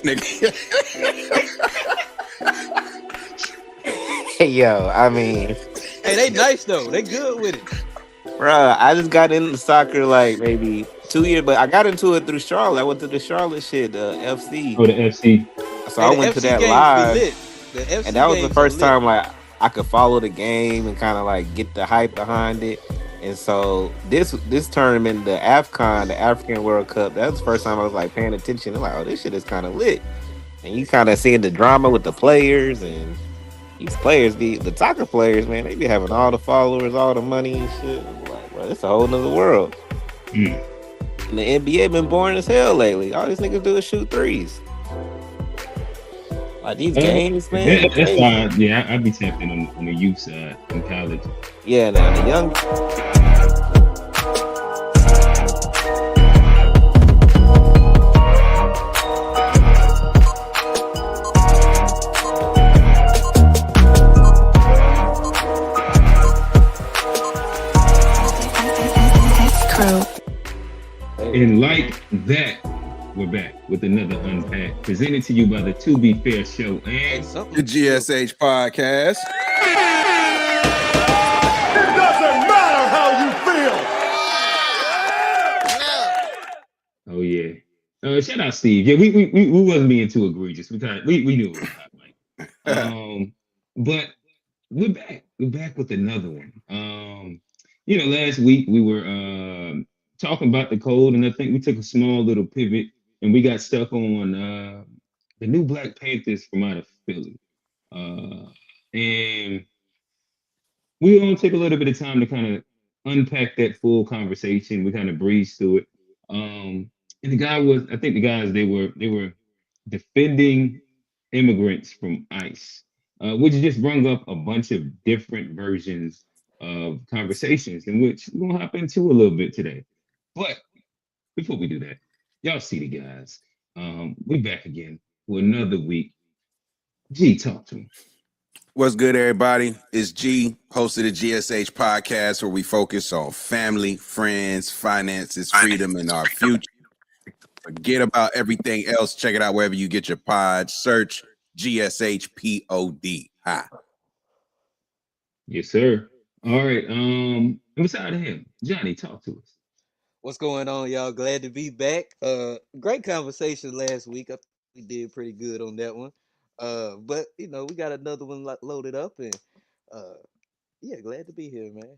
Nigga. Yo, I mean, Hey, they nice though. They good with it. bruh, I just got into soccer like maybe 2 years, but I got into it through Charlotte. I went to the Charlotte shit, the FC. Oh, the FC. So Hey, I the went to FC that games be live, lit. The and FC that was the games are first lit. time like I could follow the game and kind of like get the hype behind it. And so this tournament, the AFCON, the African World Cup, that was the first time I was like paying attention. I'm like, oh, this shit is kind of lit. And you kind of seeing the drama with the players, and these players, the soccer players, man, they be having all the followers, all the money and shit. I'm like, bro, it's a whole nother world. Mm. And the NBA been boring as hell lately. All these niggas do is shoot threes. Like these games, man, be That's crazy. why, yeah, I be tapping on the youth side in college. Yeah, now the young And like that, we're back with another Unpacked, presented to you by the To Be Fair Show Hey, and The something. GSH podcast. It doesn't matter how you feel. oh yeah. Shout out Steve. Yeah, we wasn't being too egregious. We knew it was hot, Mike. But we're back. We're back with another one. Last week we were talking about the cold, and I think we took a small little pivot, and we got stuck on the new Black Panthers from out of Philly. And we're gonna take a little bit of time to kind of unpack that full conversation. We kind of breezed through it. And I think the guys they were defending immigrants from ICE, which just brought up a bunch of different versions of conversations in which we're gonna hop into a little bit today. But before we do that, y'all see the guys. We back again for another week. G, talk to me. What's good, everybody? It's G, host of the GSH podcast, where we focus on family, friends, finances, freedom, and our future. Forget about everything else. Check it out wherever you get your pods. Search GSHPOD. Hi. Yes, sir. All right. And beside of him, Johnny, talk to us. What's going on, y'all? Glad to be back. Great conversation last week. I think we did pretty good on that one. But we got another one loaded up, and uh, yeah, glad to be here, man.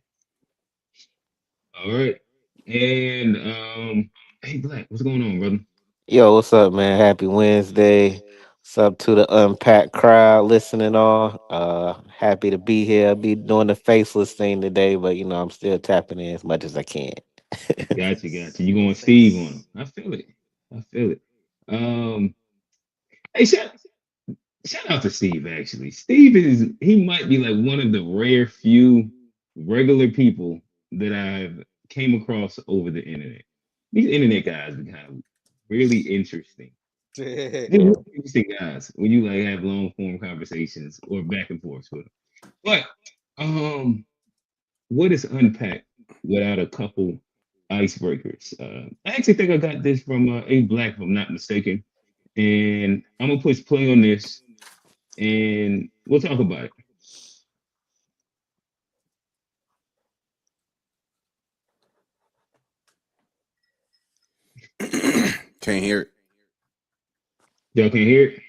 All right. And hey Black, what's going on, brother? yo, what's up, man? Happy Wednesday. What's up to the Unpacked crowd listening on? Happy to be here. I'll be doing the faceless thing today, but I'm still tapping in as much as I can. Gotcha. You going Steve on him. I feel it. I feel it. Um, hey, shout out to Steve, actually. He might be like one of the rare few regular people that I've came across over the internet. These internet guys are kind of really interesting. They're Yeah. really interesting guys when you like have long form conversations or back and forth with them. But um, what is Unpacked without a couple icebreakers? I actually think I got this from A Black, if I'm not mistaken. And I'm gonna push play on this, and we'll talk about it. Can't hear it. Y'all can hear it.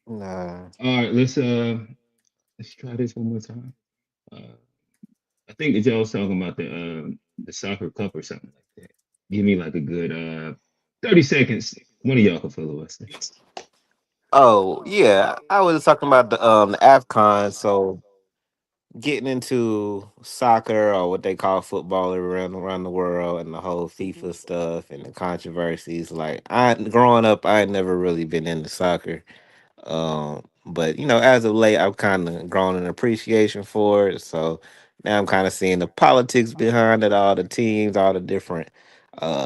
Nah. All right, let's try this one more time. Uh, I think that y'all was talking about the soccer cup or something like that. Give me like a good 30 seconds. One of y'all can follow us. Oh, yeah. I was talking about the AFCON, so getting into soccer or what they call football around the world and the whole FIFA stuff and the controversies. Like I growing up, I had never really been into soccer. But as of late, I've kind of grown an appreciation for it. So now I'm kind of seeing the politics behind it, all the teams, all the different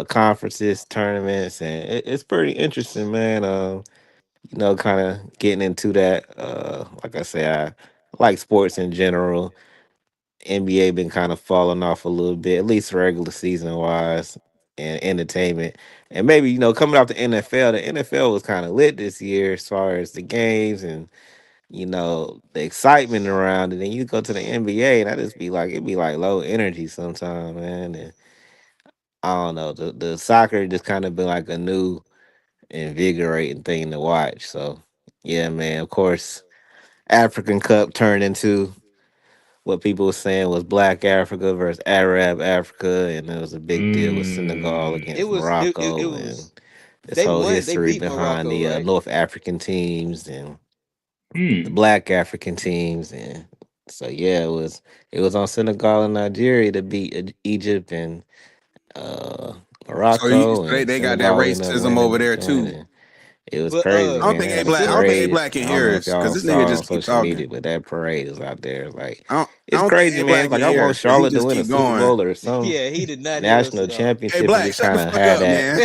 conferences, tournaments, and it's pretty interesting, man. Kind of getting into that. Like I say, I like sports in general. NBA been kind of falling off a little bit, at least regular season wise. and entertainment. And maybe, coming off the NFL was kind of lit this year as far as the games and, the excitement around it. And you go to the NBA and I just be like, it'd be like low energy sometimes, man. And I don't know, the soccer just kind of been like a new invigorating thing to watch. So, yeah, man, of course, African Cup turned into what people were saying was Black Africa versus Arab Africa, and it was a big deal with Senegal It against Mm. was it Morocco, and was this they whole won. They history beat behind Morocco, the right? North African teams and the Mm. Black African teams, and so yeah, it was on Senegal and Nigeria to beat Egypt and uh, Morocco, So and they got that Senegal ended up racism winning over the there joint, too. and it was But crazy, I don't man. think They A had a but Black. I the don't think A parade. Black can I don't hear know if us because y'all this nigga saw on just keep social talking. media, but that parade is out there. Like, I it's don't think crazy, A man. Black It's can like I hear want us because he Charlotte to just win a keep Super going. Bowl or some yeah, he did not hear us national at all. Hey, championship and Black, just shut kind the of fuck have up, that man.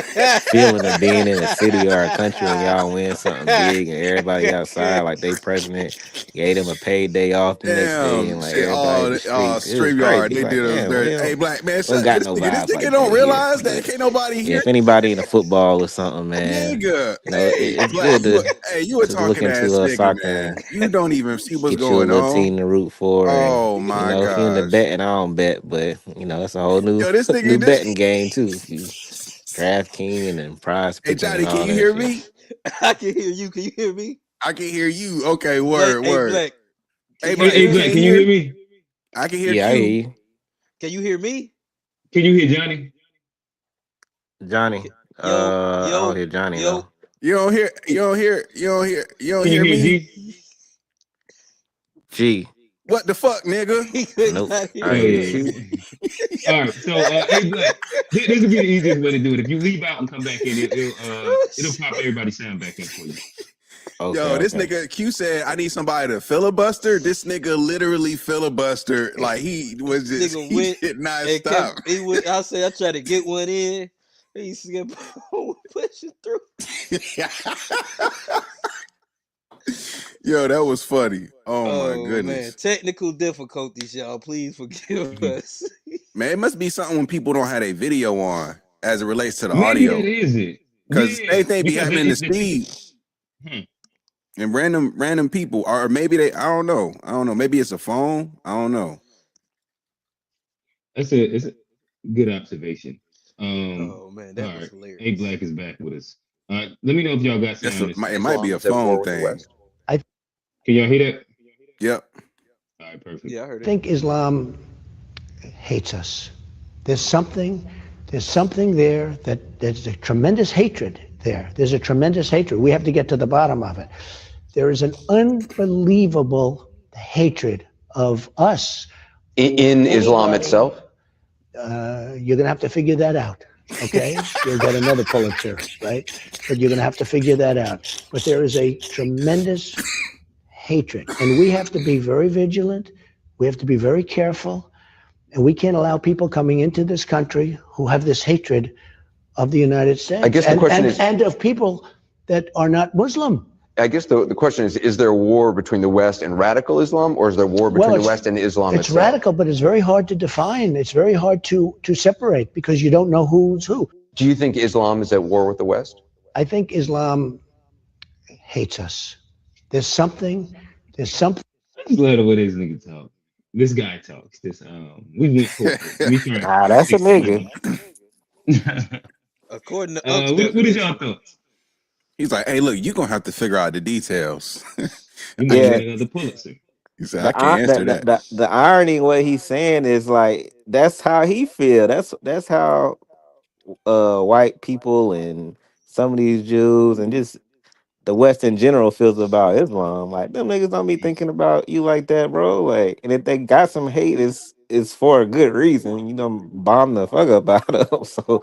feeling of being in a city or a country when y'all win something big and everybody outside like they president gave them a paid day off the next day Damn, and like shit. everybody in the streets. It was StreamYard, crazy. they Like, did us damn, dirty. Hey, Black man, we don't shut got this no nigga. This vibes nigga like that don't here. realize that But can't nobody yeah, hear if anybody in the football or something, man, nigga. Hey, it's Black, good to you a look talking into ass nigga, soccer man. and You don't even see what's get you a going little on. team to root for. And Oh my if you into gosh. betting, I don't bet, but that's a whole new Yo, this new nigga, betting game too. If you DraftKings and then Prize hey Picking and Johnny, can all you that hear shit. me? I can hear you. Can you hear me? I can hear you. Okay, Black, word, hey word. Black, Hey, can Black, you Hey, you hear Black, can't me? can you hear? hear me? I can hear Yeah, I hear Q. you, Can you hear me? Can you hear Johnny? Johnny. Yo, I don't yo, hear Johnny yo. though. You don't hear, you don't hear, you don't hear, you don't Can you hear hear me? G? G. What the fuck, nigga? He could Nope. not I hear Oh hear you. Q. yeah. All right. So, hey, Black, this would be the easiest way to do it. If you leave out and come back in, Oh, it'll pop shit. everybody's sound back in for you. Okay, Yo, this okay. nigga Q said I need somebody to filibuster. This nigga literally filibuster. Like he was just Nigga he went did not and kept. stop. He went. I say I tried to get one in. He kept pushing through. Yo, that was funny. Oh my Oh man, goodness. technical difficulties, y'all. Please forgive Mhm. us. Man, it must be something when people don't have a video on as it relates to the Maybe that audio. is it. Cause Yeah, same thing be because happening to the Steve hmm. and random people. Or maybe they I don't know. I don't know. Maybe it's a phone. I don't know. It's a good observation. Oh man, All that was right. A hilarious. Black is back with us. All right. Let me know if y'all got sound this It time. might be a phone thing. Can y'all hear that? Yep. All right, perfect. Yeah, I heard it. think Islam hates us. There's something, there's something there that there's a tremendous hatred there. There's a tremendous hatred. We have to get to the bottom of it. There is an unbelievable hatred of us. In Islam itself? You're going to have to figure that out. Okay? You'll get another Pulitzer, right? But you're going to have to figure that out. But there is a tremendous hatred. And we have to be very vigilant. We have to be very careful. And we can't allow people coming into this country who have this hatred of the United States I guess the question is, and of people that are not Muslim. I guess the question is there a war between the West and radical Islam, or is there a war between the West and Islam It's itself? radical, but it's very hard to define. It's very hard to separate because you don't know who's who. Do you think Islam is at war with the West? I think Islam hates us. There's something, there's something. I just love the way this nigga talk. This guy talks. We went corporate. We trying Ah, that's a nigga. 1600. According to Unc's What is y'all definition, thoughts? He's like, hey, look, you're gonna have to figure out the details. We I might can't Yeah, get another Pulitzer. he said, I the can't ir- answer that. the irony in what he's saying is like that's how he feel. That's how white people and some of these Jews and just the West in general feels about Islam. Like them niggas don't be thinking about you like that, bro. Like, and if they got some hate, it's for a good reason. You know, bomb the fuck up out of them. So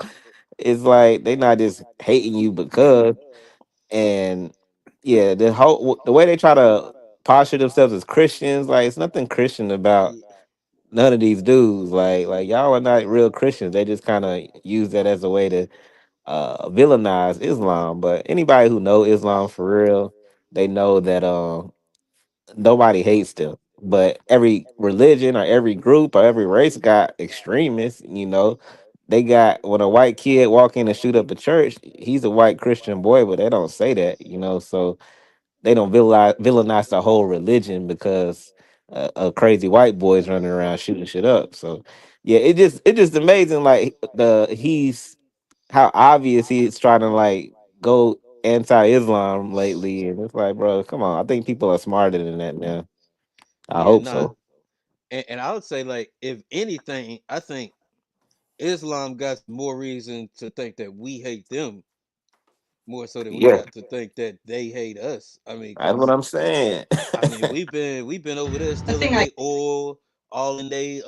it's like they not just hating you because. And yeah, the way they try to posture themselves as Christians, like it's nothing Christian about yeah, none of these dudes. Like y'all are not real Christians. They just kind of use that as a way to villainize Islam. But anybody who know Islam for real, they know that nobody hates them. But every religion or every group or every race got extremists, they got when a white kid walk in and shoot up the church, he's a white Christian boy, but they don't say that, you know. So they don't villainize the whole religion because a crazy white boy's running around shooting shit up. So yeah, it just amazing like he's how obvious he's trying to like go anti-Islam lately, and it's like, bro, come on. I think people are smarter than that now. I Yeah, hope nah. so. And I would say, like, if anything, I think Islam got more reason to think that we hate them more so than we Yeah, got to think that they hate us. I mean, that's what cause I'm saying. we've been over there stealing their oil, all in their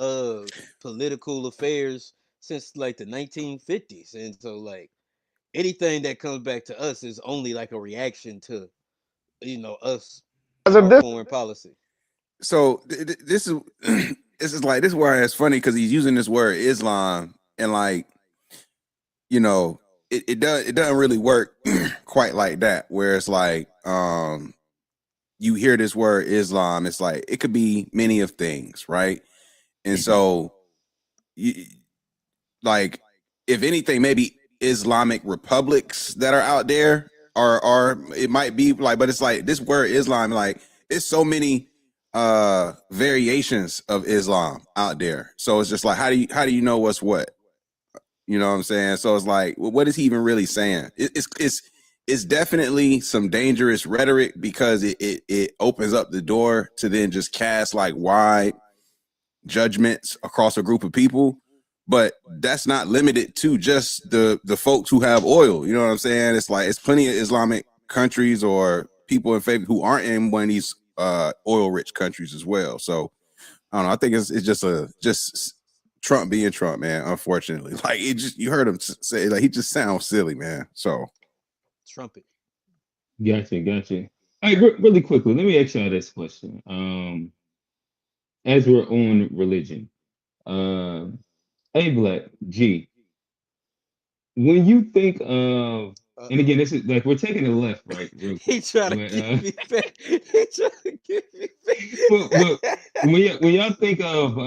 political affairs since like the 1950s, and so like anything that comes back to us is only like a reaction to us, As of our this foreign policy. So this is this is why it's funny because he's using this word Islam and like it doesn't really work quite like that where it's like you hear this word Islam, it's like it could be many of things, right? And so you, like if anything, maybe Islamic republics that are out there are it might be like, but it's like this word Islam, like it's so many variations of Islam out there. So it's just like how do you know what's what? You know what I'm saying? So it's like, what is he even really saying? It's definitely some dangerous rhetoric because it opens up the door to then just cast like wide judgments across a group of people. But that's not limited to just the folks who have oil. You know what I'm saying? It's like it's plenty of Islamic countries or people in favor who aren't in one of these oil rich countries as well. So I don't know. I think it's just Trump being Trump, man. Unfortunately, like it just you heard him say like he just sounds silly, man. So Trumpet. Gotcha. All right, really quickly, let me ask y'all this question. As we're on religion, um, A Black G, when you think of, and Uh-oh. again, this is like we're taking it left, right, real quick. He trying to But get me back. He trying to get me but back. when y'all think of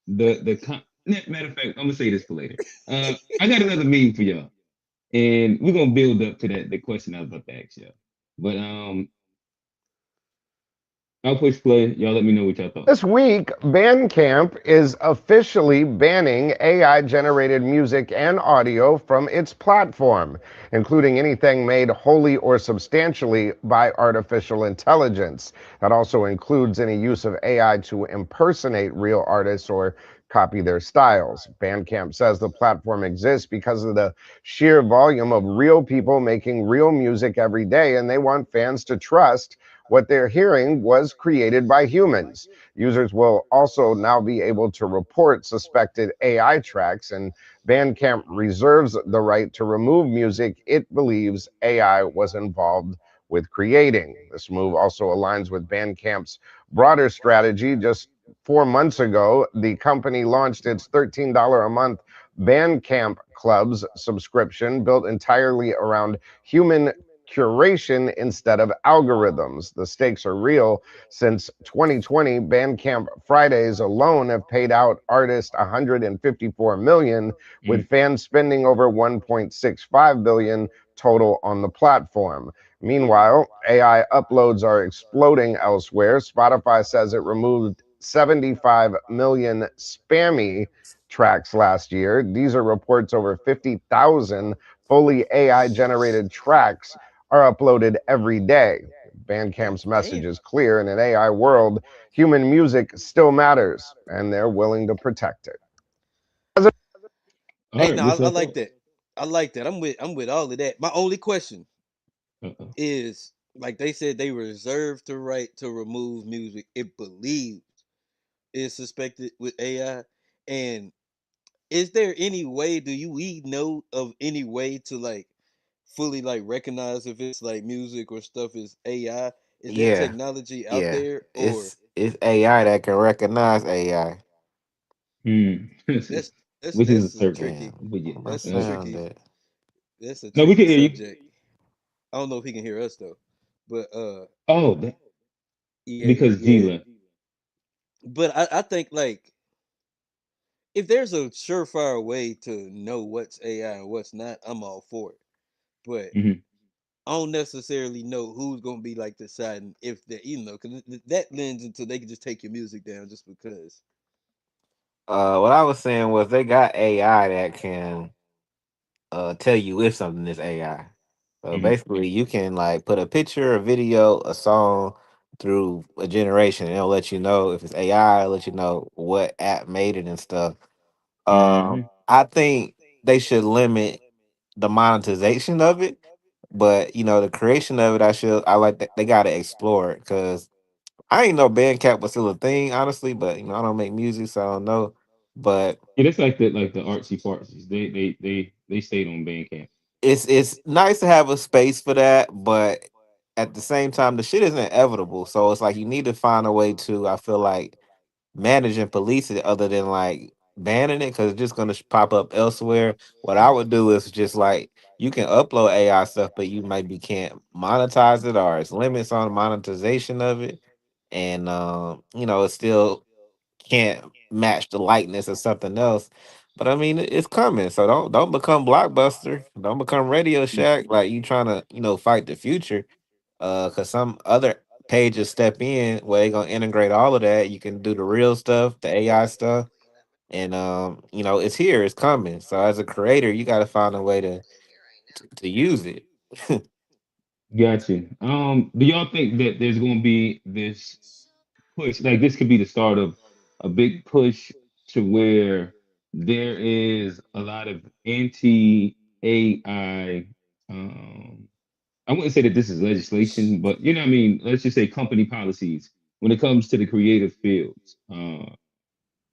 matter of fact, I'm gonna say this for later. I got another meme for y'all, and we're gonna build up to the question I was about to ask y'all. But I'll push play. Y'all let me know what y'all thought. This week, Bandcamp is officially banning AI generated music and audio from its platform, including anything made wholly or substantially by artificial intelligence. That also includes any use of AI to impersonate real artists or copy their styles. Bandcamp says the platform exists because of the sheer volume of real people making real music every day, and they want fans to trust what they're hearing was created by humans. Users will also now be able to report suspected AI tracks, and Bandcamp reserves the right to remove music it believes AI was involved with creating. This move also aligns with Bandcamp's broader strategy. Just 4 months ago, the company launched its $13 a month Bandcamp Clubs subscription, built entirely around human curation instead of algorithms. The stakes are real. Since 2020, Bandcamp Fridays alone have paid out artists 154 million, with fans spending over 1.65 billion total on the platform. Meanwhile, AI uploads are exploding elsewhere. Spotify says it removed 75 million spammy tracks last year. These are reports over 50,000 fully AI generated tracks are uploaded every day. God Bandcamp's message damn. is clear. In an AI world, human music still matters, and they're willing to protect it. All Hey, right, no, what's I your like thoughts? that. I like that. I'm with all of that. My only question Uh-oh. is, like they said, they reserve the right to remove music it believes is suspected with AI. And is there any way? We know of any way to like fully like recognize if it's like music or stuff is AI? Is that Yeah, technology out yeah. there, or It's AI that can recognize AI. Hmm. that's that's Which is a that's a search. tricky. Damn, But yeah. my That's a sound tricky. that. That's a No, we tricky can hear you. subject. I don't know if he can hear us though, but Oh, yeah, because G yeah. left. But I think like if there's a surefire way to know what's AI and what's not, I'm all for it. But Hmm. I don't necessarily know who's gonna be like deciding if they, because that lends into they can just take your music down just because. What I was saying was they got AI that can tell you if something is AI. So Hmm. basically, you can like put a picture, a video, a song through a generation, and it'll let you know if it's AI. It'll let you know what app made it and stuff. Hmm. I think they should limit the monetization of it, but the creation of it, I like that they gotta explore it because I ain't know Bandcamp was still a thing, honestly. But I don't make music, so I don't know. But Yeah, that's like the artsy fartsies. They stayed on Bandcamp. it's nice to have a space for that, but at the same time, the shit is inevitable. So it's like you need to find a way to, I feel like, manage and police it other than like banning it because it's just gonna pop up elsewhere. What I would do is just like you can upload AI stuff, but you maybe can't monetize it or it's limits on monetization of it, and it still can't match the likeness of something else. But I mean, it's coming. So don't become Blockbuster. Don't become Radio Shack. Like you trying to fight the future. Cause some other pages step in where they gonna integrate all of that. You can do the real stuff, the AI stuff, and it's here. It's coming. So as a creator, you got to find a way to use it. Gotcha. Do y'all think that there's going to be this push, like this could be the start of a big push to where there is a lot of anti-AI, I wouldn't say that this is legislation, but you know what I mean, let's just say company policies when it comes to the creative fields.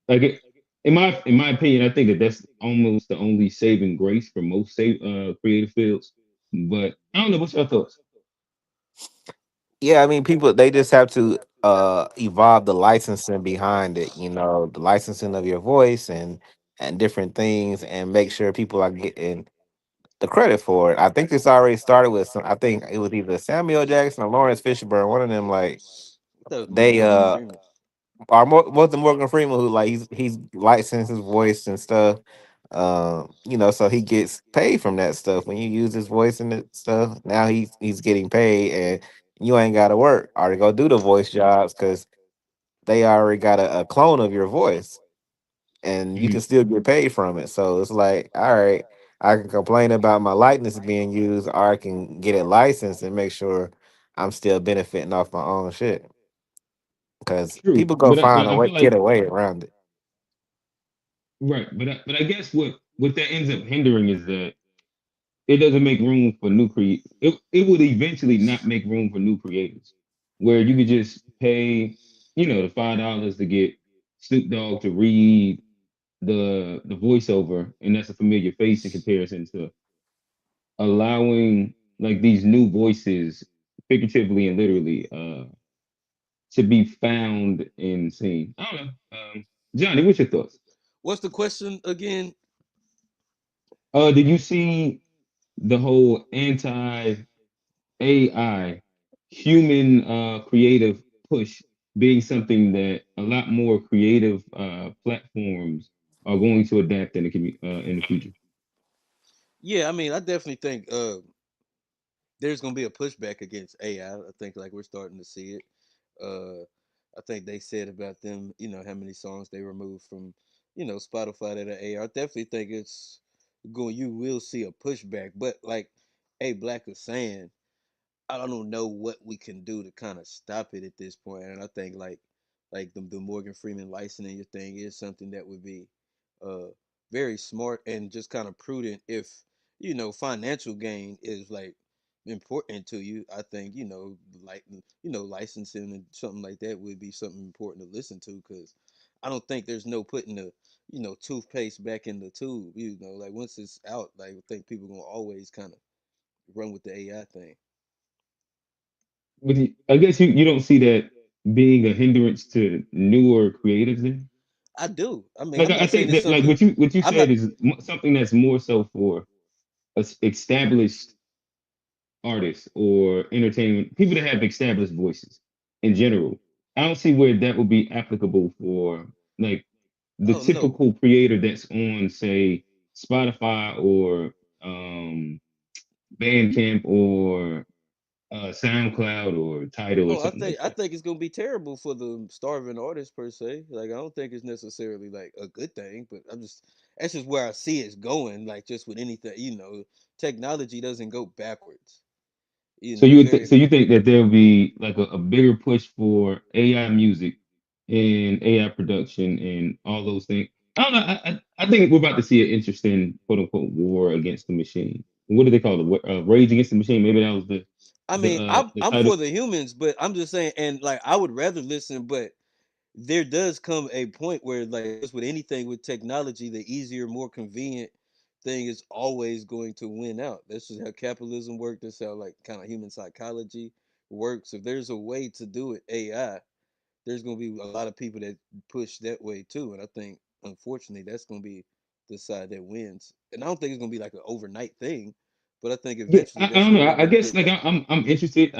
Like it, in my opinion, I think that that's almost the only saving grace for most creative fields. But I don't know. What's your thoughts? Yeah, I mean, people they just have to evolve the licensing behind it. The licensing of your voice and different things, and make sure people are getting the credit for it. I think this already started with some. I think it was either Samuel Jackson or Lawrence Fishburne. One of them, like I thought it was they Morgan Freeman. or more than Morgan Freeman, who like he's licensed his voice and stuff. So he gets paid from that stuff when you use his voice and that stuff. Now he's getting paid, and you ain't got to work or to go do the voice jobs because they already got a clone of your voice, and you Mhm. can still get paid from it. So it's like, all right, I can complain about my likeness being used, or I can get it licensed and make sure I'm still benefiting off my own shit. Because True, people go but find a I way, feel get like away around it. right, but I guess what that ends up hindering is that it doesn't make room for new create. It would eventually not make room for new creators, where you could just pay, the $5 to get Snoop Dogg to read the voiceover, and that's a familiar face in comparison to allowing like these new voices, figuratively and literally, to be found and seen. I don't know, Johnny, what's your thoughts? What's the question again? Did you see the whole anti AI human creative push being something that a lot more creative platforms are going to adapt in the future? Yeah, I mean, I definitely think there's gonna be a pushback against AI. I think like we're starting to see it. Uh, I think they said about them, how many songs they removed from, Spotify that are AI. I definitely think it's going. You will see a pushback, but like, hey, Black was saying, I don't know what we can do to kind of stop it at this point. And I think like the Morgan Freeman licensing your thing is something that would be uh very smart and just kind of prudent if financial gain is like important to you. I think like licensing and something like that would be something important to listen to because I don't think there's no putting the toothpaste back in the tube. Like once it's out, like I think people gonna always kind of run with the AI thing. But I guess you don't see that being a hindrance to newer creatives then? I do. I mean, Like I'm I not saying think it's that like something. what you I'm said not. is something that's more so for established artists or entertainment people that have established voices in general. I don't see where that would be applicable for like the Oh no. typical creator that's on, say, Spotify or um, Bandcamp or SoundCloud or Tidal or Oh, something like I that. think it's gonna be terrible for the starving artists per se. Like I don't think it's necessarily like a good thing, but that's just where I see it's going. Like just with anything, technology doesn't go backwards. So Very. so you think that there'll be like a bigger push for AI music and AI production and all those things? I don't know. I think we're about to see an interesting quote unquote war against the machine. What do they call it? Rage against the machine. Maybe that was I mean, the I'm title. for the humans, but I'm just saying, and like I would rather listen, but there does come a point where, like, just with anything with technology, the easier, more convenient thing is always going to win out. That's just how capitalism works. That's how like kind of human psychology works. If there's a way to do it, AI, there's going to be a lot of people that push that way too. And I think, unfortunately, that's going to be the side that wins. And I don't think it's going to be like an overnight thing, but I think Yeah, eventually I that's don't where know. they're I going to guess get. like I'm interested.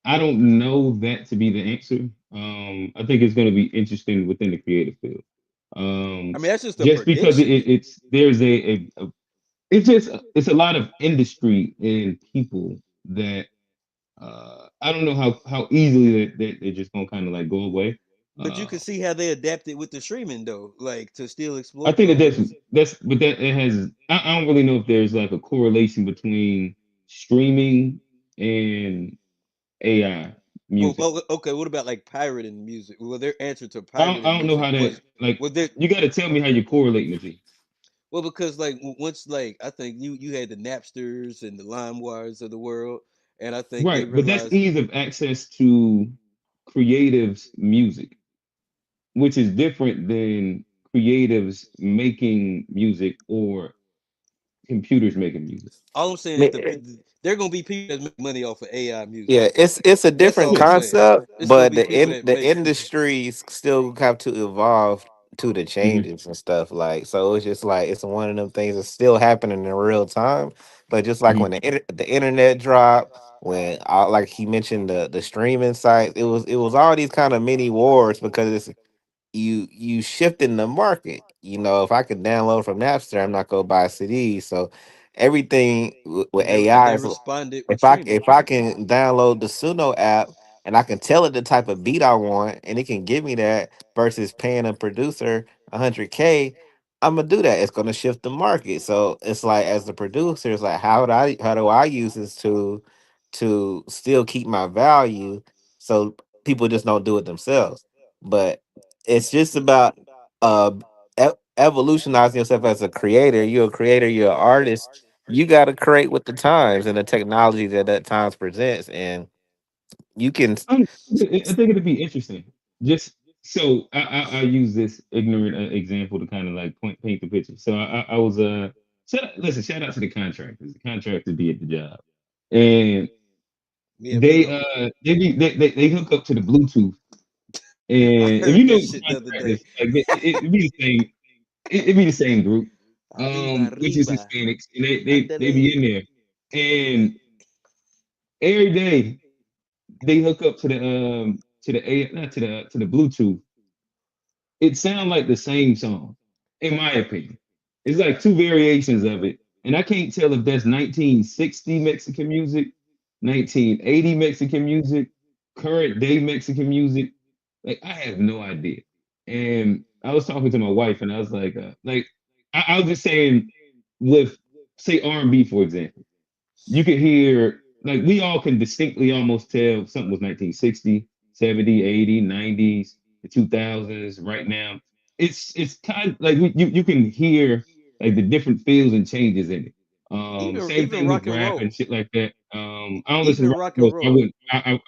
I don't know that to be the answer. I think it's going to be interesting within the creative field. I mean, that's just a Just because prediction. it's there's a it's just it's a lot of industry and people that I don't know how easily that they're just gonna kind of like go away. But you Uh, can see how they adapted with the streaming though, like to still I exploit think that those. but that it has. I don't really know if there's like a correlation between streaming and AI Well, music. okay. What about like pirating music? Well, their answer to I pirating don't know music how that like. was there. You got to tell me how you're correlating the two. Well, because like once like I think you had the Napsters and the LimeWires of the world, and I think they Right, but that's realized. ease of access to creatives' music, which is different than creatives making music or computers making music. All I'm saying is there are gonna be people that make money off of AI music. Yeah, it's a That's different all I'm Yeah, saying. concept, It's gonna but be people that the make. industries still have to evolve to the hmm changes and stuff. Like, so it's just like it's one of them things that's still happening in real time. But just like when hmm the internet dropped, when like he mentioned the streaming sites, it was all these kind of mini wars because it's you shifting the market. If I could download from Napster, I'm not gonna buy CDs. So everything with And AI they is responded with if I streaming. if I can download the Suno app and I can tell it the type of beat I want and it can give me that versus paying a producer 100K, I'm gonna do that. It's gonna shift the market. So it's like as the producer, it's like how do I use this to still keep my value so people just don't do it themselves. But it's just about uh evolutionizing yourself as a creator. You're a creator, you're an artist. You got to create with the times and the technology that times presents, and you can. I think it'd be interesting. Just so I use this ignorant example to kind of like paint the picture. So I was listen, shout out to the contractors. The contractors be at the job, and Yeah, we know. they hook up to the Bluetooth. I And if heard you know that shit the other day. contractors, like it be the same. It be the same group, Arriba, which is arriba, Hispanics, and they be andale. in there, and every day they hook up to the A not to the Bluetooth. It sounds like the same song, in my opinion. It's like two variations of it, and I can't tell if that's 1960 Mexican music, 1980 Mexican music, current day Mexican music. Like I have no idea. And I was talking to my wife, and I was like I was just saying with say R&B for example, you could hear like we all can distinctly almost tell something was 1960, 70, 80, 90s, the 2000s right now. It's kind of like you can hear like the different feels and changes in it. Same Even thing with rock and rap and roll. shit like that. I don't listen Even to rap, rock so and I roll.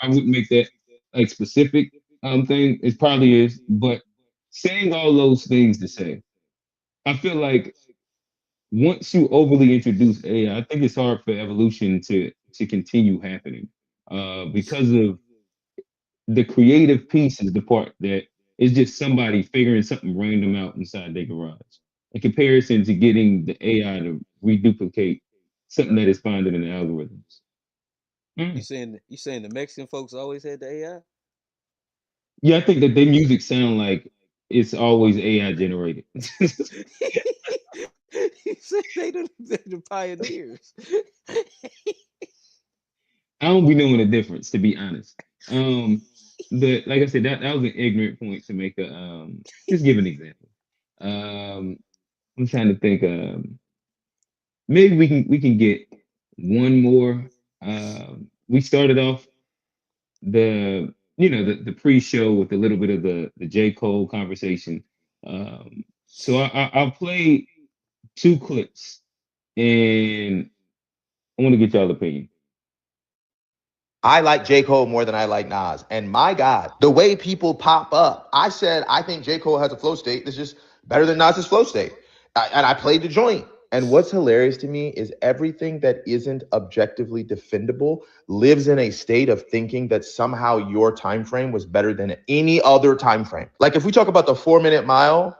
wouldn't make that like specific thing. It probably is, but saying all those things to say, I feel like once you overly introduce AI, I think it's hard for evolution to continue happening because of the creative piece is the part that is just somebody figuring something random out inside their garage. In comparison to getting the AI to reduplicate something that is found in the algorithms. Mm. You saying the Mexican folks always had the AI? Yeah, I think that their music sound like. it's always AI generated. He said they're the pioneers. I don't be knowing the difference, to be honest. The like I said, that was an ignorant point to make a just give an example. Um, I'm trying to think. Maybe we can get one more. We started off the pre-show with a little bit of the J. Cole conversation. So I'll play two clips, and I want to get y'all opinion. I like J. Cole more than I like Nas. And my God, the way people pop up, I said, I think J. Cole has a flow state that's just better than Nas's flow state. And I played the joint. And what's hilarious to me is everything that isn't objectively defendable lives in a state of thinking that somehow your time frame was better than any other time frame. Like if we talk about the 4-minute mile,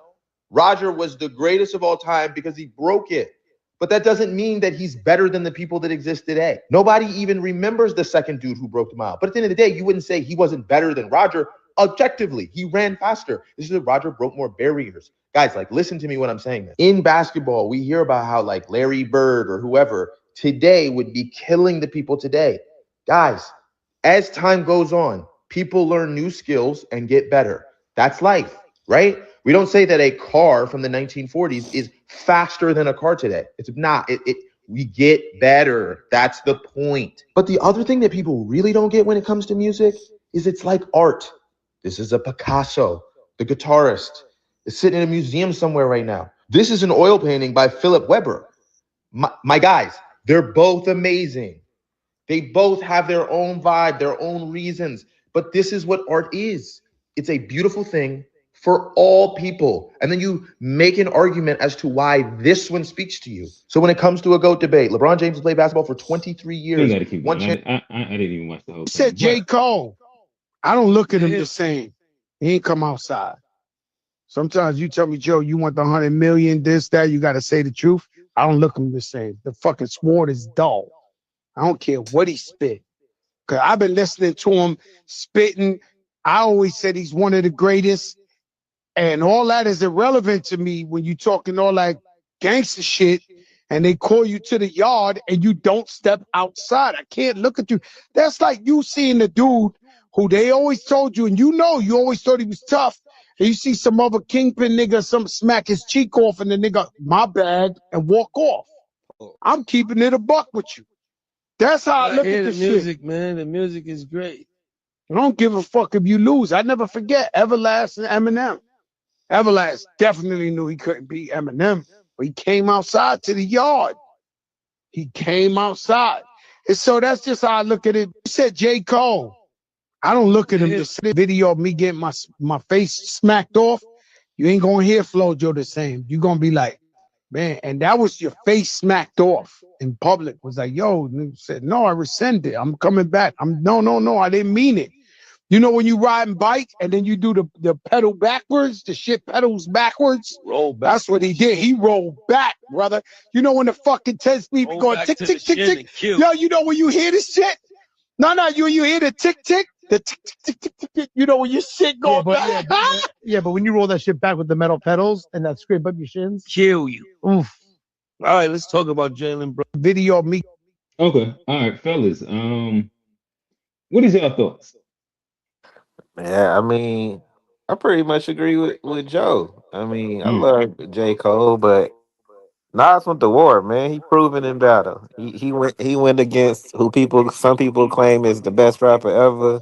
Roger was the greatest of all time because he broke it. But that doesn't mean that he's better than the people that exist today. Nobody even remembers the second dude who broke the mile. But at the end of the day, you wouldn't say he wasn't better than Roger. Objectively, he ran faster. This is that Roger broke more barriers. Guys, like, listen to me when I'm saying this. In basketball, we hear about how like Larry Bird or whoever today would be killing the people today. Guys, as time goes on, people learn new skills and get better. That's life, right? We don't say that a car from the 1940s is faster than a car today. It's not. We get better. That's the point. But the other thing that people really don't get when it comes to music is it's like art. This is a Picasso. The guitarist is sitting in a museum somewhere right now. This is an oil painting by Philip Weber. My guys, they're both amazing. They both have their own vibe, their own reasons. But this is what art is. It's a beautiful thing for all people. And then you make an argument as to why this one speaks to you. So when it comes to a GOAT debate, LeBron James has played basketball for 23 You years. gotta keep going. I didn't even watch the whole You thing. said J. Cole. I don't look at him the same. He ain't come outside. Sometimes you tell me, Joe, you want the 100 million, this, that, you got to say the truth. I don't look at him the same. The fucking sword is dull. I don't care what he spit. Because I've been listening to him spitting. I always said he's one of the greatest. And all that is irrelevant to me when you talking all that gangster shit and they call you to the yard and you don't step outside. I can't look at you. That's like you seeing the dude who they always told you, and you always thought he was tough. And you see some other kingpin nigga, some smack his cheek off and the nigga, my bad, and walk off. I'm keeping it a buck with you. That's how I look at the music, shit. man. The music is great. I don't give a fuck if you lose. I never forget Everlast and Eminem. Everlast definitely knew he couldn't beat Eminem, but he came outside to the yard. He came outside. And so that's just how I look at it. You said J. Cole. I don't look at him the same. Video of me getting my face smacked off. You ain't gonna hear Flo Joe the same. You're gonna be like, man, and that was your face smacked off in public. Was like, yo, and he said, no, I rescind it. I'm coming back. No, I didn't mean it. You know when you riding bike and then you do the pedal backwards, the shit pedals backwards? Roll back. That's what he did. He rolled back, brother. You know when the fucking 10 speed be going tick, tick, tick, tick. Yo, you know when you hear this shit? No, you hear the tick, tick? The tick, tick, tick, tick, tick, tick. You know when your shit going back? Yeah, but when you roll that shit back with the metal pedals and that scrape up your shins, Kill you. oof. All right, let's talk about Jalen Brown. Video of me. Okay, all right, fellas. What is your thoughts? Yeah, I mean, I pretty much agree with Joe. I mean, I Mm. love J. Cole, but Nas went to war, man. He proven in battle. He went against who some people claim is the best rapper ever,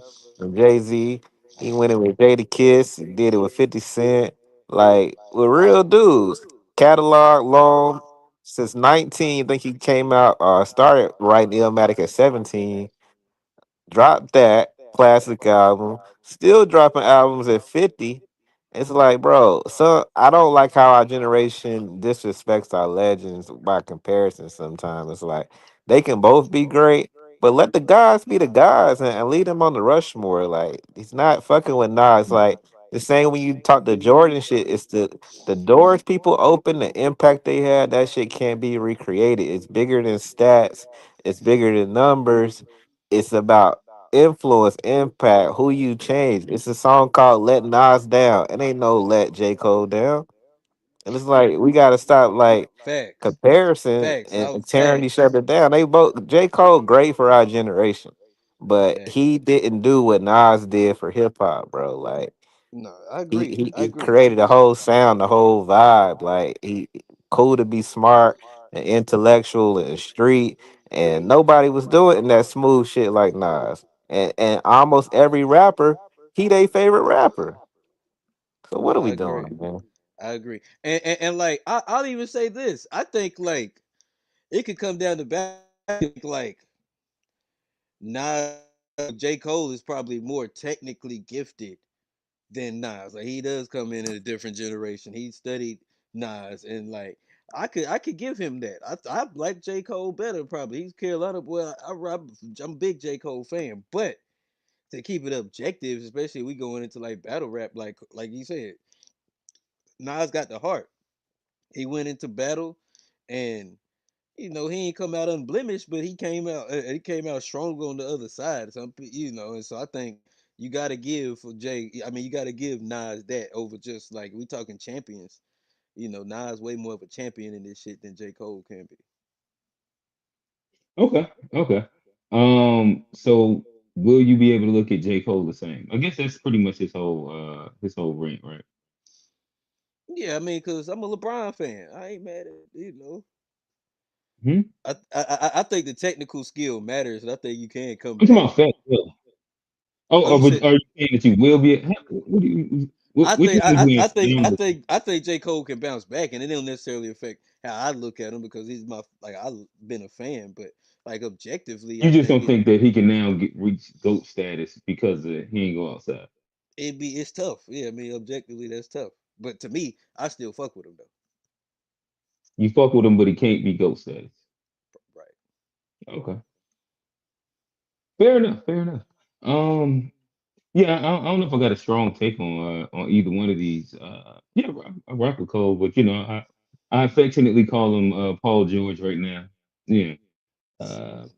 Jay-Z. He went in with Jada Kiss, did it with 50 Cent, like with real dudes. Catalog long since 19, I think he came out started writing Illmatic at 17. Dropped that classic album, still dropping albums at 50. It's like, bro, so I don't like how our generation disrespects our legends by comparison sometimes. It's like they can both be great, but let the guys be the guys and lead them on the Rushmore. Like, he's not fucking with Nas. Like, the same when you talk the Jordan shit, it's the doors people open, the impact they had, that shit can't be recreated. It's bigger than stats, it's bigger than numbers. It's about influence, impact, who you change. It's a song called "Let Nas Down." It ain't no "Let J. Cole Down." And it's like we gotta stop like Facts. comparison Facts. and tearing each other down. They both J. Cole great for our generation, but Facts. he didn't do what Nas did for hip hop, bro. Like No, I he, agree. he I he agree. created a whole sound, the whole vibe. Like he cool to be smart and intellectual and street, and nobody was doing that smooth shit like Nas. And almost every rapper, he their favorite rapper. So No, what are I we agree. doing, man? I agree. And like I'll even say this. I think like it could come down to like Nas J. Cole is probably more technically gifted than Nas. Like he does come in a different generation. He studied Nas and like I could give him that. I like J. Cole better probably. He's Carolina boy. I'm a big J. Cole fan, but to keep it objective, especially we going into like battle rap, like you said, Nas got the heart. He went into battle, and he ain't come out unblemished, but he came out stronger on the other side. And so I think you got to give for Jay. I mean, you got to give Nas that over just like we talking champions. Nas way more of a champion in this shit than J Cole can be. Okay, okay. So will you be able to look at J. Cole the same? I guess that's pretty much his whole rant, right? Yeah, I mean, cause I'm a LeBron fan. I ain't mad at. Hmm? I think the technical skill matters, and I think you can come I'm talking back. about fact. Yeah. Oh, Oh, you but said are you saying that you will be? What do you? I Which think one is I, we I in? think I think I think J Cole can bounce back, and it don't necessarily affect how I look at him because he's my I've been a fan, but like objectively, You I just think don't think that he can now reach GOAT status because he ain't go outside. it's tough. Yeah, I mean objectively that's tough, but to me, I still fuck with him though. You fuck with him, but he can't be GOAT status. Right. Okay, fair enough. Fair enough. Um, yeah, I don't know if I got a strong take on either one of these. Yeah, I rock with Cole, but I affectionately call him Paul George right now. Yeah,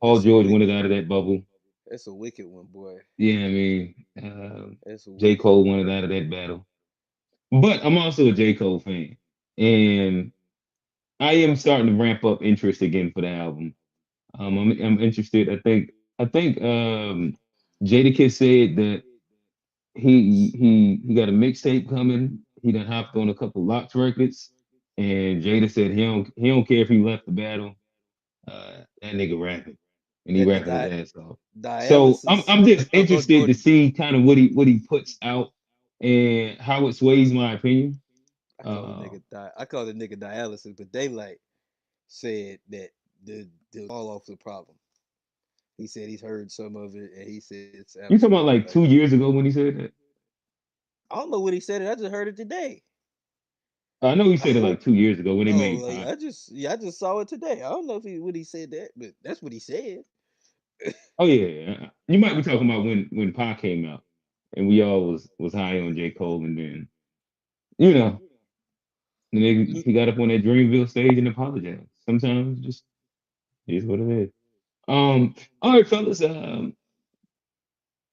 Paul That's a George wick. wanted out of that bubble. That's a wicked one, boy. Yeah, I mean, That's a J. wicked Cole one. wanted out of that battle. But I'm also a J. Cole fan, and I am starting to ramp up interest again for the album. I'm interested. I think Jadakiss said that he got a mixtape coming. He done hopped on a couple Locks records, and Jada said he don't care if he left the battle. That nigga rapping, and he That rapping his ass off. So I'm dialysis. I'm just interested Or to see kind of what he puts out and how it sways my opinion. Uh, I call the nigga dialysis, but Daylight said that the all off the problem. He said he's heard some of it, and he said it's you talking about absolutely like like 2 years ago when he said that? I don't know what he said. I just heard it today. I know he said it like 2 years ago when they Oh, made like Pop. I just saw it today. I don't know if he said that, but that's what he said. Oh yeah, you might be talking about when Pop came out, and we all was high on J Cole, and then you know, the nigga he got up on that Dreamville stage and apologized. Sometimes just is what it is. All right, fellas.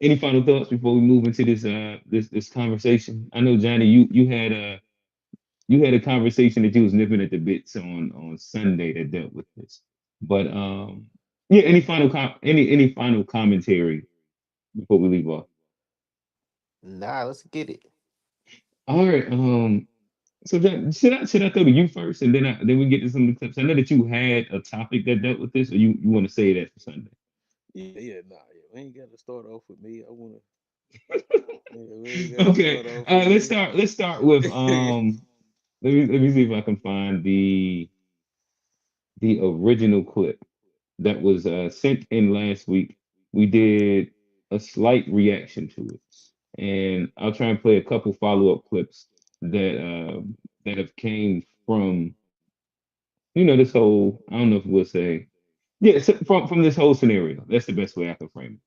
Any final thoughts before we move into this conversation? I know Johnny, you had a conversation that you was nipping at the bits on Sunday that dealt with this. But yeah, any final commentary before we leave off? Nah, let's get it. All right. So then should I throw to you first, and then we get to some of the clips. I know that you had a topic that dealt with this, or you want to say that for Sunday. Yeah, nah, yeah. We ain't got to start off with me. I wanna. Yeah, we ain't got to Okay. start off with Let's me. start. Let's start with Let me see if I can find the original clip that was sent in last week. We did a slight reaction to it, and I'll try and play a couple follow up clips that have came from this whole. I don't know if we'll say yeah from this whole scenario. That's the best way I can frame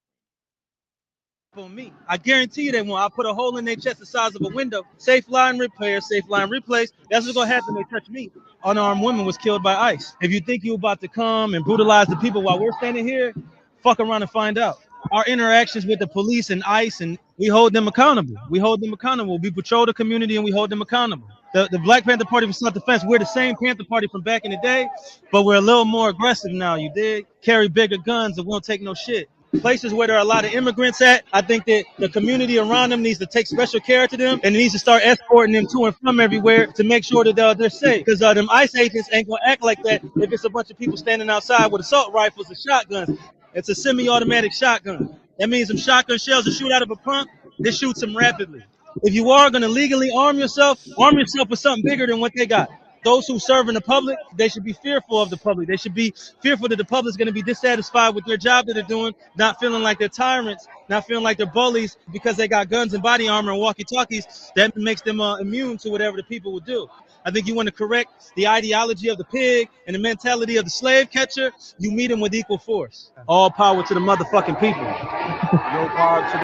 On me. I guarantee you they won't. I put a hole in their chest the size of a window. Safe line repair, safe line replace. That's what's gonna happen. They touch me. Unarmed woman was killed by ICE. If you think you're about to come and brutalize the people while we're standing here, fuck around and find out. our interactions with the police and ICE, and we hold them accountable. We hold them accountable. We patrol the community and we hold them accountable. The Black Panther Party for self-defense, we're the same Panther Party from back in the day, but we're a little more aggressive now, you dig? Carry bigger guns and we don't take no shit. Places where there are a lot of immigrants at, I think that the community around them needs to take special care to them and it needs to start escorting them to and from everywhere to make sure that they're safe. Because them ICE agents ain't gonna act like that if it's a bunch of people standing outside with assault rifles and shotguns. It's a semi-automatic shotgun. That means them shotgun shells that shoot out of a pump, they shoot them rapidly. If you are gonna legally arm yourself with something bigger than what they got. Those who serve in the public, they should be fearful of the public. They should be fearful that the public is going to be dissatisfied with their job that they're doing, not feeling like they're tyrants, not feeling like they're bullies because they got guns and body armor and walkie-talkies. That makes them immune to whatever the people will do. I think you want to correct the ideology of the pig and the mentality of the slave catcher. You meet them with equal force. All power to the motherfucking people. No power to.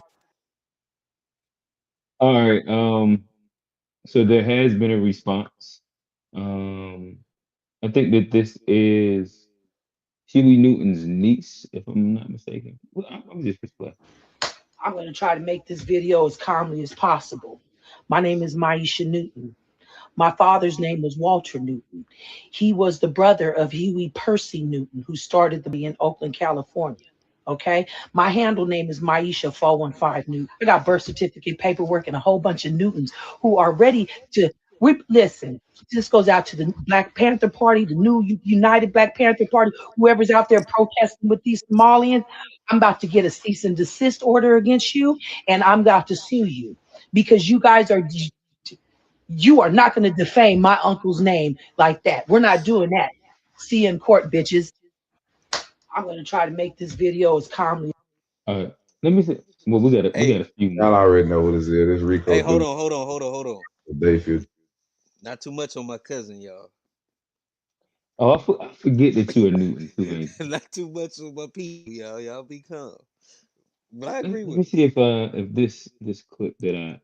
All right. So there has been a response. I think that this is Huey Newton's niece, if I'm not mistaken. Well, I'm just playing. I'm going to try to make this video as calmly as possible. My name is Maisha Newton. My father's name was Walter Newton. He was the brother of Huey Percy Newton, who started in Oakland, California. Okay? My handle name is Maisha 415 Newton. I got birth certificate paperwork and a whole bunch of Newtons who are ready to listen. This goes out to the Black Panther Party, the new United Black Panther Party, whoever's out there protesting with these Somalians. I'm about to get a cease and desist order against you, and I'm about to sue you because you guys are not going to defame my uncle's name like that. We're not doing that. See you in court, bitches. I'm going to try to make this video as calmly. All right. Let me see. Well, we got a few more. Y'all already know what this is. It's Rico. Hey, hold on. Dayfield. Not too much on my cousin, y'all. Oh, I forget that you're a Newton too. Not too much on my people, y'all. Y'all be calm. But I agree Let with me see if this clip that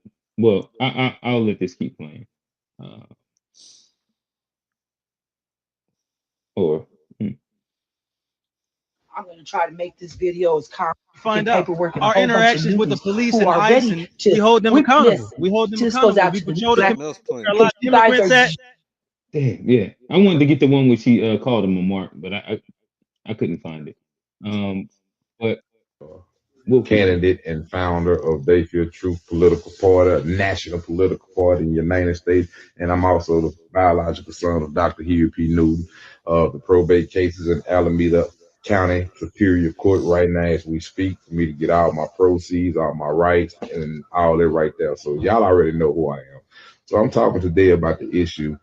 I'll let this keep playing. I'm going to try to make this video as calm. Find out our interactions with the police and ICE, and we hold them accountable. We hold them accountable. We patrol the community. A lot of immigrants at. Damn, yeah. I wanted to get the one where she called him a mark, but I couldn't find it. But candidate and founder of Dayfield Truth Political Party, a national political party in the United States, and I'm also the biological son of Dr. Huey P. Newton. The probate cases in Alameda County Superior Court right now as we speak for me to get all my proceeds, all my rights, and all that right there. So y'all already know who I am. So I'm talking today about the issue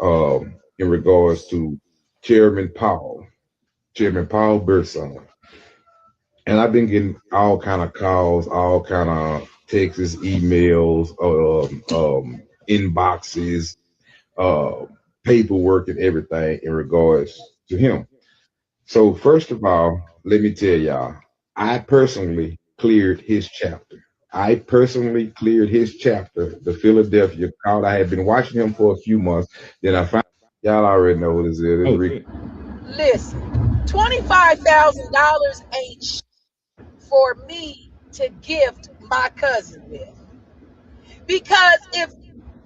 in regards to Chairman Paul Burson. And I've been getting all kind of calls, all kind of texts, emails, inboxes, paperwork and everything in regards to him. So first of all, let me tell y'all, I personally cleared his chapter. The Philadelphia crowd. I had been watching him for a few months. Then I found y'all already know what it is. Listen, $25,000 ain't shit for me to gift my cousin with. Because if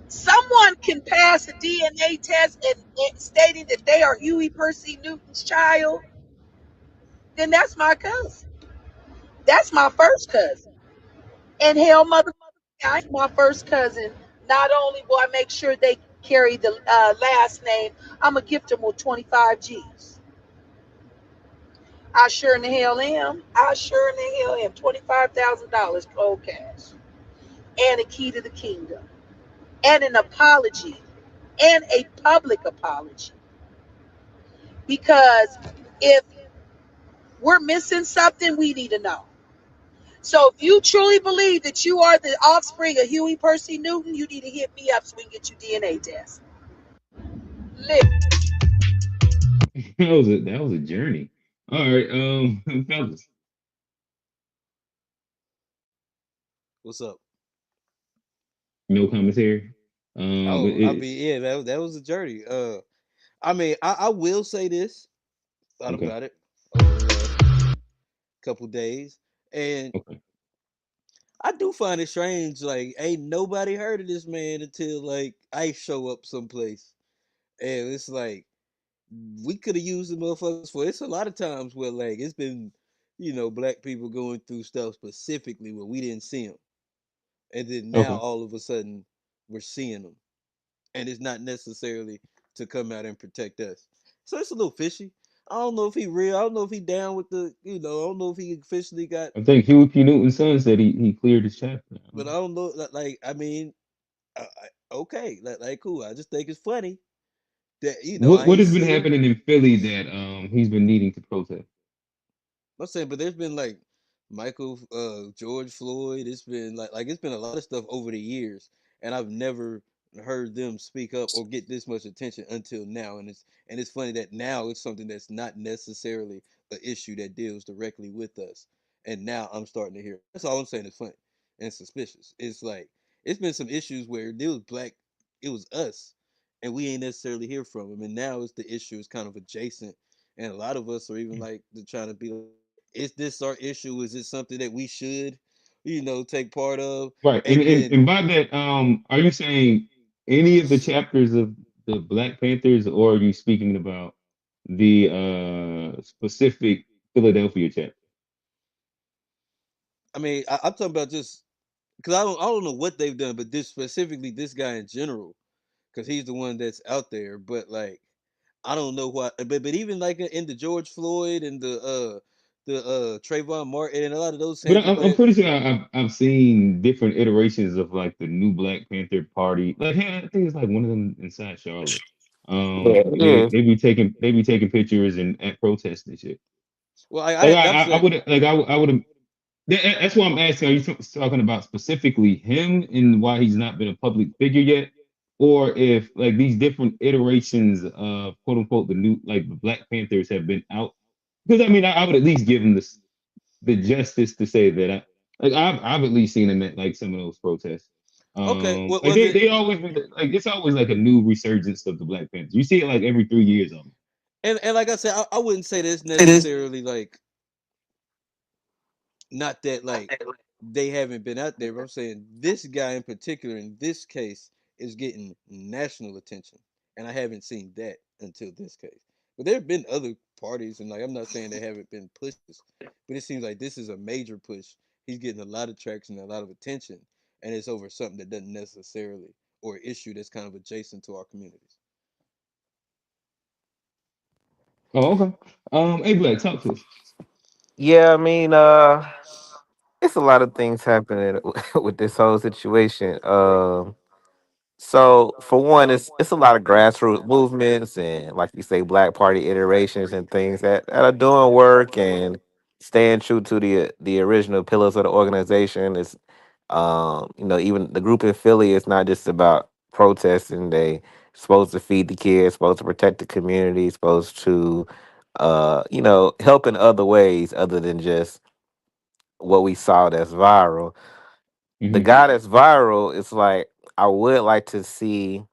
someone can pass a DNA test and stating that they are Huey Percy Newton's child, then that's my cousin. That's my first cousin. And hell, motherfucker, my first cousin. Not only will I make sure they carry the last name, I'm going to gift them with 25 G's. I sure in the hell am. $25,000 cold cash. And a key to the kingdom. And an apology. And a public apology. Because if we're missing something, we need to know. So if you truly believe that you are the offspring of Huey Percy Newton, you need to hit me up so we can get your DNA test. That was a journey. All right, fellas. What's up? No commentary. That was a journey. I mean, I will say this. Thought about it over a couple days. And Okay. I do find it strange, like ain't nobody heard of this man until like I show up someplace. And it's like we could have used the motherfuckers for it's a lot of times where like it's been, black people going through stuff specifically where we didn't see them. And then now Okay. all of a sudden we're seeing them. And it's not necessarily to come out and protect us. So it's a little fishy. I don't know if he real. I don't know if he down with I don't know if he officially got, I think Huey P. Newton's son said he cleared his chapter. I don't but I know. don't know. Like I mean, okay, like cool. I just think it's funny that I What ain't has been see him. happening in Philly that he's been needing to protest? I'm saying, but there's been like Michael, George Floyd. It's been like it's been a lot of stuff over the years, and I've never heard them speak up or get this much attention until now. And it's funny that now it's something that's not necessarily an issue that deals directly with us, and now I'm starting to hear. That's all I'm saying. It's funny and suspicious. It's like it's been some issues where it was black, it was us, and we ain't necessarily hear from them, and now it's the issue is kind of adjacent, and a lot of us are even like they're trying to be like, is this our issue? Is it something that we should, take part of? Right, and, And and then and by that, are you saying any of the chapters of the Black Panthers, or are you speaking about the specific Philadelphia chapter? I mean, I'm talking about just because I don't know what they've done, but this specifically this guy in general, because he's the one that's out there. But like, I don't know what. But even like in the George Floyd and the Trayvon Martin and a lot of those But same people. I'm pretty sure I've seen different iterations of like the new Black Panther Party. Like, hey, I think it's like one of them inside Charlotte. Yeah, yeah. They be taking pictures and at protests and shit. Well, Like I'm I saying would I would have. That's why I'm asking. Are you talking about specifically him and why he's not been a public figure yet, or if like these different iterations of quote unquote the new like the Black Panthers have been out? Because I mean, I would at least give him this the justice to say that I've at least seen him at like some of those protests. okay. What Like was it? they always been like it's always like a new resurgence of the Black Panthers. You see it like every 3 years almost. And like I said, I wouldn't say this It is. necessarily like not that like they haven't been out there, but I'm saying this guy in particular in this case is getting national attention, and I haven't seen that until this case. But there have been other parties, and like I'm not saying they haven't been pushes, but it seems like this is a major push. He's getting a lot of traction, a lot of attention, and it's over something that doesn't necessarily or issue that's kind of adjacent to our communities. Oh, okay. Hey Black, talk to us. Yeah, I mean, it's a lot of things happening with this whole situation. So for one, it's a lot of grassroots movements and, like you say, Black Party iterations and things that are doing work and staying true to the original pillars of the organization. Is even the group in Philly is not just about protesting. They supposed to feed the kids, supposed to protect the community, supposed to help in other ways other than just what we saw that's viral. The Hmm. guy that's viral, it's like I would like to see,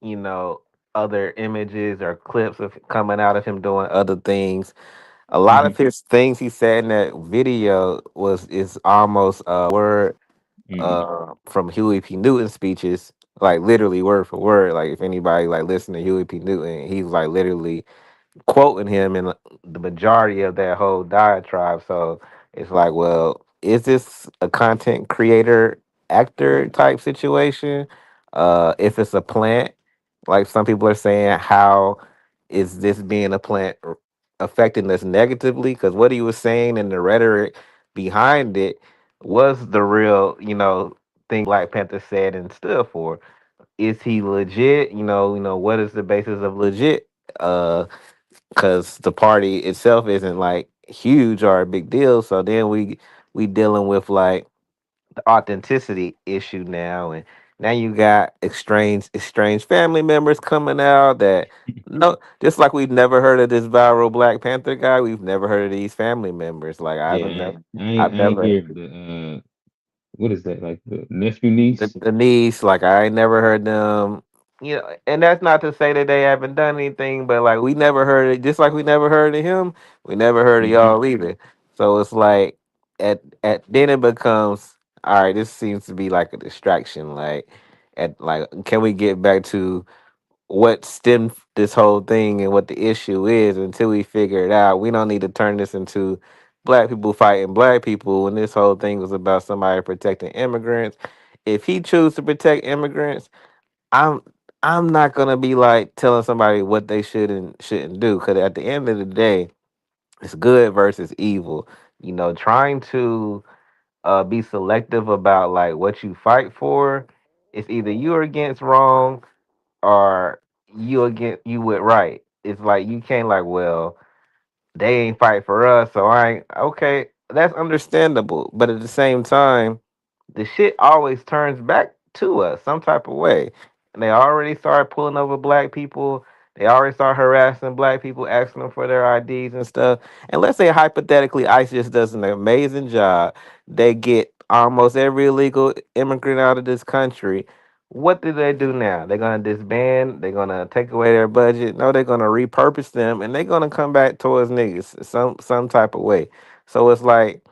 you know, other images or clips of coming out of him doing other things. A lot of Hmm. his things he said in that video is almost word Hmm. from Huey P. Newton speeches, like literally word for word. Like if anybody like listen to Huey P. Newton, he's like literally quoting him in the majority of that whole diatribe. So it's like, well, is this a content creator actor type situation? If it's a plant, like some people are saying, how is this being a plant affecting us negatively? Because what he was saying and the rhetoric behind it was the real, thing Black Panther said and stood for. Is he legit? What is the basis of legit? Because the party itself isn't like huge or a big deal. So then we dealing with like the authenticity issue now, and now you got estranged family members coming out that no, just like we've never heard of this viral Black Panther guy, we've never heard of these family members. Like Yeah, I've I ain't never hear the what is that like the nephew niece? the niece, like I ain't never heard them. And that's not to say that they haven't done anything, but like we never heard it. Just like we never heard of him, we never heard of Hmm. y'all either. So it's like At then it becomes all right. This seems to be like a distraction. Can we get back to what stemmed this whole thing and what the issue is until we figure it out? We don't need to turn this into black people fighting black people when this whole thing was about somebody protecting immigrants. If he chooses to protect immigrants, I'm I'm not gonna be like telling somebody what they should and shouldn't do, because at the end of the day, it's good versus evil. Trying to be selective about like what you fight for. It's either you're against wrong or you with right. It's like you can't like, well, they ain't fight for us, so I ain't okay. That's understandable, but at the same time, the shit always turns back to us some type of way. And they already started pulling over black people. They already start harassing black people, asking them for their IDs and stuff. And let's say hypothetically, ICE just does an amazing job. They get almost every illegal immigrant out of this country. What do they do now? They're gonna disband. They're gonna take away their budget. No, they're gonna repurpose them, and they're gonna come back towards niggas some type of way. So it's like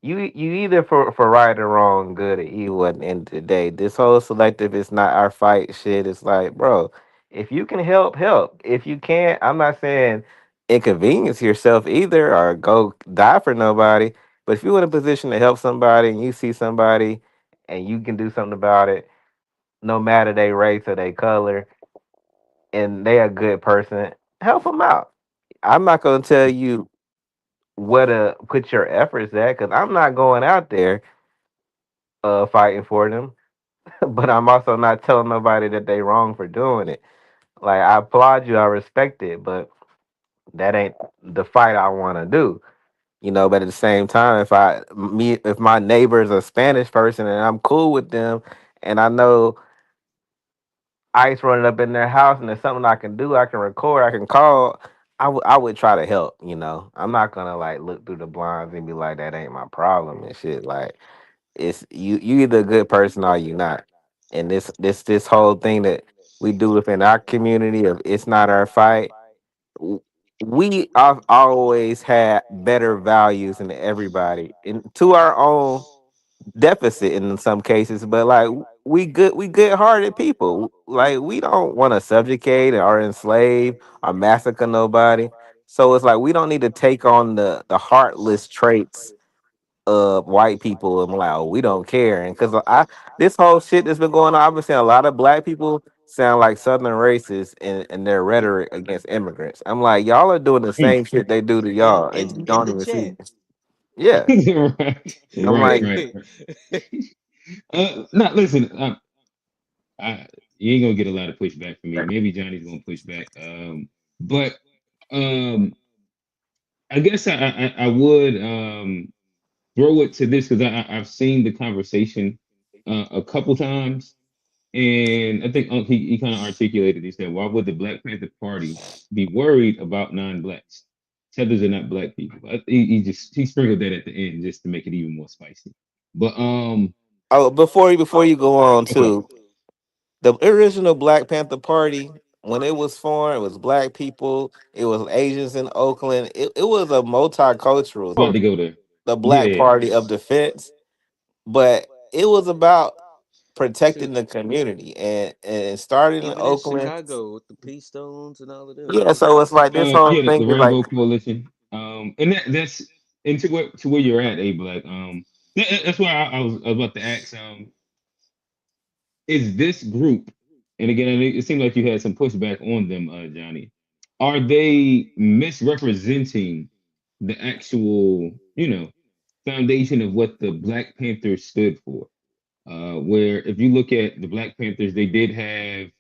you either for right or wrong, good or evil at the end of the day. This whole selective is not our fight shit. It's like, bro, if you can help, help. If you can't, I'm not saying inconvenience yourself either or go die for nobody. But if you're in a position to help somebody and you see somebody and you can do something about it, no matter their race or their color, and they a good person, help them out. I'm not gonna tell you where to put your efforts at, because I'm not going out there fighting for them, but I'm also not telling nobody that they wrong for doing it. Like, I applaud you, I respect it, but that ain't the fight I want to do. But at the same time, if my neighbor is a Spanish person and I'm cool with them, and I know ICE running up in their house and there's something I can do, I can record, I can call. I would try to help. I'm not gonna like look through the blinds and be like, that ain't my problem and shit. Like, it's you either a good person or you not. And this whole thing that we do within our community of it's not our fight. w- we have always had better values than everybody, and to our own deficit in some cases. But like, we good hearted people. Like, we don't want to subjugate or enslave or massacre nobody. So it's like we don't need to take on the heartless traits white people and like, oh, we don't care. And because I this whole shit that's been going on, I've been seeing a lot of black people sound like southern racists in their rhetoric against immigrants. I'm like, y'all are doing the same shit they do to y'all, and you In don't the even see chat. it. Yeah, I'm Right, like, right. Not listen. You ain't gonna get a lot of pushback from me. Maybe Johnny's gonna push back. But um, I guess I would throw it to this because I've seen the conversation a couple times, and I think he kind of articulated. He said, "Why would the Black Panther Party be worried about non-blacks? Tethers are not black people." He sprinkled that at the end just to make it even more spicy. But oh, before you go on okay. to the original Black Panther Party, when it was formed, it was black people, it was Asians in Oakland. It was a multicultural, About to go there. the Black Yeah. Party of Defense, but it was about Shit. protecting the community and starting in Even in Oakland. Chicago with the P Stones and all of them. Yeah, so it's like this whole Yeah, the thing is like, Rainbow Coalition. And that's into what to where you're at, A Black. That's why I was about to ask. Is this group, and again, it seemed like you had some pushback on them, Johnny. Are they misrepresenting the actual, foundation of what the Black Panthers stood for? Where if you look at the Black Panthers, they did have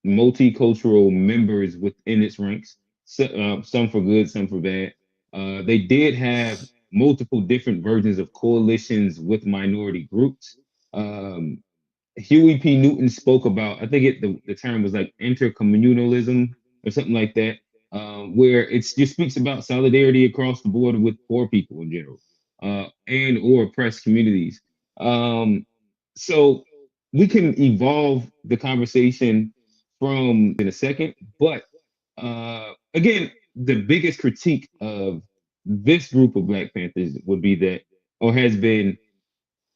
multicultural members within its ranks, some for good, some for bad. They did have multiple different versions of coalitions with minority groups. Um, Huey P. Newton spoke about, I think the term was like intercommunalism or something like that, where it just speaks about solidarity across the board with poor people in general, and or oppressed communities. Um, so we can evolve the conversation from in a second, but again, the biggest critique of this group of Black Panthers would be that or has been,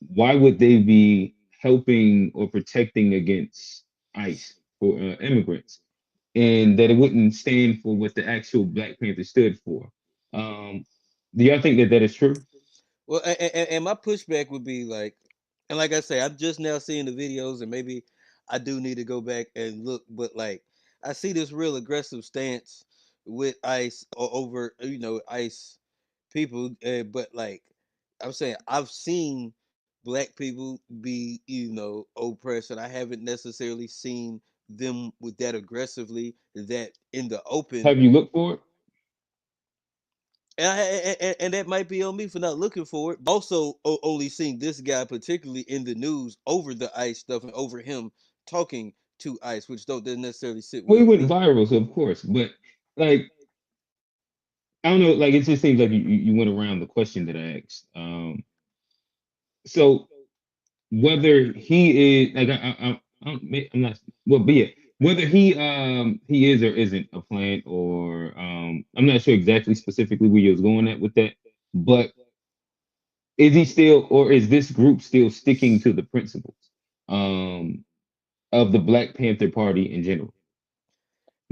why would they be helping or protecting against ICE for immigrants, and that it wouldn't stand for what the actual Black Panther stood for? Um, do y'all think that that is true? Well, and my pushback would be like, and like I say, I'm just now seeing the videos, and maybe I do need to go back and look. But like, I see this real aggressive stance with ICE or over, ICE people. But like, I'm saying, I've seen black people be, oppressed, and I haven't necessarily seen them with that aggressively, that in the open. Have you looked for it? And that might be on me for not looking for it. Also, only seeing this guy particularly in the news over the ICE stuff and over him talking to ICE, which doesn't necessarily sit Well, well he with went me. viral, so of course, but like, I don't know, like it just seems like you went around the question that I asked. So whether he is like I'm not, well, be it whether he is or isn't a plant, or I'm not sure exactly specifically where you was going at with that, but is he still, or is this group still sticking to the principles um of the Black Panther Party in general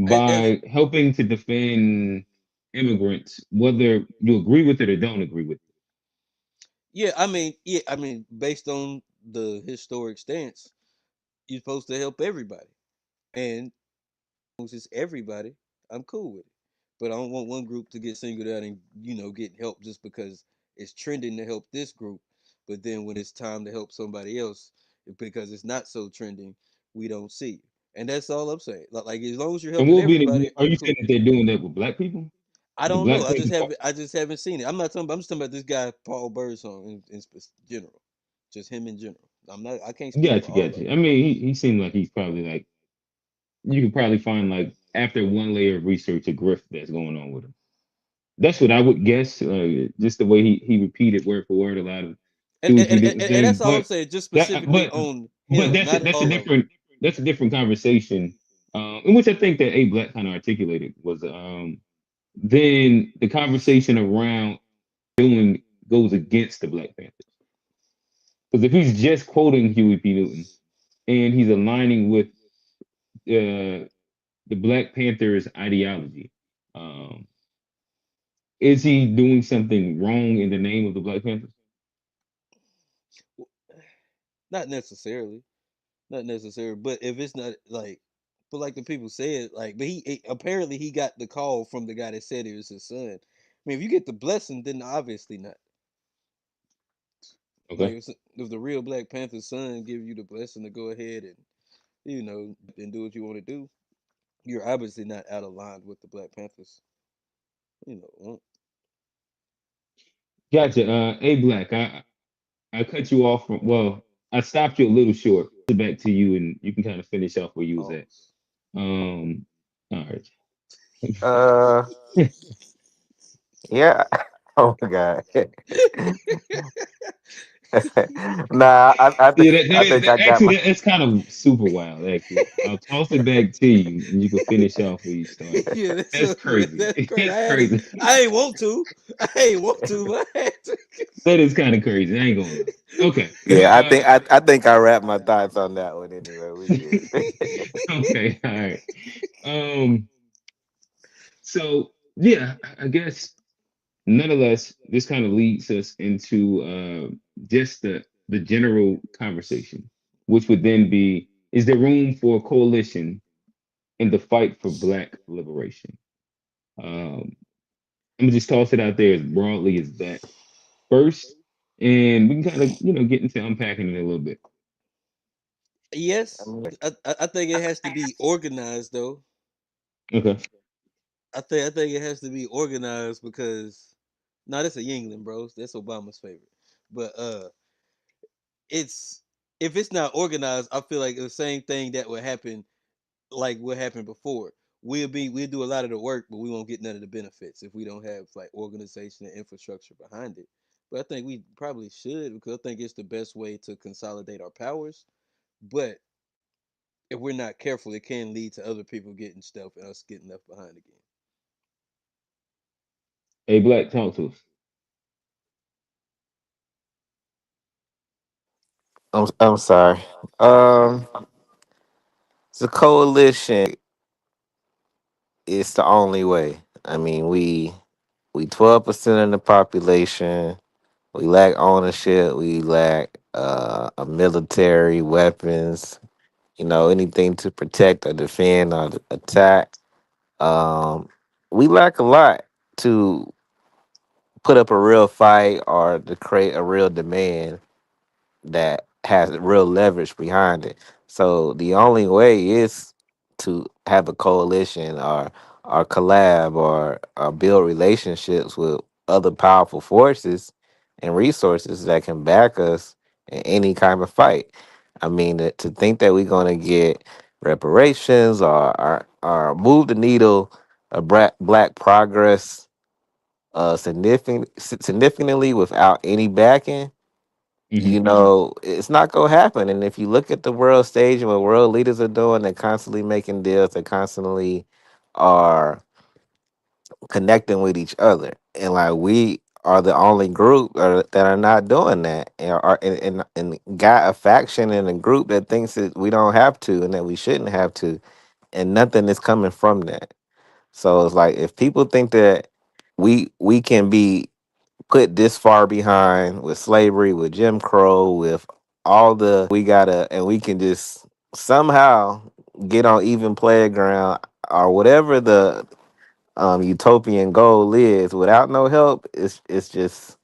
As by helping to defend immigrants, whether you agree with it or don't agree with yeah, I mean, based on the historic stance, you're supposed to help everybody, and as long as it's everybody, I'm cool with it. But I don't want one group to get singled out and get help just because it's trending to help this group. But then when it's time to help somebody else, because it's not so trending, we don't see it. And that's all I'm saying. Like as long as you're it. And helping what would be everybody, are I'm you saying cool that with it. they're doing that with Black people? I The don't know. Black I just Panther haven't. I just haven't seen it. I'm just talking about this guy Paul Birdsong in general, just him in general. I'm not. I can't speak for Gotcha, all of gotcha. them. I mean, he seemed like he's probably like, you could probably find like after one layer of research a grift that's going on with him. That's what I would guess. Just the way he repeated word for word a lot of And dudes and, he and, was and saying, that's all I'm saying. Just that specifically on but him, not that's a all of them. different conversation. In which I think that A Black kind of articulated was then the conversation around doing goes against the Black Panthers. Because if he's just quoting Huey P. Newton and he's aligning with the Black Panthers ideology, um, is he doing something wrong in the name of the Black Panthers? Not necessarily, not necessarily. But if it's not like, but like the people said, like, but apparently he got the call from the guy that said it was his son. I mean, if you get the blessing, then obviously not. Like Okay. if the real Black Panther son give you the blessing to go ahead and and do what you want to do, you're obviously not out of line with the Black Panthers. You know, Gotcha. A Black, I cut you off from, well, I stopped you a little short. Back to you, and you can kind of finish off where you was at. pause. All right. Uh, yeah. Oh my God. Nah, Yeah, I think I got my. that's kind of super wild. Actually, I'll toss it back to you, and you can finish off where you started. Yeah, That's crazy. that's crazy. That's crazy. I ain't want to. I ain't want to, but I had to. That is kind of crazy. I ain't gonna lie. Okay, but Yeah, I think I wrapped my thoughts on that one anyway. We good. okay, all right. Um, so yeah, I guess nonetheless, this kind of leads us into just the general conversation, which would then be: is there room for a coalition in the fight for Black liberation? Um, I'm gonna just toss it out there as broadly as that first, and we can kind of get into unpacking it a little bit. I Yes, mean, I think it has to be organized though. Okay. I think it has to be organized because no, that's a Yingling, bro. That's Obama's favorite. But it's if it's not organized, I feel like the same thing that would happen like what happened before. We'll do a lot of the work, but we won't get none of the benefits if we don't have like organization and infrastructure behind it. But I think we probably should because I think it's the best way to consolidate our powers. But if we're not careful, it can lead to other people getting stuff and us getting left behind again. Hey, Black, talk to us. I'm sorry. Um, it's a coalition. It's the only way. I mean, we 12% of the population. We lack ownership. We lack a military weapons. Anything to protect or defend or attack. Um, we lack a lot to put up a real fight or to create a real demand that has real leverage behind it. So the only way is to have a coalition or collab or build relationships with other powerful forces and resources that can back us in any kind of fight. I mean, to think that we're going to get reparations or move the needle of black progress significantly without any backing, Hmm. it's not gonna happen. And if you look at the world stage and what world leaders are doing, they're constantly making deals, they constantly are connecting with each other. And like we are the only group that are not doing that, and got a faction in a group that thinks that we don't have to and that we shouldn't have to, and nothing is coming from that. So it's like if people think that we can be put this far behind with slavery, with Jim Crow, with all the we gotta, and we can just somehow get on even playground or whatever the utopian goal is without no help. It's just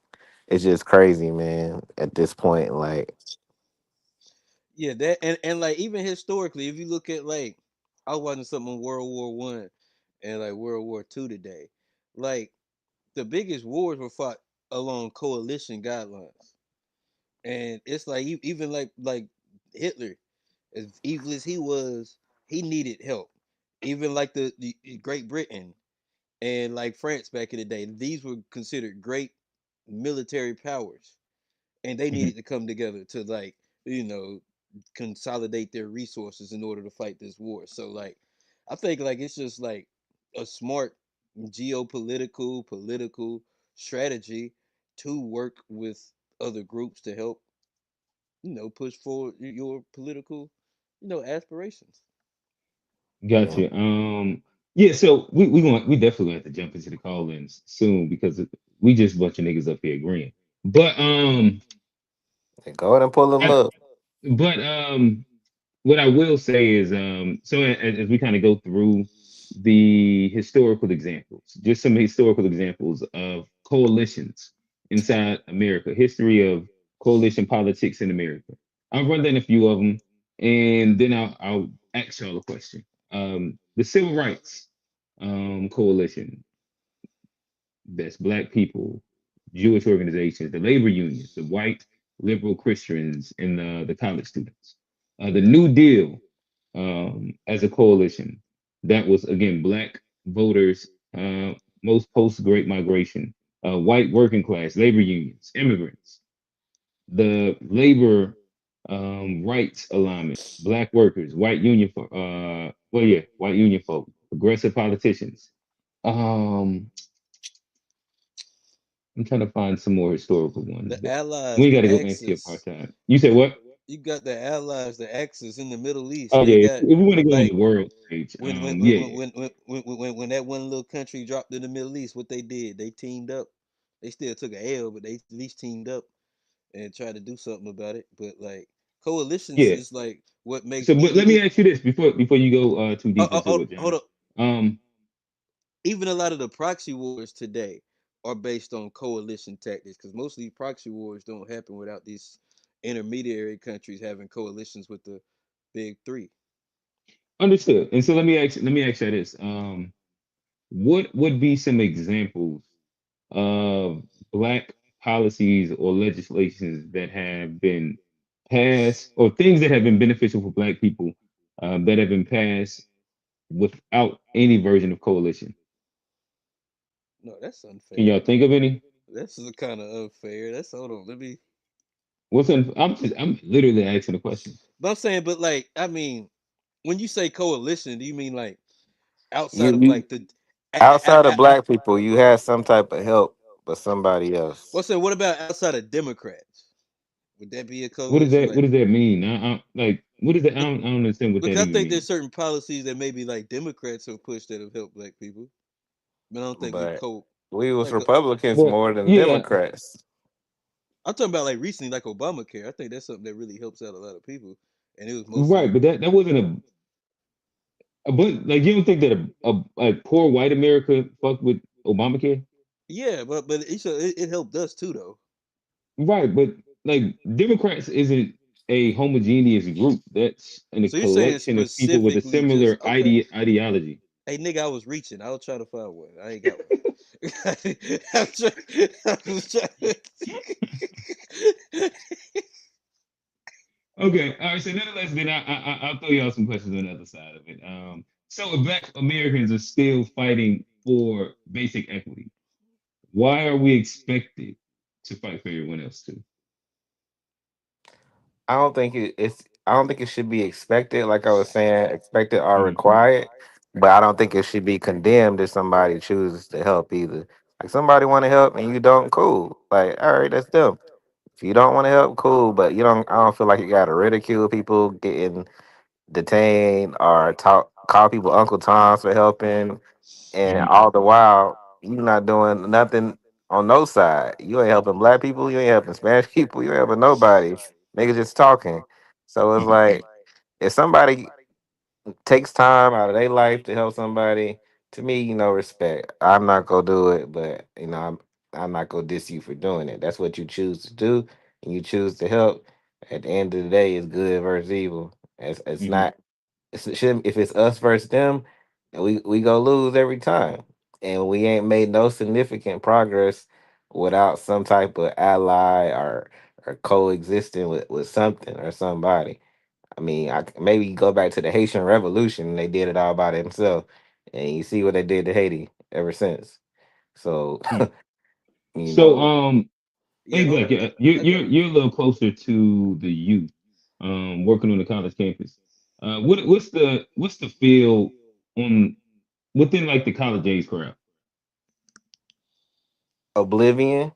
crazy, man. At this point, like Yeah, that and like even historically, if you look at like I was watching something on World War I and like World War II today, like the biggest wars were fought along coalition guidelines, and it's like even like Hitler, as evil as he was, he needed help. Even like the Great Britain and like France back in the day, these were considered great military powers, and they Hmm. needed to come together to like you know consolidate their resources in order to fight this war. So like I think like it's just like a smart geopolitical political strategy to work with other groups to help push forward your political aspirations. yeah, Gotcha. Yeah. So we definitely gonna have to jump into the call-ins soon because we just a bunch of niggas up here agreeing. But go ahead and pull them I, up. but what I will say is so as we kind of go through the historical examples, just some historical examples of coalitions inside America, history of coalition politics in America. I'll run down a few of them, and then I'll ask y'all a question. The Civil Rights Coalition, that's Black people, Jewish organizations, the labor unions, the white liberal Christians, and the college students. The New Deal as a coalition, that was again Black voters, most post Great Migration, white working class, labor unions, immigrants, the Labor Rights Alignment, Black workers, white union, white union folk, progressive politicians. Um, I'm trying to find some more historical ones, The but Allies, we got the to go Axis. anti-apartheid. You said what? You got the Allies, the Axis in the Middle East. Oh They yeah, if got we want to go on like the world stage, when when when yeah, when yeah, when when, when that one little country dropped in the Middle East, what they did, they teamed up. They still took a L, but they at least teamed up and tried to do something about it. But like coalitions yeah. is like what makes So, but let me ask you this before you go too deep into it, hold John. up. Um, Even a lot of the proxy wars today are based on coalition tactics because most of these proxy wars don't happen without these intermediary countries having coalitions with the big three. understood. And so let me ask you this. What would be some examples of black policies or legislations that have been passed or things that have been beneficial for black people that have been passed without any version of coalition? No, that's Can unfair. y'all think of any? This is kind of unfair. That's hold on. Let me. I'm literally asking a question. But I'm saying, but like, I mean, when you say coalition, do you mean like outside of You like the? outside of black people, you had some type of help, but somebody else. What's that? What about outside of Democrats? Would that be a What does coalition? that Like, what does that mean? Like what does that? I don't understand what that because I even think there's means. certain policies that maybe like Democrats have pushed that have helped black people, but I don't think it But co we was like. Republicans Well, more than yeah, Democrats. I'm talking about like recently, like Obamacare. I think that's something that really helps out a lot of people, and it was right, mostly but that wasn't but like you don't think that a poor white America fucked with Obamacare? yeah, but it helped us too though. Right, but like Democrats isn't a homogeneous group. That's in a So you're saying collection of people with a specifically just similar okay? ideology. Hey nigga, I was reaching. I was trying to find one. I ain't got one. I'm trying, I was trying. Okay, all right. So nonetheless, then I'll throw y'all some questions on the other side of it. So if Black Americans are still fighting for basic equity, why are we expected to fight for everyone else too? I don't think it should be expected. Like I was saying, expected or Mhm. required. But I don't think it should be condemned if somebody chooses to help either. Like somebody want to help and you don't, cool. Like all right, that's them. If you don't want to help, cool. But you don't. I don't feel like you got to ridicule people getting detained or talk call people Uncle Toms for helping, and Mhm. all the while you not doing nothing on no side. You ain't helping black people. You ain't helping Spanish people. You ain't helping nobody. Niggas just talking. So it's Mhm. like if somebody takes time out of their life to help somebody, to me, respect. I'm not gonna do it, but I'm not gonna diss you for doing it. That's what you choose to do, and you choose to help. At the end of the day, it's good versus evil. It's Mhm. not. It shouldn't, if it's us versus them, we go lose every time, and we ain't made no significant progress without some type of ally or coexisting with something or somebody. I mean, maybe go back to the Haitian Revolution. They did it all by themselves, and you see what they did to Haiti ever since. So, Mhm. you So know, Yeah, hey, Black, I got one. you're a little closer to the youth, working on the college campus. What's the feel on within like the college age crowd? oblivion,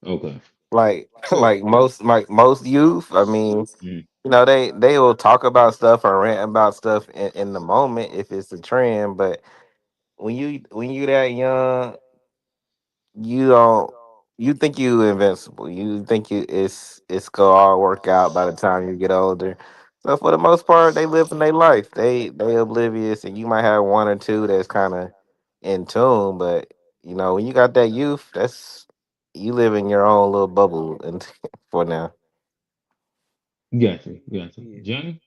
Okay. like So like most youth. I mean, Mhm. they will talk about stuff or rant about stuff in the moment if it's a trend, but when you that young, you don't you think you invincible. You think it's gonna all work out by the time you get older. So for the most part, they live in their life. They oblivious, and you might have one or two that's kind of in tune. But when you got that youth, that's you live in your own little bubble. And for now, Gotcha. yeah. Johnny?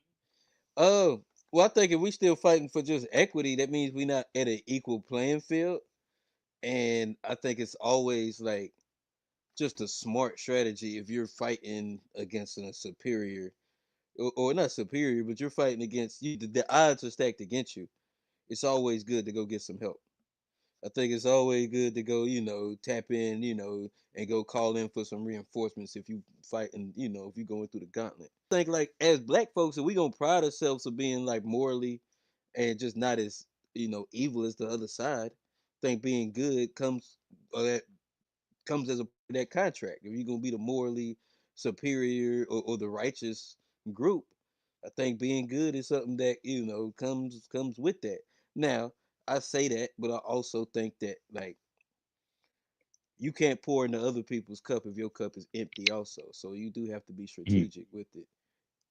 Oh, well, I think if we still fighting for just equity, that means we not at an equal playing field. And I think it's always like just a smart strategy if you're fighting against a superior, or not superior, but you're fighting against you. The odds are stacked against you. It's always good to go get some help. I think it's always good to go, tap in, and go call in for some reinforcements if you fighting, if you're going through the gauntlet. I think like as black folks, if we gonna pride ourselves of being like morally and just not as, evil as the other side. I think being good that comes as a part of that contract. If you're gonna be the morally superior or the righteous group, I think being good is something that comes with that. Now, I say that, but I also think that like you can't pour into other people's cup if your cup is empty also. So you do have to be Mhm. strategic with it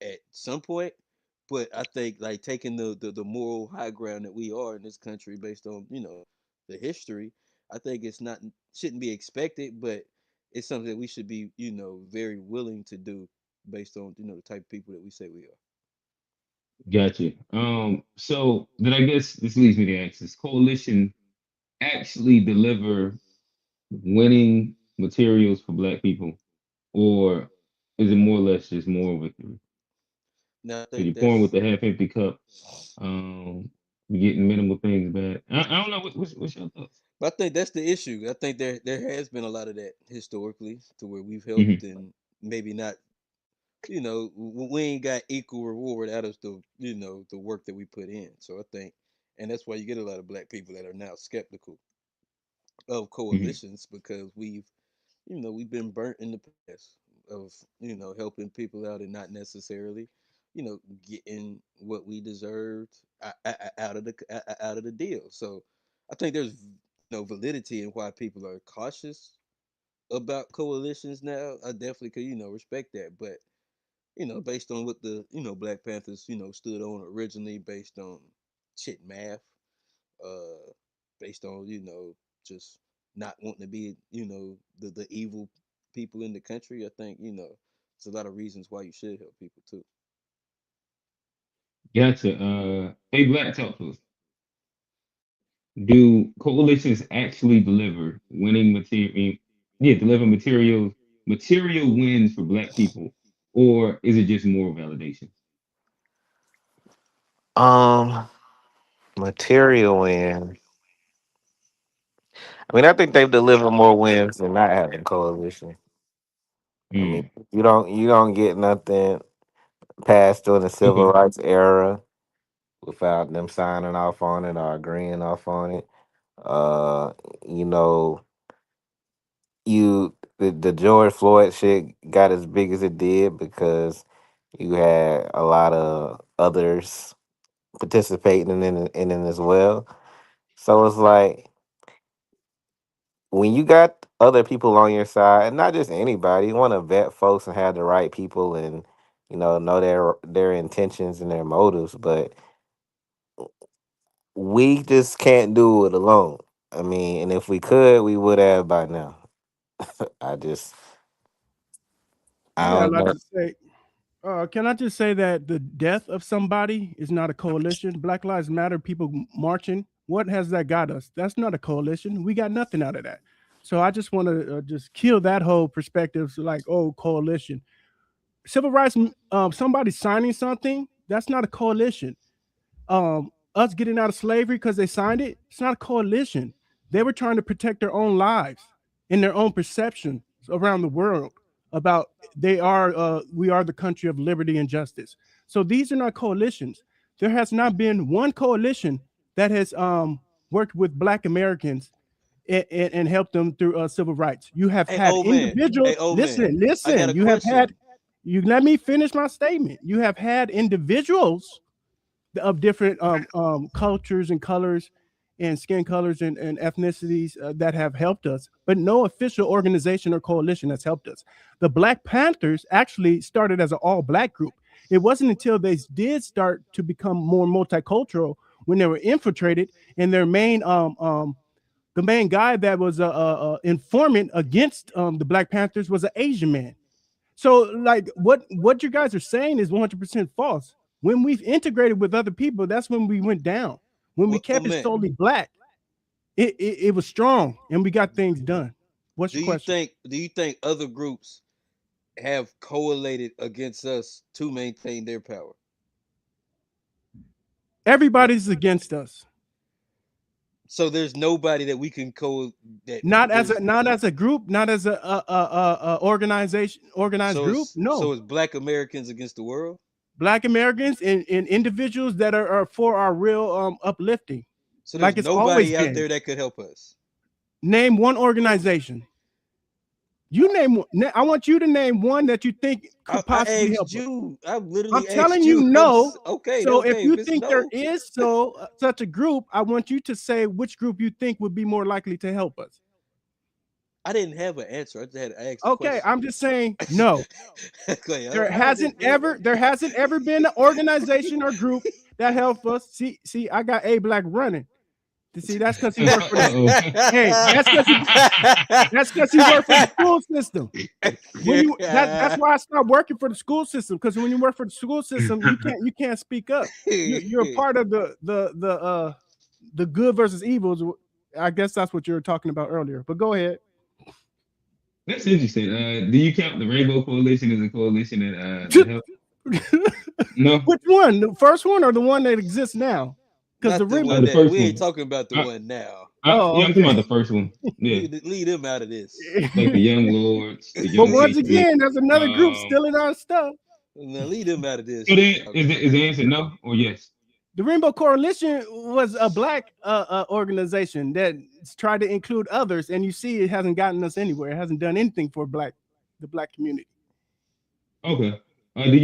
at some point. But I think like taking the moral high ground that we are in this country based on, the history, I think it's not shouldn't be expected, but it's something that we should be, very willing to do based on, the type of people that we say we are. Gotcha. So then I guess this leads me to ask, does coalition actually deliver winning materials for black people, or is it more or less just more victory? Now I So think you're pouring with that's the half empty cup, you're getting minimal things back. I don't know what's your thoughts? but I think that's the issue. I think there has been a lot of that historically to where we've Hmm. helped and maybe not, we ain't got equal reward out of the work that we put in. So I think, and that's why you get a lot of black people that are now skeptical of Hmm. coalitions because we've been burnt in the past. of helping people out and not necessarily getting what we deserved out of the deal. So I think there's validity in why people are cautious about coalitions now. I definitely could respect that, but based on what the Black Panthers stood on originally, based on shit math, uh, based on just not wanting to be the evil people in the country. I think there's a lot of reasons why you should help people too. Gotcha. Hey, Black, talk to us. Do coalitions actually deliver winning material? Yeah, deliver material wins for Black people, or is it just moral validation? Material win. I mean, I think they've delivered more wins than not having coalition. I mean, Mm, you don't get nothing passed during the civil okay. rights era without them signing off on it or agreeing off on it. Uh, you know, the George Floyd shit got as big as it did because you had a lot of others participating in it as well. So it's like when you got other people on your side, and not just anybody, you want to vet folks and have the right people and know their intentions and their motives, but we just can't do it alone. I mean, and if we could, we would have by now. I just, I Yeah, I'd don't like know. to say, can I just say that the death of somebody is not a coalition? Black Lives Matter, people marching. What has that got us? That's not a coalition. We got nothing out of that. So I just want to just kill that whole perspective. So like, oh, coalition, civil rights. Somebody signing something. That's not a coalition. Us getting out of slavery because they signed it. It's not a coalition. They were trying to protect their own lives and their own perception around the world about we are the country of liberty and justice. So these are not coalitions. There has not been one coalition that has worked with Black Americans and helped them through civil rights. You have Hey, had old man. Hey, individuals. old man. Listen, I got listen. a You have question. had. You let me finish my statement. You have had individuals of different cultures and colors and skin colors and ethnicities that have helped us, but no official organization or coalition has helped us. The Black Panthers actually started as an all Black group. It wasn't until they did start to become more multicultural when they were infiltrated, and the main guy that was a informant against the Black Panthers was an Asian man. So, like, what you guys are saying is 100% false. When we've integrated with other people, that's when we went down. When we What, old kept it man? solely Black, it was strong and we got things done. What's Do your you question? think do you think other groups have collated against us to maintain their power? Like, Everybody's against us. so there's nobody that we can that there's Not as a group, not as a organized group. so No, it's Black Americans against the world. Black Americans and individuals that are for our real uplifting, So there's like it's always nobody out been. there that could help us. Name one organization. You name one. I want you to name one that you think could I possibly asked help us. you. I I'm literally telling asked you you. no. Okay, So if okay. If you it's think there no, is such a group, I want you to say which group you think would be more likely to help us. I didn't have an answer. I just had to ask the Okay, question. I'm just saying no. Okay, I didn't There hasn't ever been an organization or group that helped us. See, I got A Black running. To see, that's because he worked for the. Uh-oh. Hey, that's because he worked for the school system. When that's why I stopped working for the school system, because when you work for the school system, you can't speak up. You're a part of the good versus evils. I guess that's what you were talking about earlier. But go ahead. That's interesting. Do you count the Rainbow Coalition as a coalition that helped? No. Which one? The first one or the one that exists now? Because the Not the Rainbow. one The that first we ain't one. talking about the Uh, one now. Oh, yeah, I'm talking okay. about the first one. Yeah, Leave them out of this. like the Young Lords, the But Young once Patriots. again, there's another group Um, stealing our stuff. Now leave them out of this so then, shit, dog. is the answer no or yes? The Rainbow Coalition was a Black organization that tried to include others, and you see, it hasn't gotten us anywhere. It hasn't done anything for the Black community. Okay. Do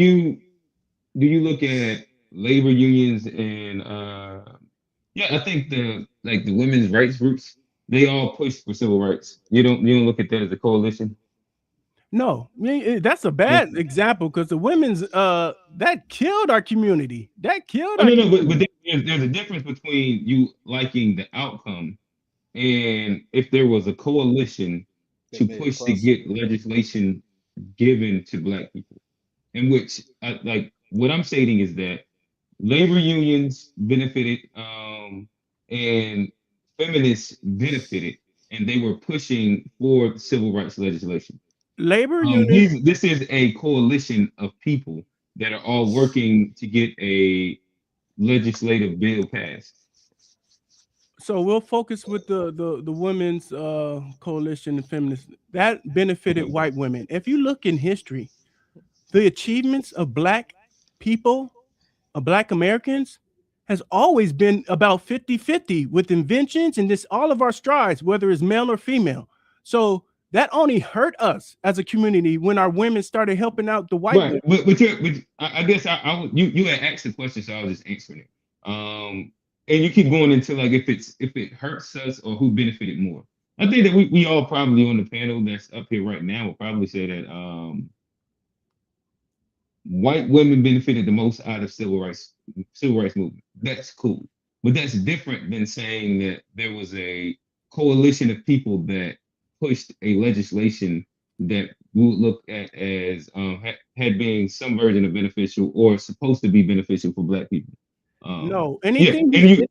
you look at labor unions and yeah, I think the women's rights groups, they all push for civil rights. You don't look at that as a coalition? No, that's a bad example because the women's that killed our community. That killed Oh, our no, but community. there's a difference between you liking the outcome and if there was a coalition They to made it push to get possible. legislation given to Black people, in which what I'm stating is that labor unions benefited, and feminists benefited, and they were pushing for civil rights legislation. Labor union. This is a coalition of people that are all working to get a legislative bill passed. So we'll focus with the women's coalition and feminists that benefited white women. If you look in history, the achievements of Black people, of Black Americans, has always been about 50-50 with inventions and this all of our strides, whether it's male or female. So that only hurt us as a community when our women started helping out the white Right, women. but I guess you had asked the question, so I was just answering it. And you keep going into like if it hurts us or who benefited more. I think that we all probably on the panel that's up here right now will probably say that white women benefited the most out of civil rights movement. That's cool, but that's different than saying that there was a coalition of people that pushed a legislation that we would look at as had been some version of beneficial or supposed to be beneficial for Black people. No, Yeah, anything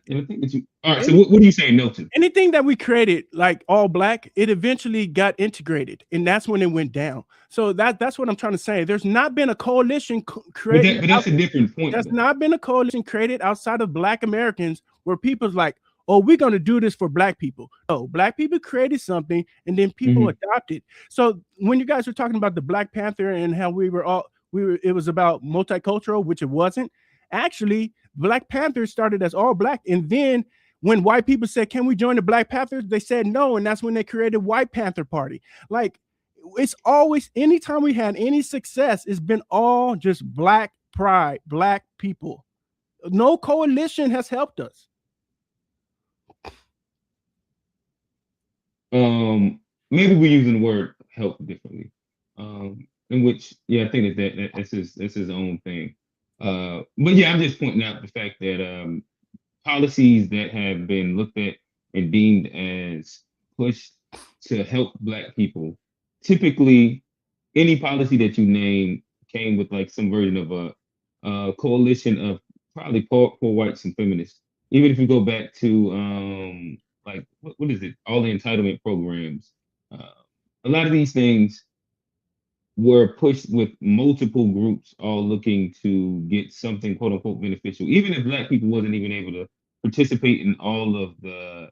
and I think that you. All right, so what are you saying no to? anything that we created, like all Black, it eventually got integrated, and that's when it went down. So that's what I'm trying to say. There's not been a coalition created. But that's a different point. There's not been a coalition created outside of Black Americans where people's like, oh, we're going to do this for Black people. No, Black people created something, and then people adopted. So when you guys were talking about the Black Panther and how it was about multicultural, which it wasn't. Actually, Black Panthers started as all Black, and then when white people said, "Can we join the Black Panthers?" they said no, and that's when they created White Panther Party. Like, it's always, anytime we had any success, it's been all just Black pride, Black people. No coalition has helped us. Maybe we're using the word help differently. In which, yeah, I think that's his own thing. But yeah, I'm just pointing out the fact that policies that have been looked at and deemed as pushed to help Black people, typically any policy that you name came with like some version of a coalition of probably poor whites and feminists. Even if you go back to like what is it? All the entitlement programs. A lot of these things were pushed with multiple groups all looking to get something quote unquote beneficial. Even if Black people wasn't even able to participate in all of the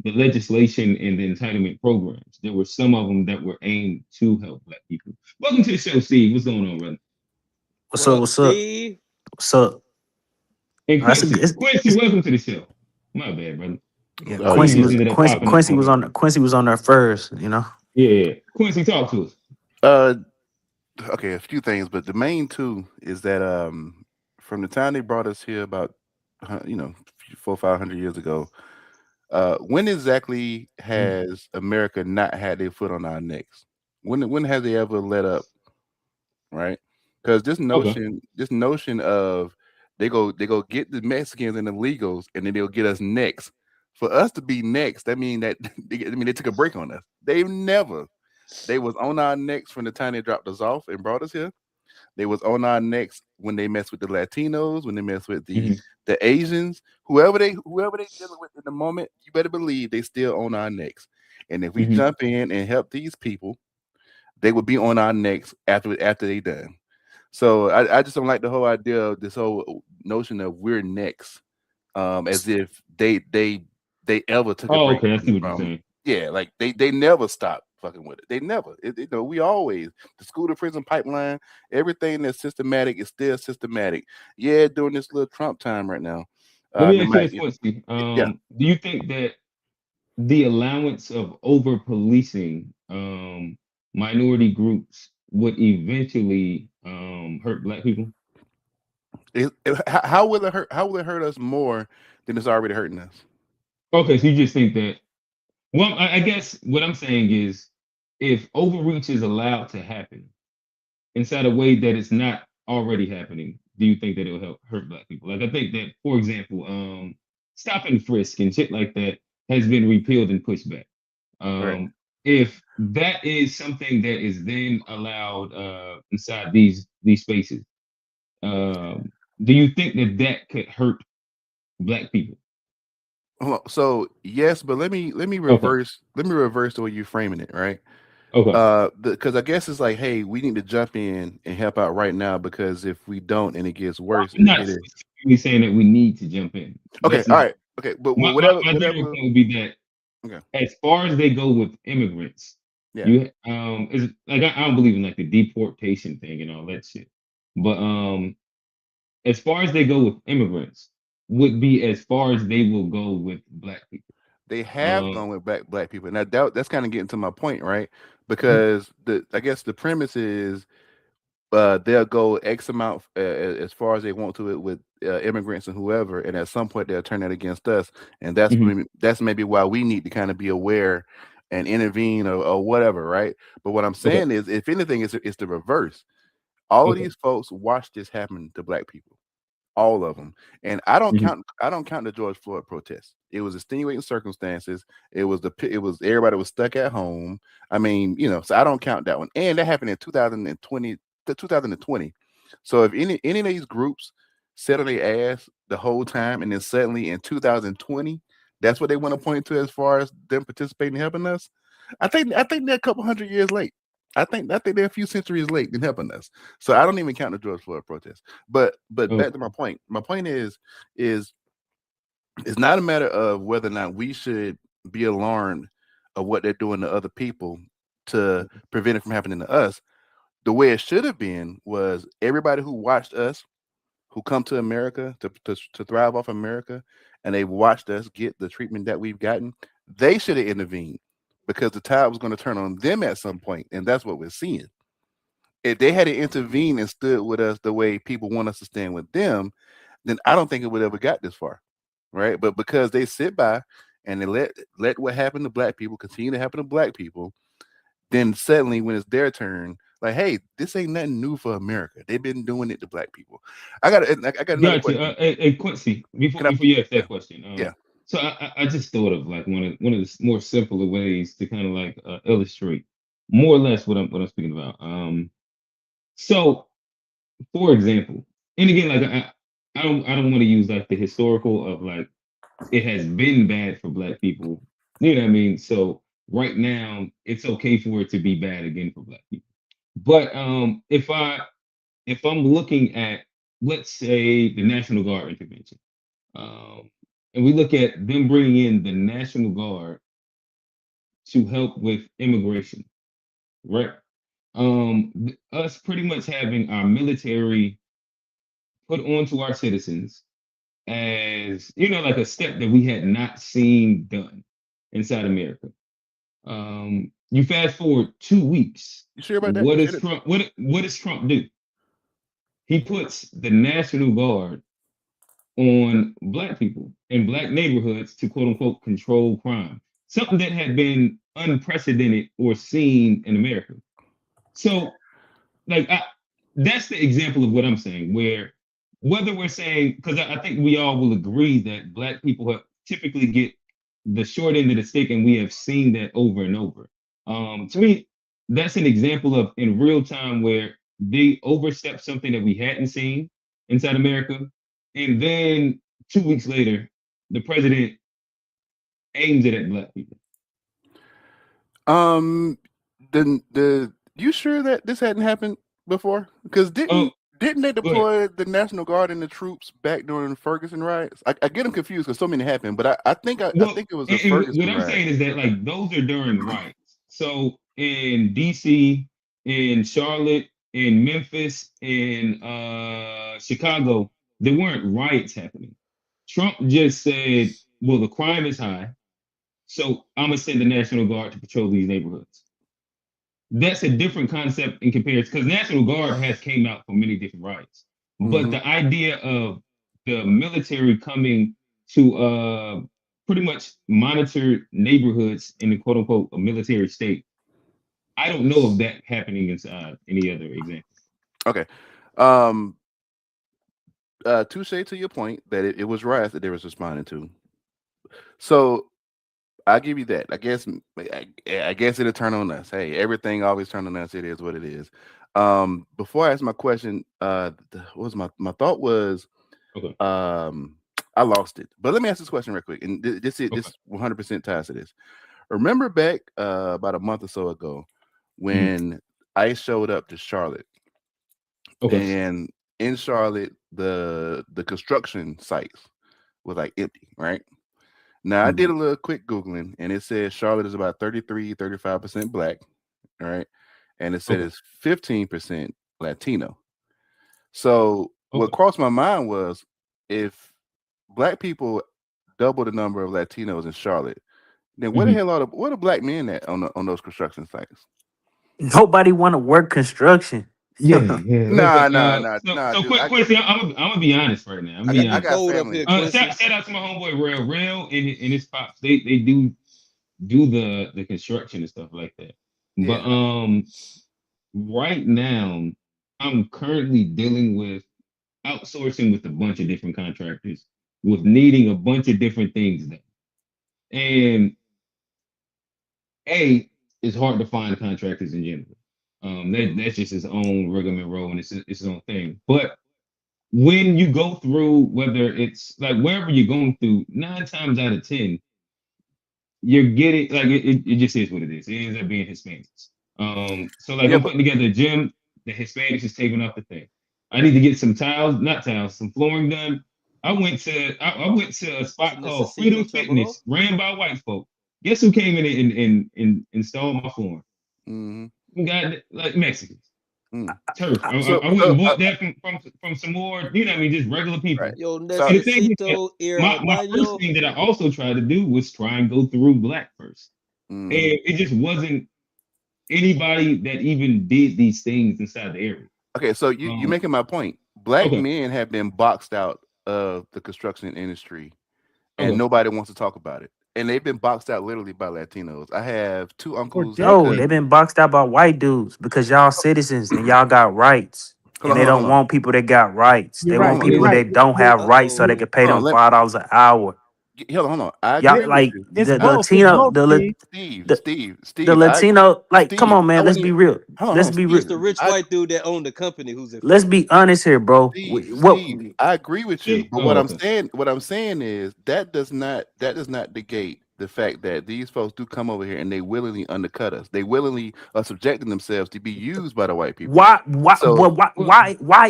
legislation and the entitlement programs, there were some of them that were aimed to help Black people. Welcome to the show, Steve. What's going on, brother? What's up? What's up? Steve? What's up? And Quincy, welcome to the show. My bad, brother. Yeah, Quincy was on there first, you know. Yeah, Quincy, talk to us. Okay, a few things, but the main two is that from the time they brought us here about 400 or 500 years ago, when exactly has America not had their foot on our necks? When has they ever let up? Right? Because this notion of they go get the Mexicans and the illegals, and then they'll get us next. For us to be next, that means that they took a break on us. They was on our necks from the time they dropped us off and brought us here. They was on our necks when they messed with the Latinos, when they messed with the Asians, whoever they dealing with in the moment. You better believe they still on our necks. And if we jump in and help these people, they would be on our necks after they done. So I just don't like the whole idea of this whole notion of we're next, as if they ever took a break. Okay, I see what you're saying. Yeah, like they never stopped fucking with it. They never. We always, the school to prison pipeline, everything that's systematic is still systematic. Yeah, during this little Trump time right now. Let me ask you this, Quincy. Do you think that the allowance of over policing minority groups would eventually hurt black people? How will it hurt? How will it hurt us more than it's already hurting us? Okay, so you just think that? Well, I guess what I'm saying is, if overreach is allowed to happen inside a way that it's not already happening, do you think that it'll help hurt black people? Like I think that, for example, stop and frisk and shit like that has been repealed and pushed back. Right. If that is something that is then allowed inside these spaces, do you think that that could hurt black people? So yes, but let me reverse the way you're framing it, right? Okay. Because I guess it's like, hey, we need to jump in and help out right now, because if we don't and it gets worse, I'm not specifically saying that we need to jump in. Okay, That's all not, right, okay, but my general point would be that Okay. as far as they go with immigrants, Yeah. you is like I don't believe in like the deportation thing and all that shit, but as far as they go with immigrants would be as far as they will go with black people. They have gone with black people. Now that's kind of getting to my point, right? Mm-hmm. Because I guess the premise is they'll go X amount as far as they want to it with immigrants and whoever, and at some point they'll turn that against us, and that's maybe why we need to kind of be aware and intervene or whatever, right? But what I'm saying is, if anything, it's the reverse. All of these folks watched this happen to black people. All of them, and I don't count the George Floyd protests. It was extenuating circumstances. It was everybody was stuck at home. I mean, so I don't count that one. And that happened in 2020. So if any of these groups sat on their ass the whole time, and then suddenly in 2020, that's what they want to point to as far as them participating in helping us, I think they're a couple hundred years late. I think they're a few centuries late in helping us. So I don't even count the George Floyd protests. But back to my point. My point is it's not a matter of whether or not we should be alarmed of what they're doing to other people to prevent it from happening to us. The way it should have been was everybody who watched us, who come to America to thrive off America, and they watched us get the treatment that we've gotten, they should have intervened, because the tide was going to turn on them at some point, and that's what we're seeing. If they had to intervene and stood with us the way people want us to stand with them, then I don't think it would ever got this far, right? But because they sit by and they let what happened to black people continue to happen to black people, then suddenly when it's their turn, like, hey, this ain't nothing new for America. They've been doing it to black people. I got another question. Hey, Quincy, before you ask that question, yeah. So I just thought of like one of the more simpler ways to kind of like illustrate more or less what I'm speaking about. So, for example, and again, like I don't want to use like the historical of like it has been bad for black people. You know what I mean? So right now it's okay for it to be bad again for black people. But if I'm looking at, let's say, the National Guard intervention, and we look at them bringing in the National Guard to help with immigration, right? Us pretty much having our military put onto our citizens as, like a step that we had not seen done inside America. You fast forward 2 weeks. You sure about that? What does Trump? What does Trump do? He puts the National Guard on black people in black neighborhoods to quote unquote control crime, something that had been unprecedented or seen in America. So, like, that's the example of what I'm saying, where whether we're saying, because I think we all will agree that black people have typically get the short end of the stick, and we have seen that over and over. To me, that's an example of in real time where they overstep something that we hadn't seen inside America, and then 2 weeks later, the president aims it at black people. You sure that this hadn't happened before? Because didn't they deploy the National Guard and the troops back during Ferguson riots? I get them confused because so many happened, but I think it was the Ferguson What I'm riot. saying is that like those are during riots. So in DC, in Charlotte, in Memphis, in Chicago, there weren't riots happening. Trump just said, well, the crime is high, so I'm gonna send the National Guard to patrol these neighborhoods. that's a different concept in comparison because National Guard has came out for many different rights, but Mhm. the idea of the military coming to pretty much monitor neighborhoods in the quote unquote a military state, I don't know of that happening inside any other example. Okay. Touche to your point that it was riots that they was responding to. So I'll give you that. I guess it'll turn on us. Hey, everything always turn on us. It is what it is. Before I ask my question, what was my thought was, Okay. I lost it. But let me ask this question real quick, and this 100% ties to this. Remember back about a month or so ago when ICE showed up to Charlotte, and in Charlotte the construction sites was like empty, right? Now I did a little quick Googling and it says Charlotte is about 35% black, right? And it said it's 15% Latino. So what crossed my mind was if black people double the number of Latinos in Charlotte, then where the hell are black men at on those construction sites? Nobody want to work construction. Yeah. Nah, So dude. Quincy, I'm gonna be honest right now. I got family. Shout out to my homeboy Rail and his pops. They do the construction and stuff like that. But right now I'm currently dealing with outsourcing with a bunch of different contractors with needing a bunch of different things done. And it's hard to find contractors in general. That's just its own rigmarole and it's its own thing. But when you go through, whether it's like wherever you're going through, 9 times out of 10, you're getting like it just is what it is. It ends up being Hispanics. So like I'm putting together a gym, the Hispanics is taking off the thing. I need to get some some flooring done. I went to a spot called Freedom Fitness, ran by white folk. Guess who came in and installed my flooring? Got like Mexicans. Turf. I went and bought that from some more, you know what I mean, just regular people. Right. Yo, And the thing is that my first thing that I also tried to do was try and go through black first. And it just wasn't anybody that even did these things inside the area. Okay, so you're making my point. Black men have been boxed out of the construction industry and nobody wants to talk about it. And they've been boxed out literally by Latinos. I have 2 uncles. No, they've been boxed out by white dudes because y'all citizens and y'all got rights. And they don't want people that got rights. They want people that don't have rights so they can pay them $5 an hour. Hold on. I Y'all agree like with you. the Latino, Steve. The Latino, like, Steve, come on, man. Let's be real. Let's be real. It's the rich white dude that owned the company who's at Let's be honest here, bro. Steve, I agree with you, but what I'm saying is that does not negate the fact that these folks do come over here and they willingly undercut us. They willingly are subjecting themselves to be used by the white people. Why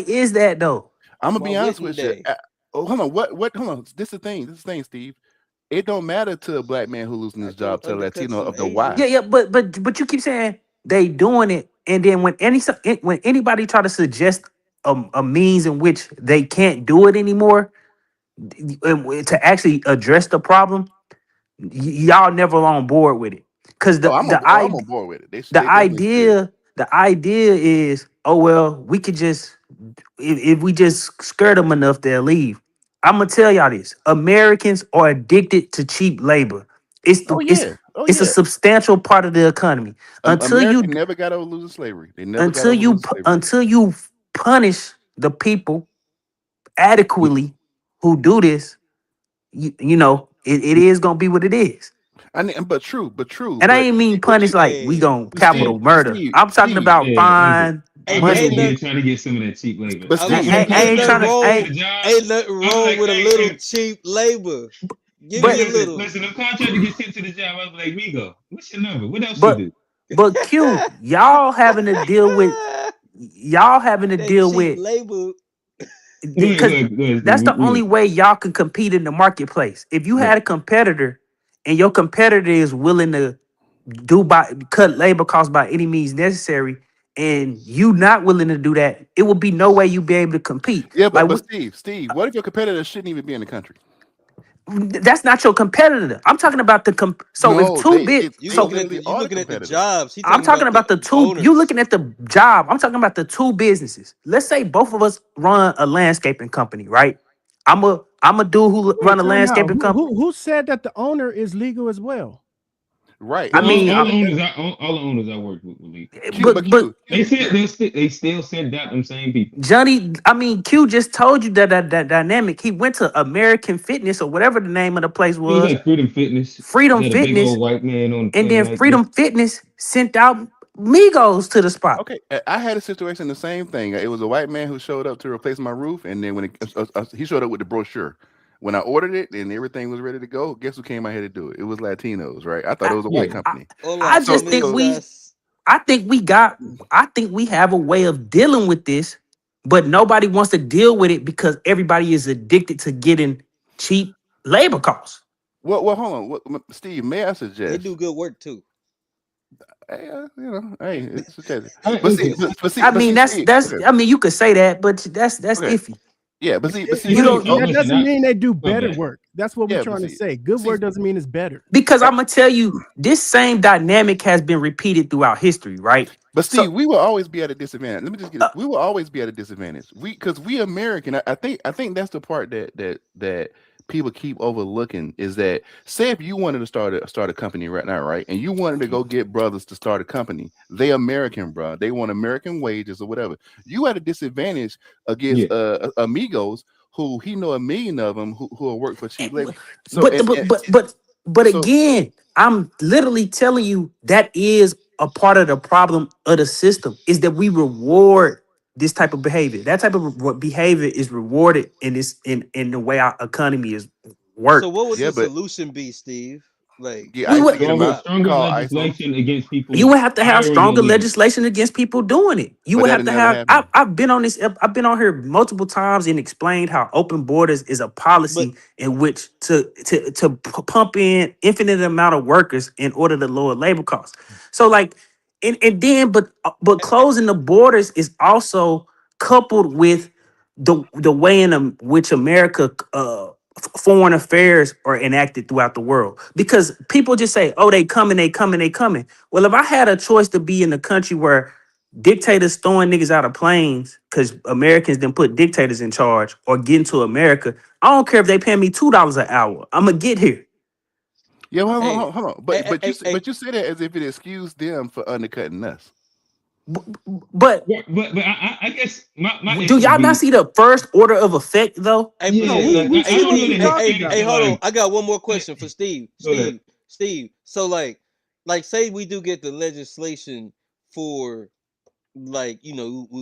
is that though? I'm gonna be honest with you. Hold on. Hold on. This is the thing, Steve. It don't matter to a black man who losing his job to a Latino of the why. Yeah, but you keep saying they doing it, and then when anybody try to suggest a means in which they can't do it anymore to actually address the problem, y'all never on board with it. Because I'm on board with it. The idea is, oh well, we could just if we just skirt them enough, they'll leave. I'm gonna tell y'all this: Americans are addicted to cheap labor. It's a substantial part of the economy. America never got over losing slavery. They never got over losing slavery. Until you punish the people adequately who do this, you know it is gonna be what it is. But true. And I ain't mean punish like we gonna capital murder. I'm talking about fine. Trying to get some of that cheap labor. But ain't nothing wrong with a little cheap labor. Give me a little. Listen, if contractor gets sent to the job, I was like, Migo, what's your number? What else you do? But Q, y'all having to deal with labor. Because that's the only way y'all can compete in the marketplace. If you had a competitor and your competitor is willing to cut labor costs by any means necessary, and you not willing to do that, it will be no way you be able to compete. Yeah, but Steve, what if your competitor shouldn't even be in the country? That's not your competitor. I'm talking about the so if No, two bit You so looking at they you are the looking at the competitors. jobs. He I'm talking talking about the about the two. You owners. looking at the job. I'm talking about the two businesses. Let's say both of us run a landscaping company, right? I'm a dude who run Wait, a time out. landscaping Who, company. who who said that the owner is legal as well? Right. I Well, And mean, all I, the owners, all the owners I worked with were legal. Q, but but Q, They Q, said they still sent out them same people. Johnny, I mean, Q just told you that dynamic. He went to American Fitness or whatever the name of the place It was was, like Freedom Fitness. Freedom They had a big Fitness, old white man on the and plane then like this. Freedom Fitness sent out Migos to the spot. okay, I had a situation the same thing. It was a white man who showed up to replace my roof, and then when he showed up with the brochure. When I ordered it and everything was ready to go, guess who came out here to do it? It was Latinos, right? I thought it I, was a white Yeah. I, company. Hola, I So, just ¿cómo think so estás? I think we have a way of dealing with this, but nobody wants to deal with it because everybody is addicted to getting cheap labor costs. well, hold on, Steve. May I They suggest? do good work too. Hey, hey, it's suggested. Listen, I But mean, see, Steve. that's Okay, I mean, you could say that, but that's okay, iffy. yeah, but see, You Steve. don't listen. you, That Listen, doesn't I, mean they do my better bad. work. That's what we're Yeah, trying to say. Good work doesn't mean it's better. because eh, I'm gonna tell you this same dynamic has been repeated throughout history, right? but So Steve, we will always be at a disadvantage. Let me just get it. uh, We will always be at a disadvantage. Because we American. I think that's the part that people keep overlooking is that say if you wanted to start a company right now, right, and you wanted to go get brothers to start a company, they American, bro. They want American wages or whatever. You at a disadvantage against Yeah. amigos who he know a million of them who will work for cheap labor. So but but so again, I'm literally telling you that is a part of the problem of the system is that we reward this type of behavior. That type of behavior is rewarded in this in the way our economy is So worked. what would yeah, the but solution be, Steve? Like yeah, I We used to would get in my stop. Stronger call ISO, legislation against you people would have to have hiring stronger illegally. legislation against people doing it. You but would that have had to never have. happened. I've been on this. I've been on here multiple times and explained how open borders is a But policy in which to pump in infinite amount of workers in order to lower labor costs. So like, and then but closing the borders is also coupled with the way in which America foreign affairs are enacted throughout the world because people just say, oh, they coming, they coming, they coming. Well, if I had a choice to be in a country where dictators throwing niggas out of planes because Americans then put dictators in charge or get into America, I don't care if they pay me $2 an hour. I'm gonna get here. Yeah, well, hey, hold on. hey, But you say that as if it excused them for undercutting us. But But I guess my do issue would y'all not be see the first order of effect though? but No, yeah, Steve. like we I see don't what know you're that talking Hey, about. dictator hold on. like I got one more question for Steve. go ahead. Steve. So like say we do get the legislation for like,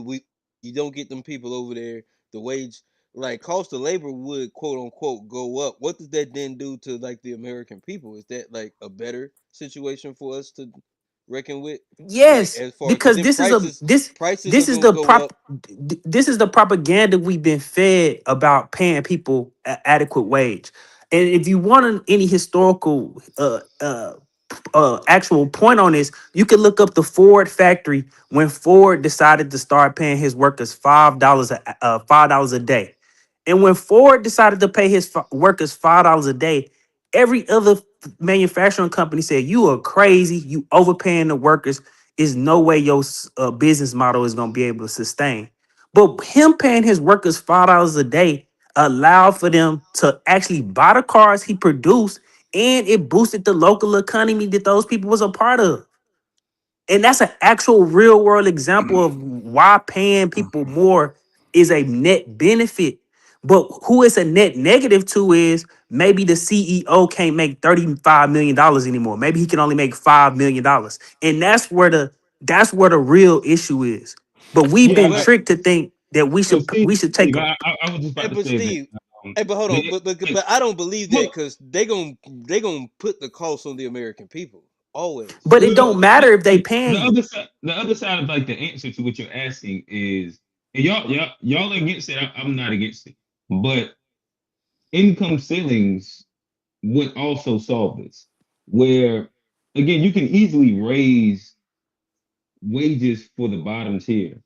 we you don't get them people over there, the wage like cost of labor would quote unquote go up. What does that then do to like the American people? Is that like a better situation for us to reckon with? Like Yes, as far because because then prices are this is gonna the go up. this is the propaganda we've been fed about paying people adequate wage. And if you want any historical actual point on this, you can look up the Ford factory when Ford decided to start paying his workers $5 a day. And when Ford decided to pay his workers $5 a day, every other manufacturing company said, "You are crazy. You overpaying the workers. Is no way your business model is gonna be able to sustain." But him paying his workers $5 a day allowed for them to actually buy the cars he produced, and it boosted the local economy that those people was a part of. And that's an actual real world example of why paying people more is a net benefit. But who it's a net negative to is maybe the CEO can't make $35 million anymore. Maybe he can only make $5 million. And that's where the real issue is. But we've Yeah, been Well, tricked to think that so we Steve, should take Steve, a I was just hey, about to but say that Steve, hey, but hold on, the, but I don't believe that well, because they gonna put the cost on the American people always. but it don't matter if they paying you. the other side of like the answer to what you're asking is, and y'all against it. I'm not against it, but income ceilings would also solve this. Where again, you can easily raise wages for the bottom tier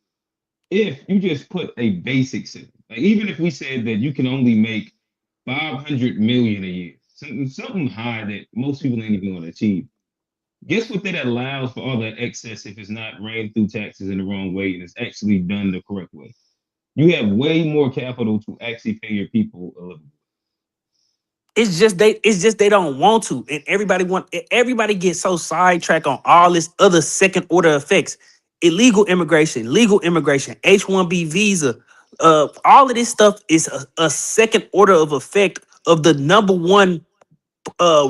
if you just put a basic ceiling. Like even if we said that you can only make 500 million a year. Something high that most people ain't even gonna achieve. Guess what that allows for all that excess if it's not ran through taxes in the wrong way and it's actually done the correct way? You have way more capital to actually pay your people a living. It's just they don't want to, and everybody gets so sidetracked on all this other second order effects. Illegal immigration, legal immigration, H-1B visa, all of this stuff is a second order of effect of the number one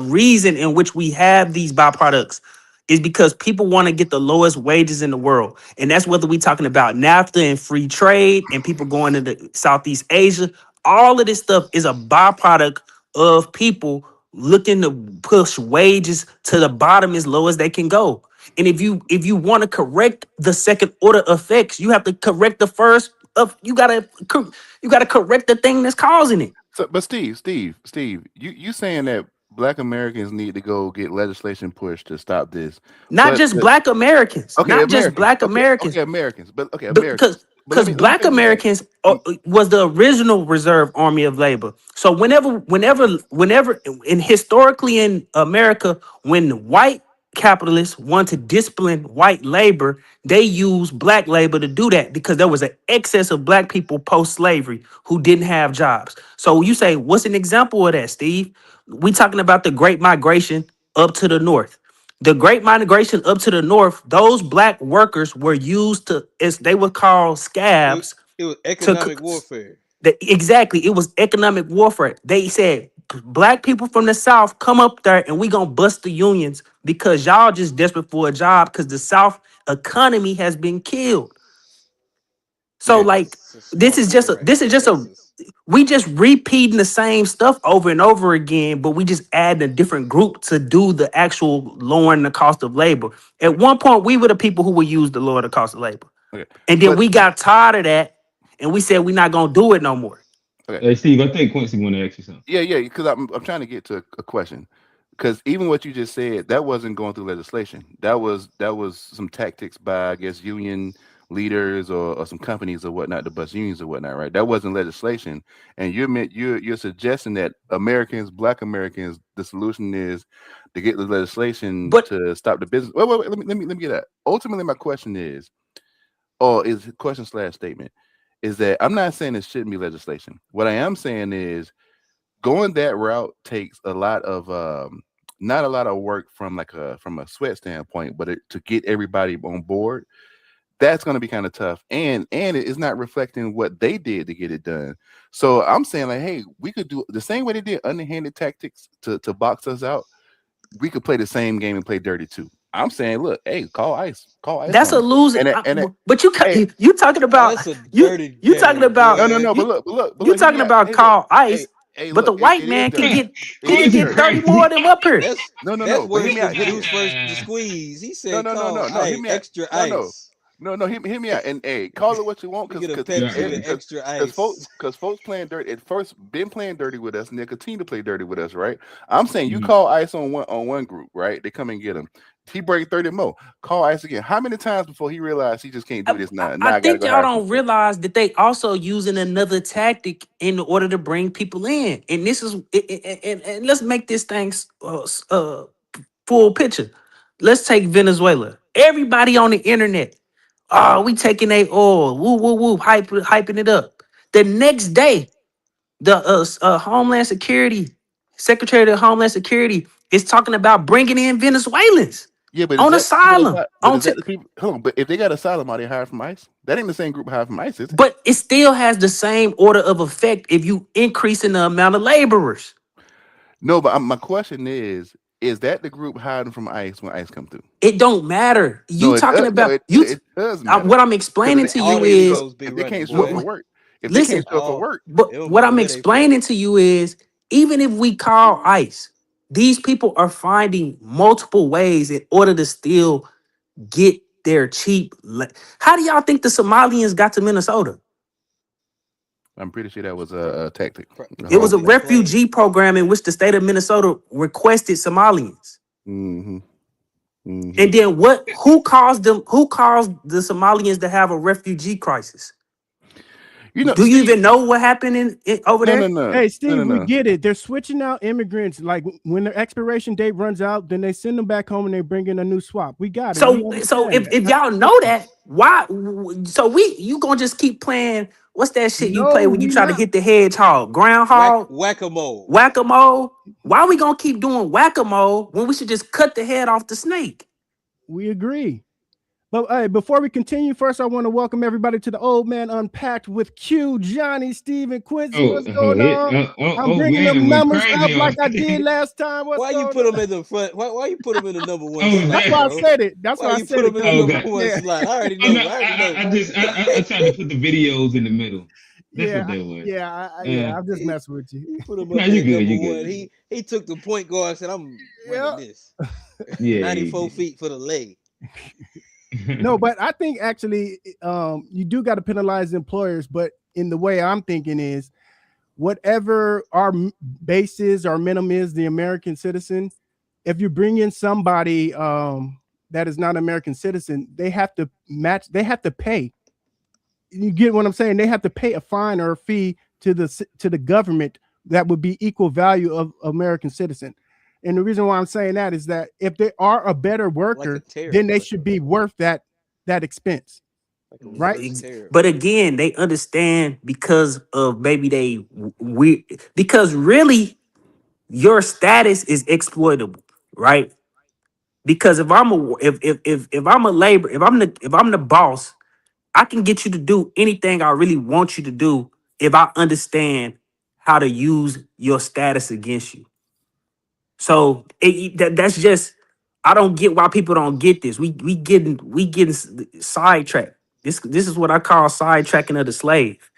reason in which we have these byproducts is because people want to get the lowest wages in the world. And that's whether we talking about NAFTA and free trade and people going into Southeast Asia. All of this stuff is a byproduct of people looking to push wages to the bottom as low as they can go. And if you want to correct the second order effects, you have to correct the first of you gotta correct the thing that's causing it. So, but Steve, you saying that Black Americans need to go get legislation pushed to stop this? Not But just Black Americans, okay, not just Americans, Black Americans, okay, Americans, but okay, because Americans. But let me Black finish this. Americans was the original reserve army of labor. So whenever, and historically in America, when white capitalists want to discipline white labor, they use black labor to do that because there was an excess of black people post slavery who didn't have jobs. So you say, what's an example of that, Steve? We talking about the Great Migration up to the north. The Great Migration up to the north, those black workers were used to, as they were called It, scabs. it was To economic warfare. exactly, it was economic warfare. They said, black people from the South, come up there and we gonna bust the unions because y'all just desperate for a job because the South economy has been killed. So Okay, like It's a this smart is play just a right this is there, just a racist. we just repeating the same stuff over and over again, but we just add a different group to do the actual lowering the cost of labor. At one point, we were the people who would use the lower the cost of labor. okay, And then but we got tired of that and we said we're not gonna do it no more. okay. Hey, Steve, I think Quincy want to ask you something. Yeah, because I'm trying to get to a question. Because even what you just said, that wasn't going through legislation. That was some tactics by, I guess, union leaders or some companies or whatnot, the bus unions or whatnot, right? That wasn't legislation. And you're suggesting that Americans, Black Americans, the solution is to get the legislation But to stop the business. Wait, let me get that. Ultimately, my question is, or is question slash statement, is that I'm not saying it shouldn't be legislation. What I am saying is going that route takes a lot of not a lot of work from a sweat standpoint, but to get everybody on board, that's going to be kind of tough, and it is not reflecting what they did to get it done. So I'm saying, like, hey, we could do the same way they did underhanded tactics to box us out. We could play the same game and play dirty too. I'm saying, look, hey, call ice that's on a them. losing. But Hey, you talking Oh, about that's a you dirty you talking game, about no, no, boy. no, but you look, you hear talking me out. about Hey, look, call ice, hey, but the look, white it is man can dirty. get It he can is Quincy get dirty. 30 more crazy. of them up here. That's But hear worse me out. than juice versus the squeeze. He No, said no, no, call no, no. Hear ice, me out. extra No. ice. No. Hear me out. And hey, call it what you want, We get a Pepsi with extra ice. because folks playing dirty at first been playing dirty with us, and they continue to play dirty with us, right? I'm saying you Mhm. call ice on one group, right? They come and get him. He break 30 more. Call ice again. How many times before he realized he just can't I, do this I now? I Now I gotta think go y'all hire some don't folks. realize that they also using another tactic in order to bring people in, and this is and let's make this thing full picture. Let's take Venezuela. Everybody on the internet, oh, we taking their oil, woo woo woo, hyping it up. The next day, the Homeland Security Secretary of Homeland Security is talking about bringing in Venezuelans Yeah, but is on that the people asylum. is that the people? Hold on, but if they got asylum, are they hired from ICE? That ain't the same group hired from ICE, is it? But it still has the same order of effect if you increasing the amount of laborers. No, but my question is that the group hiding from ICE when ICE come through? It don't matter. No, You talking no, about you? it does matter. What I'm Because explaining to All you the is, Negroes be if they running, can't show up boy. for work, if they can't listen. show up for All work, But they don't what matter I'm where they from. explaining to you is, even if we call ICE, these people are finding multiple ways in order to still get their cheap. How do y'all think the Somalians got to Minnesota? I'm pretty sure that was a tactic. It was a Probably a plane. refugee program in which the state of Minnesota requested Somalians. Mm-hmm. And then what? Who caused them? Who caused the Somalians to have a refugee crisis? You know, Do you Steve, even know what happened in over no, there? no, no, Hey, no, Steve, no, we no. get it. They're switching out immigrants. Like when their expiration date runs out, then they send them back home and they bring in a new swap. We got it. We So understand that. if That's y'all the know system. that, why? So you gonna just keep playing? What's that shit you play No, when you we try to not. hit the hedgehog? Groundhog, Whack-a-mole. whack-a-mole. Why are we gonna keep doing whack-a-mole when we should just cut the head off the snake? We agree. But hey, before we continue, first I want to welcome everybody to the Old Man Unpacked with Q, Johnny, Steve, and Quincy. What's going on? I'm bringing man, them it went numbers up crazy like on. I did last time. What's Why you going put on? them in the front? Why you put them in the number one Oh, slot, That's why I bro? said it. That's Why why I you put said it. them in the Because number one yeah, slot? I already Oh know. no, I already know. I tried to put the videos in the middle. That's what that was. yeah. I'm just messing with you. He put him No, up you at good, number you one. good, you He took the point guard and said, "I'm running this." good. Yeah, 94 feet for the leg. No, but I think actually, you do got to penalize employers. But in the way I'm thinking is, whatever our base is, our minimum is the American citizen. If you bring in somebody that is not an American citizen, they have to match. They have to pay. You get what I'm saying? They have to pay a fine or a fee to the government that would be equal value of American citizen. And the reason why I'm saying that is that if they are a better worker, then they should be worth that expense, right? But again, they understand because of maybe because really your status is exploitable, right? Because if I'm a if I'm a labor, if I'm the boss, I can get you to do anything I really want you to do if I understand how to use your status against you. So that's just I don't get why people don't get this. We getting sidetracked. This is what I call sidetracking of the slave.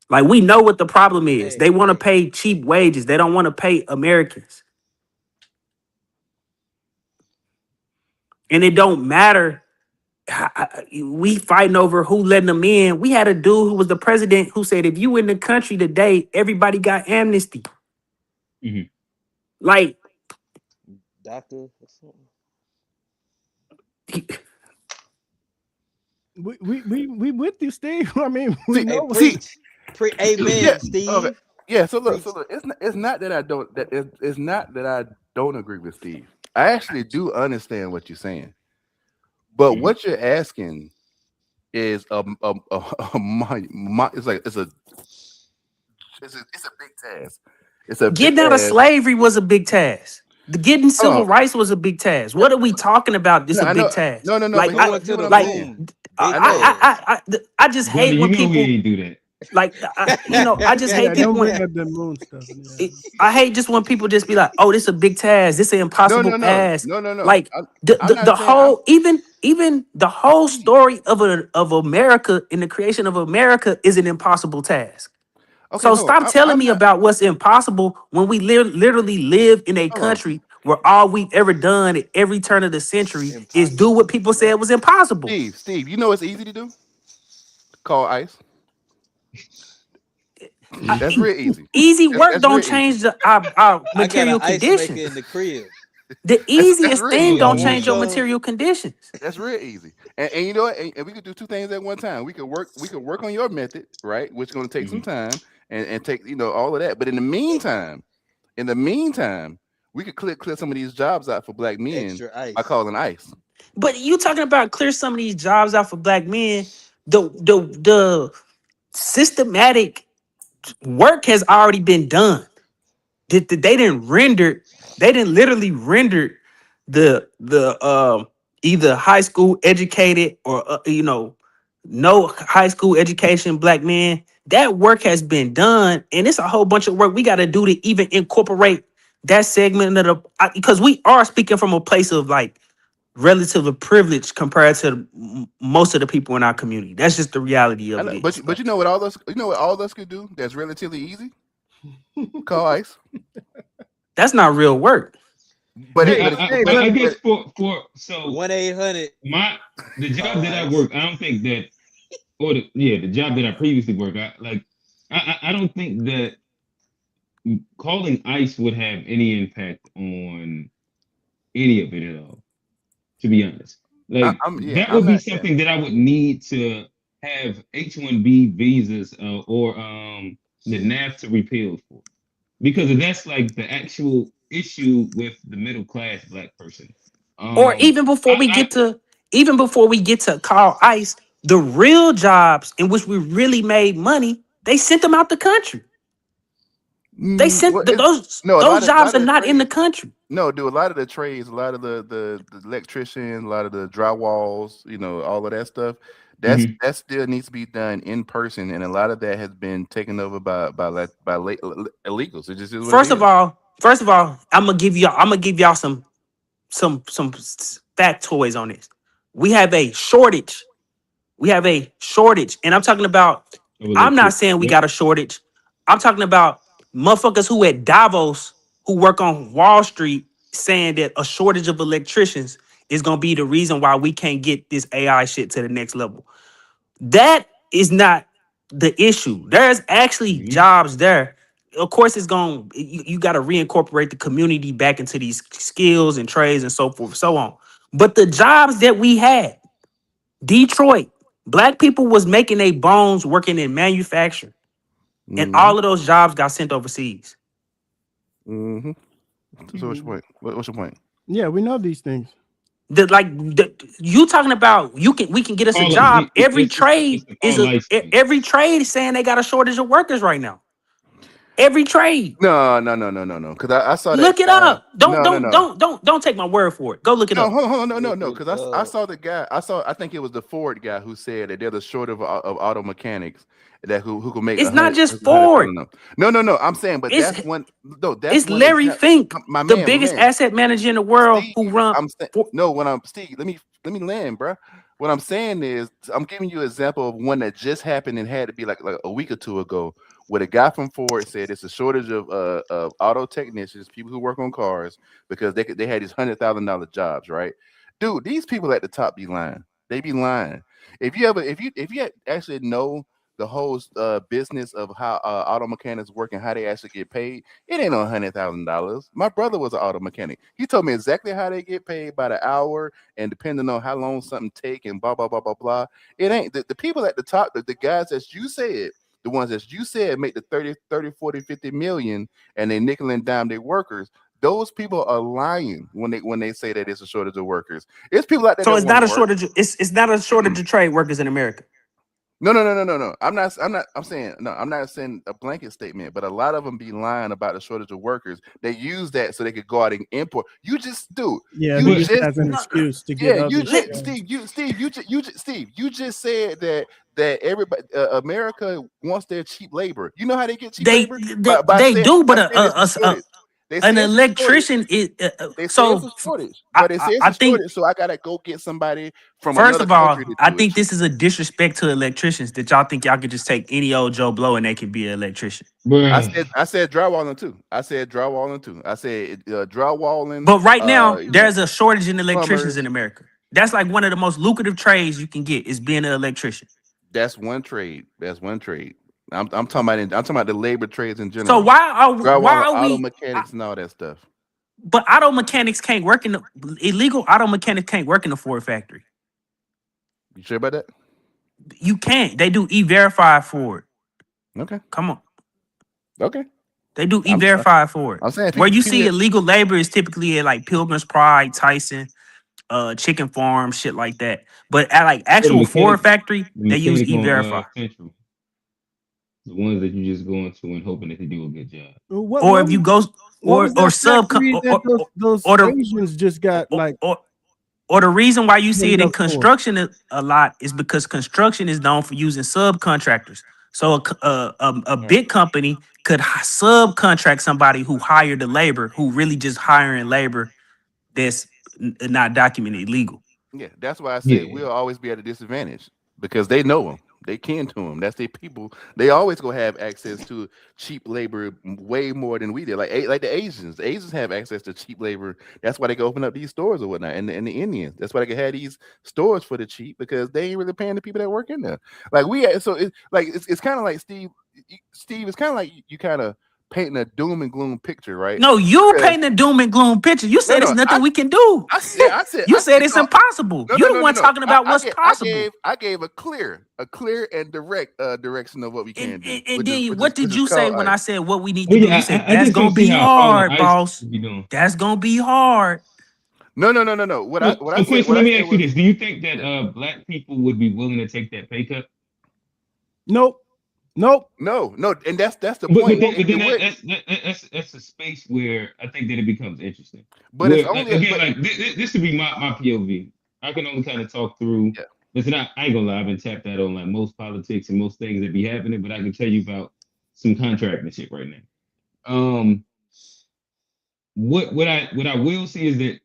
Like we know what the problem is. They want to pay cheap wages. They don't want to pay Americans. And it don't matter. We fighting over who letting them in. We had a dude who was the president who said, if you in the country today, everybody got amnesty. Mm-hmm. Like, doctor or something. We with you, Steve. I mean, we know. Preach. Amen, Yeah. Steve. Okay. Yeah. So look. It's not that I don't. It's not that I don't agree with Steve. I actually do understand what you're saying, but what you're asking is it's like it's a big task. It's a big getting out of task. slavery was a big task. Getting civil Oh, rights was a big task. What are we talking about? This no, a I big know. task. No. Like But I hear what I'm like saying. I just Brother, hate when you know we people ain't do that. like I just hate Yeah, people don't when bring up the moon stuff. Yeah. I hate just when people just be like, "Oh, this is a big task. This is an impossible task." No. Like the I'm not saying I'm. whole even the whole story of America in the creation of America is an impossible task. Okay, So hold on. stop telling I'm me not. about what's impossible when we literally live in a Hold on. country where all we've ever done at every turn of the century is do what people said was impossible. Steve, you know what's easy to do? Call ICE. That's real easy. Easy work That's real don't easy. change our I got an material ice maker conditions. in the crib. The That's easiest real thing easy. don't You change your sure? material conditions. That's real easy. And you know what? And we could do two things at one time. We could work on your method, right? Which is going to take some time and take all of that. But in the meantime, we could clear some of these jobs out for black men Extra ice. by calling ICE. But you talking about clear some of these jobs out for black men. The systematic work has already been done. They didn't render. They didn't literally render the either high school educated or no high school education black men. That work has been done, and it's a whole bunch of work we got to do to even incorporate that segment of the because we are speaking from a place of like relative privilege compared to most of the people in our community. That's just the reality I of know, it but is. you know what all us could do that's relatively easy? Call ICE. That's not real work. But I guess for so 1-800. The job that I work, I don't think that the job that I previously worked, I don't think that calling ICE would have any impact on any of it at all. To be honest, like that would be something that I would need to have H-1B visas or the NAFTA repealed for, because that's like the actual issue with the middle class black person. Or even before we I get to call ICE, the real jobs in which we really made money, they sent them out the country. They sent No, a those lot jobs of are the not in the trades. country. No, dude, a lot of the trades, a lot of the electricians, a lot of the drywalls, all of that stuff. That still needs to be done in person, and a lot of that has been taken over by illegals. It just is what it First of is. all, I'm gonna give y'all some factoids on this. We have a shortage. We have a shortage, and I'm talking about. I'm not saying we got a shortage. I'm talking about motherfuckers who at Davos who work on Wall Street saying that a shortage of electricians is gonna be the reason why we can't get this AI shit to the next level. That is not the issue. There's actually jobs there. Of course, it's going. You got to reincorporate the community back into these skills and trades and so forth and so on. But the jobs that we had, Detroit, black people was making a bones working in manufacturing, and all of those jobs got sent overseas. Mm-hmm. So what's your point? What's your point? Yeah, we know these things. You talking about we can get us a job. Every trade is saying they got a shortage of workers right now. Every trade. No. Because I saw that Look it guy. up. Don't take my word for it. Go look it No, up. hold on, no. Because I saw the guy. I think it was the Ford guy who said that there's a shortage of auto mechanics who can make It's not just 100,000. Ford. No. I'm saying, but It's that's one. No, that's it's one Larry example. Fink, My the man, biggest asset manager in the world, Steve, who run. Steve, let me land, bro. What I'm saying is, I'm giving you an example of one that just happened and had to be like a week or two ago, where the guy from Ford said it's a shortage of auto technicians, people who work on cars, because they had these $100,000 jobs, right? Dude, these people at the top be lying. They be lying. If you actually know the whole business of how auto mechanics work and how they actually get paid, it ain't no $100,000. My brother was an auto mechanic. He told me exactly how they get paid by the hour and depending on how long something take and blah blah blah blah blah. It ain't the people at the top, the guys that you said, the ones that you said make the 30, 40, 50 million and they nickel and dime their workers. Those people are lying when they say that it's a shortage of workers. It's people out there So that it's want not to a work. shortage. It's not a shortage of trade workers in America. No. I'm not. I'm saying no. I'm not saying a blanket statement, but a lot of them be lying about the shortage of workers. They use that so they could go out and import. You just do. Yeah, You they use it just as an excuse to get yeah. other. Steve. You just said that everybody America wants their cheap labor. You know how they get cheap labor by They saying do, but it's a shortage. They an say it's a shortage. electrician is They say it's so. a shortage, but they say it's I a think. shortage, so I gotta go get somebody from First another of all, country to I do it think cheap. this is a disrespect to electricians that y'all think y'all could just take any old Joe Blow and they can be an electrician. I said drywalling too. I said drywalling. But right now, there's a shortage in electricians Plumbers. in America. That's like one of the most lucrative trades you can get is being an electrician. That's one trade. That's one trade. I'm talking about the labor trades in So general. why Drywalling, are auto we? mechanics, and all that stuff. But auto mechanics can't work in the illegal auto mechanics can't work in the Ford factory. You sure about that? You can't. They do e-verify for it. Okay. Come on. Okay. They do e-verify for it. I'm saying Where you people see illegal labor is typically at like Pilgrim's Pride, Tyson, chicken farm, shit like that. But at like actual Ford factory, they use e-verify. Central, the ones that you just go into and hoping that they do a good job. Or if you go What was or that sub factory that those or the Asians just got like? or the reason why you see it laid in up for? construction a lot is because construction is known for using subcontractors. So a big company could subcontract somebody who hired the labor, who really just hiring labor that's not documented illegal. Yeah, that's why I said we'll always be at a disadvantage because they know them. They kin to them. That's their people. They always gonna have access to cheap labor way more than we did. Like the Asians. The Asians have access to cheap labor. That's why they can open up these stores or whatnot. And the Indians. That's why they can have these stores for the cheap because they ain't really paying the people that work in there. Like it's kind of like Steve. Steve, it's kind of like you kind of painting a doom and gloom picture, right? No, you Because painting a doom and gloom picture. You said there's nothing we can do. I said, You said it's no, impossible. no, You no, the no, no, one no. talking about what's possible. I gave a clear and direct direction of what we can do. And then what did which is you say called when ICE. I said what we need Oh to do? You yeah, said I that's just don't gonna see be how calling hard, ICE boss. would be doing. That's gonna be hard. No. What I So said Quincy, let me said ask you was this: do you think that black people would be willing to take that pay cut? Nope. no, and that's the But point. then, but It then wouldn't. that's a space where I think that it becomes interesting. But it's Where only again, like this would be my POV. I can only kind of talk through. yeah. Listen, I ain't gonna lie, I've been tapped out on like most politics and most things that be happening, but I can tell you about some contracting shit right now. What I will see is that,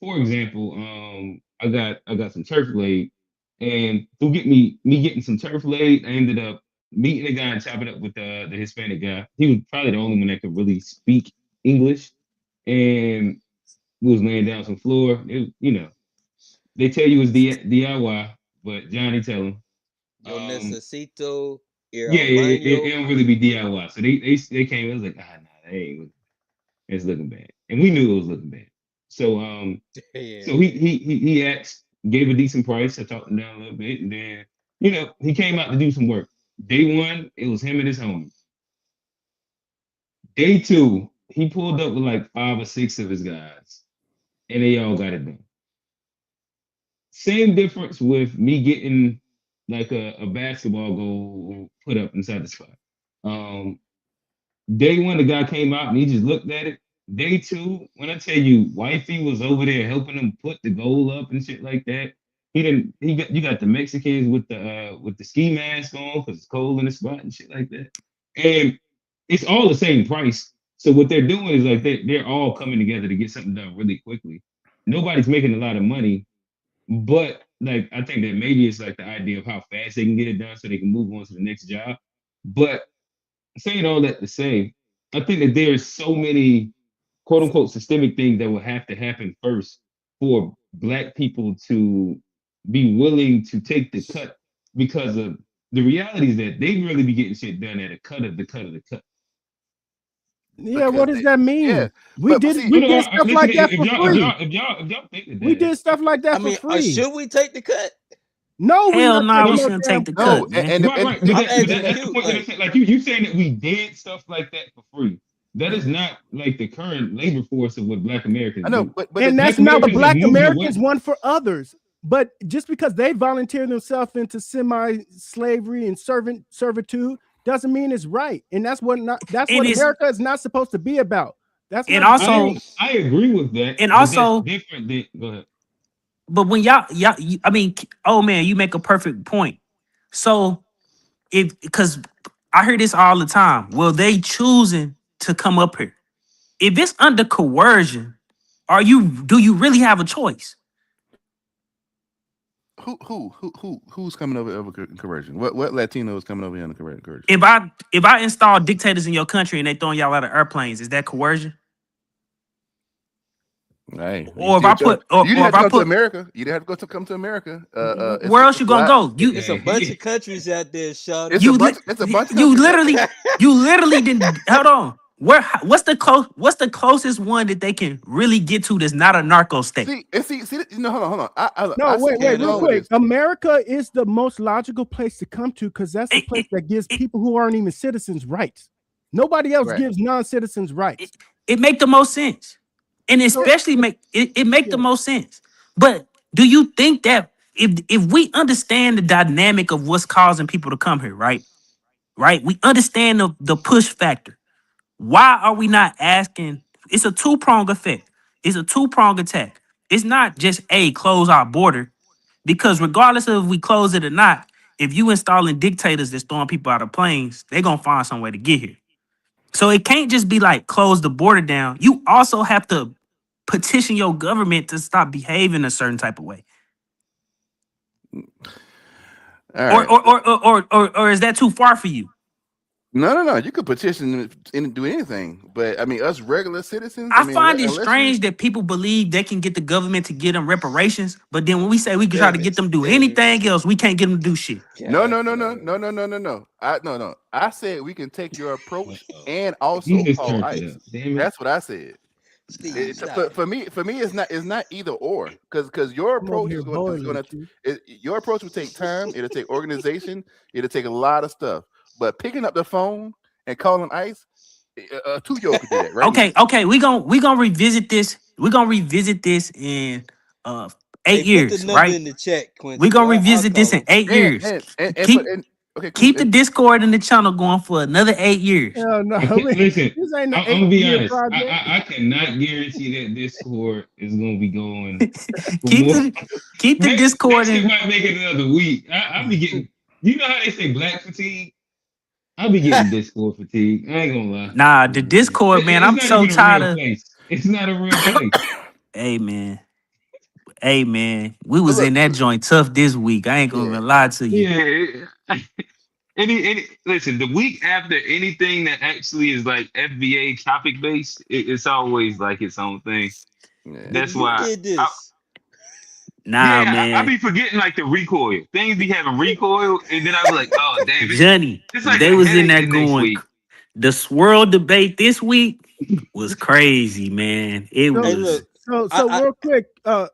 for example, I got some turf laid, and through me getting some turf laid, I ended up meeting a guy and chopping up with the Hispanic guy. He was probably the only one that could really speak English, and we was laying down some floor. They tell you it's DIY, but Johnny tell him. Yo necesito ir Yeah, al it baño. don't really be DIY. So they came. It was like, nah, it's looking bad, and we knew it was looking bad. So so he asked, gave a decent price. I talked him down a little bit, and then he came out to do some work. Day one, it was him and his homie. Day two, he pulled up with like 5 or 6 of his guys, and they all got it done. Same difference with me getting like a basketball goal put up inside the spot. Um, Day one, the guy came out and he just looked at it. Day two, when I tell you, wifey was over there helping him put the goal up and shit like that. He didn't. You got the Mexicans with the ski mask on because it's cold in the spot and shit like that. And it's all the same price. So what they're doing is like they're all coming together to get something done really quickly. Nobody's making a lot of money, but like I think that maybe it's like the idea of how fast they can get it done so they can move on to the next job. But saying all that to say, I think that there's so many quote unquote systemic things that will have to happen first for black people to be willing to take the cut, because of the reality is that they really be getting shit done at a cut of the cut of the cut. Yeah, what does that mean? Yeah, we but did see, stuff listen, like that if for y'all think that We did stuff like that I mean, for free. should we take the cut? No, we're Hell not nah, taking we no shouldn't damn take the cut. cut, man. Right. But, I'm that's asking the you, point that I'm saying. Like you saying that we did stuff like that for free. That is not like the current labor force of what Black Americans I know, do. but And Black that's not what Americans have Black moved Americans away. want for others. But just because they volunteer themselves into semi-slavery and servitude doesn't mean it's right. And that's what America is not supposed to be about. That's And not also, I agree with that. and But that's also, different than go ahead. but when I mean, oh man, you make a perfect point. So because I hear this all the time. Well, they choosing to come up here. If it's under coercion, do you really have a choice? Who's coming over conversion? What Latino is coming over here on conversion? If I install dictators in your country and they throwing y'all out of airplanes, is that coercion? Hey, Or if I put, or you didn't have if to I come to put, America. You didn't have to come to America. where else you gonna go? It's a bunch of countries out there, Sean. It's a bunch of countries. You literally didn't. Hold on. What's the closest one that they can really get to that's not a narco state? See. No, hold on. No, wait, real quick. America is the most logical place to come to because that's the place that gives people who aren't even citizens rights. Nobody else gives non-citizens rights. It make the most sense, and especially make the most sense. But do you think that if we understand the dynamic of what's causing people to come here, right? We understand the push factor. Why are we not asking? It's a two-pronged effect. It's a two-pronged attack. It's not just close our border, because regardless of if we close it or not, if you installing dictators that's throwing people out of planes, they're gonna find some way to get here. So it can't just be like close the border down. You also have to petition your government to stop behaving a certain type of way. All right. Or is that too far for you? No. You could petition and do anything, but I mean, us regular citizens. I I mean, find it unless you, strange that people believe they can get the government to get them reparations, but then when we say we can try to Damn get it. them to do Damn it. anything else, we can't get them to do shit. no. God, No. I said we can take your approach and He also just call turned it ICE. up. Damn it. That's what I said. Steve, stop. For me, it's not either or, because your I'm over approach here is boiling going you. your approach will take time. It'll take organization. It'll take a lot of stuff. But picking up the phone and calling ICE, a 2-year-old could do that right now. Okay, we gonna revisit this. We're gonna revisit this in Hey, 8 put the years, number right? in the chat, We're Quincy. gonna I'll revisit this call in him. 8 years. And put Keep in okay, cool. keep the Discord and the channel going for another 8 years. Hell no, Listen, this ain't an I'm gonna be 8-year honest. project. I cannot guarantee that Discord is gonna be going for keep more. the Discord That shit and might make it another week. I'll be getting. You know how they say black fatigue? I'll be getting Discord fatigue. I ain't gonna lie. nah, the Discord, man. It's I'm not so even a tired real of. place. It's not a real place. Hey man, we But was look, in that joint tough this week. I ain't gonna yeah. even lie to you. Yeah. Listen, the week after anything that actually is like FBA topic based, it's always like its own thing. Yeah. That's You why. did this. Nah, I man, be forgetting like the recoil. Things be having recoil, and then I be like, oh damn, Johnny, it's like they a was in headache there the next going. week. The swirl debate this week was crazy, man. It So, Hey, was. look. so I real quick,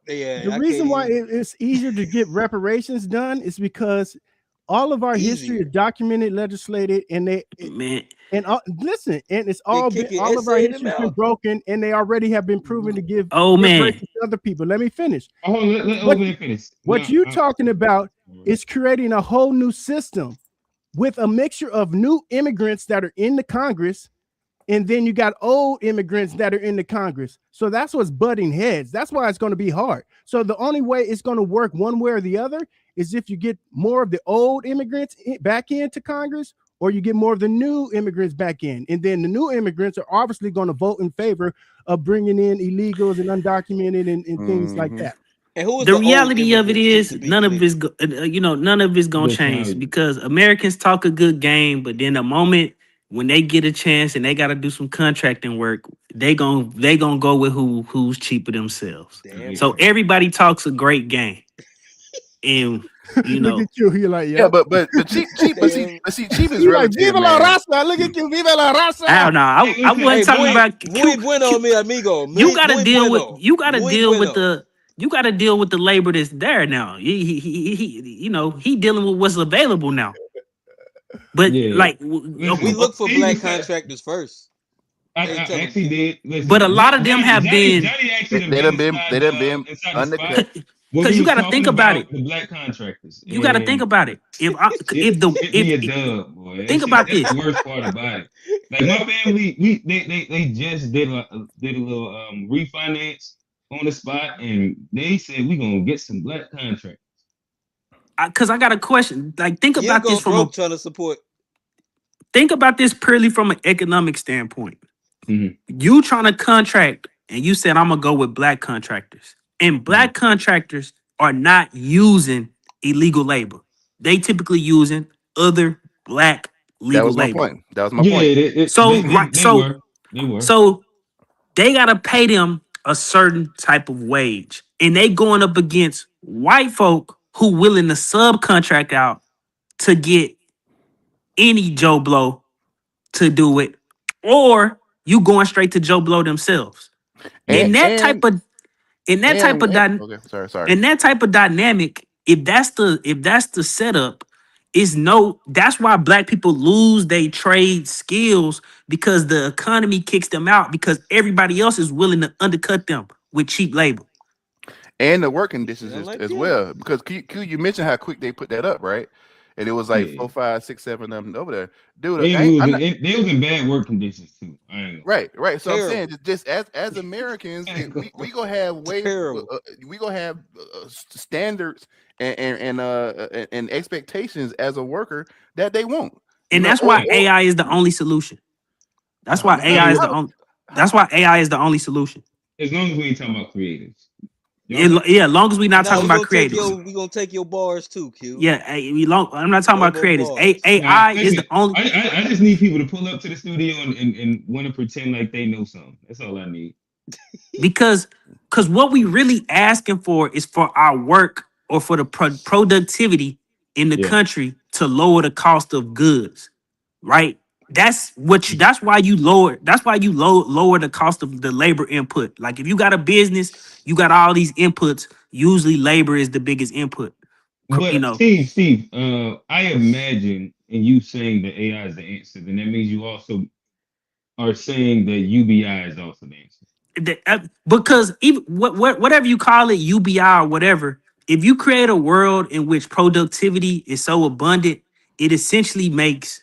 yeah, the I can't reason why even. it's easier to get reparations done is because all of our history is Easier. documented, legislated, and Man, listen, and it's They all been kicking all of our essay in the history has been mouth. broken, and they already have been proven to give oh man, reparations to other people. Let me finish. Oh, let What Open finish. what No, you talking about is creating a whole new system with a mixture of new immigrants that are in the Congress, and then you got old immigrants that are in the Congress. So that's what's butting heads. That's why it's going to be hard. So the only way it's going to work one way or the other is if you get more of the old immigrants back into Congress, or you get more of the new immigrants back in. And then the new immigrants are obviously going to vote in favor of bringing in illegals and undocumented and things like Mm-hmm. that. And who is the the old reality of it immigrants is to be none of clear? it's none of it's gonna the change Italian. because Americans talk a good game, but then the moment when they get a chance and they got to do some contracting work, they gonna go with who's cheaper themselves. Damn So right. everybody talks a great game, and you Look know. at you. You're like, Yeah, yep. but cheap, Damn. cheap is You like, relative, viva la man. raza. Look at you, viva la I raza. don't know. Hey, I listen, wasn't Hey, talking about muy bueno, mi amigo. you gotta Muy deal with bueno. you gotta Muy deal with bueno. the you gotta deal with the labor that's there now. He dealing with what's available now. But yeah. like We Listen, look for Steve black was saying. contractors first. I They tell them. actually did. but a Listen, lot of them have been Johnny actually done They been done been inside the spot undercut. where we because you was gotta talking think about about it. the black contractors, You gotta think and about it. it sent me a dub, boy. Think about That's this. the worst part about it. Like my family, they just did a little refinance on the spot, and they said we gonna get some black contractors. Because I got a question. Like You'll go broke trying to support. think about this purely from an economic standpoint. Mm-hmm. You trying to contract and you said I'm gonna go with black contractors. And black contractors are not using illegal labor. They typically using other black That legal was my labor. point. That was my Yeah, point. they were. So they gotta pay them a certain type of wage. And they going up against white folk who willing to subcontract out to get any Joe Blow to do it, or you going straight to Joe Blow themselves. And In that and type of okay, sorry. in that type of dynamic, if that's the setup, that's why black people lose their trade skills because the economy kicks them out because everybody else is willing to undercut them with cheap labor. And the work conditions Sound like as you. well. Because Q, you mentioned how quick they put that up, right? And it was like 4, 5, 6, 7 of them over there. Dude, They was in bad work conditions too. Right. So Terrible. I'm saying just as Americans, we gonna have Terrible. we gonna have standards and expectations as a worker that they want. And that's why AI is the only solution. That's why AI is the only. That's why AI is the only solution. As long as we ain't talking about creatives. Yeah, long as we not talking about creators. We gonna take your bars too, Q. Yeah, I'm not talking No about more creators. bars. AI is the only. I just need people to pull up to the studio and want to pretend like they know something. That's all I need. because what we really asking for is for our work or for the productivity in the country to lower the cost of goods, right? That's why you lower the cost of the labor input. Like if you got a business, you got all these inputs. Usually labor is the biggest input. But Steve, I imagine in you saying that AI is the answer, then that means you also are saying that UBI is also the answer. Because even whatever you call it, UBI or whatever, if you create a world in which productivity is so abundant, it essentially makes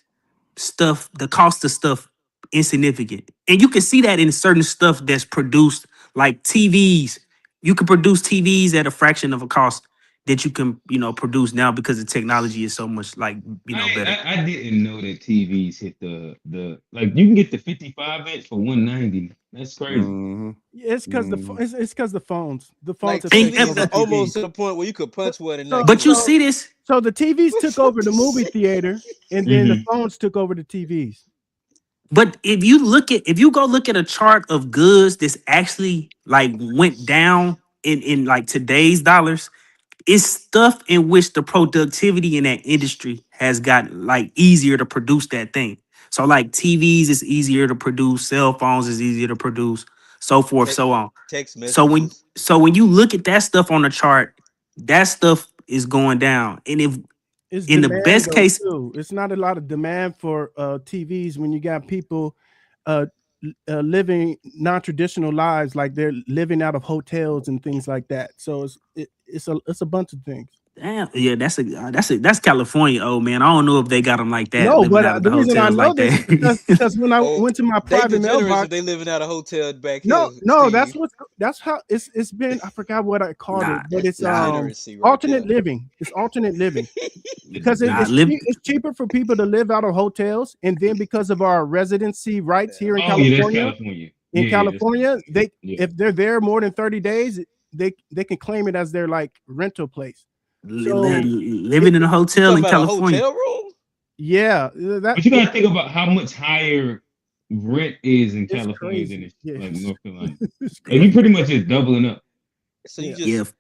the cost of stuff insignificant. And you can see that in certain stuff that's produced, like TVs. You can produce TVs at a fraction of a cost that you can, produce now because the technology is so much better. I didn't know that TVs hit the like you can get the 55 inch for 190. That's crazy. It's because it's because the phones Like have TVs taken over are TV. almost to the point where you could punch one and not. But you see this. So the TVs took over the movie theater, and then the phones took over the TVs. But if you go look at a chart of goods that's actually went down in like today's dollars, it's stuff in which the productivity in that industry has got easier to produce that thing. So like TVs is easier to produce, cell phones is easier to produce, so forth, so on. Text So messages. when you look at that stuff on the chart, that stuff is going down. And if It's in the demand best though case, too. It's not a lot of demand for TVs when you got people uh, living non-traditional lives, like they're living out of hotels and things like that. So it's a bunch of things. damn, yeah, that's California, old man. I don't know if they got them like that, No, living but out of the the reason I hotels know like this is that. because when I went to my They private degenerates mailbox, if they living out of hotel back here. no, Steve. that's how it's been. I forgot what I called it, but that's it's degeneracy right alternate there. living. It's alternate living because Nah, it's cheaper for people to live out of hotels, and then because of our residency rights here in Oh yeah, that's California. California. In California, yeah. if they're there more than 30 days, they can claim it as their rental place. So living in a hotel in California. A hotel room? Yeah, But you gotta think about how much higher rent is in California crazy. than it's Yeah. like North Carolina. Like you pretty much just doubling up. So you just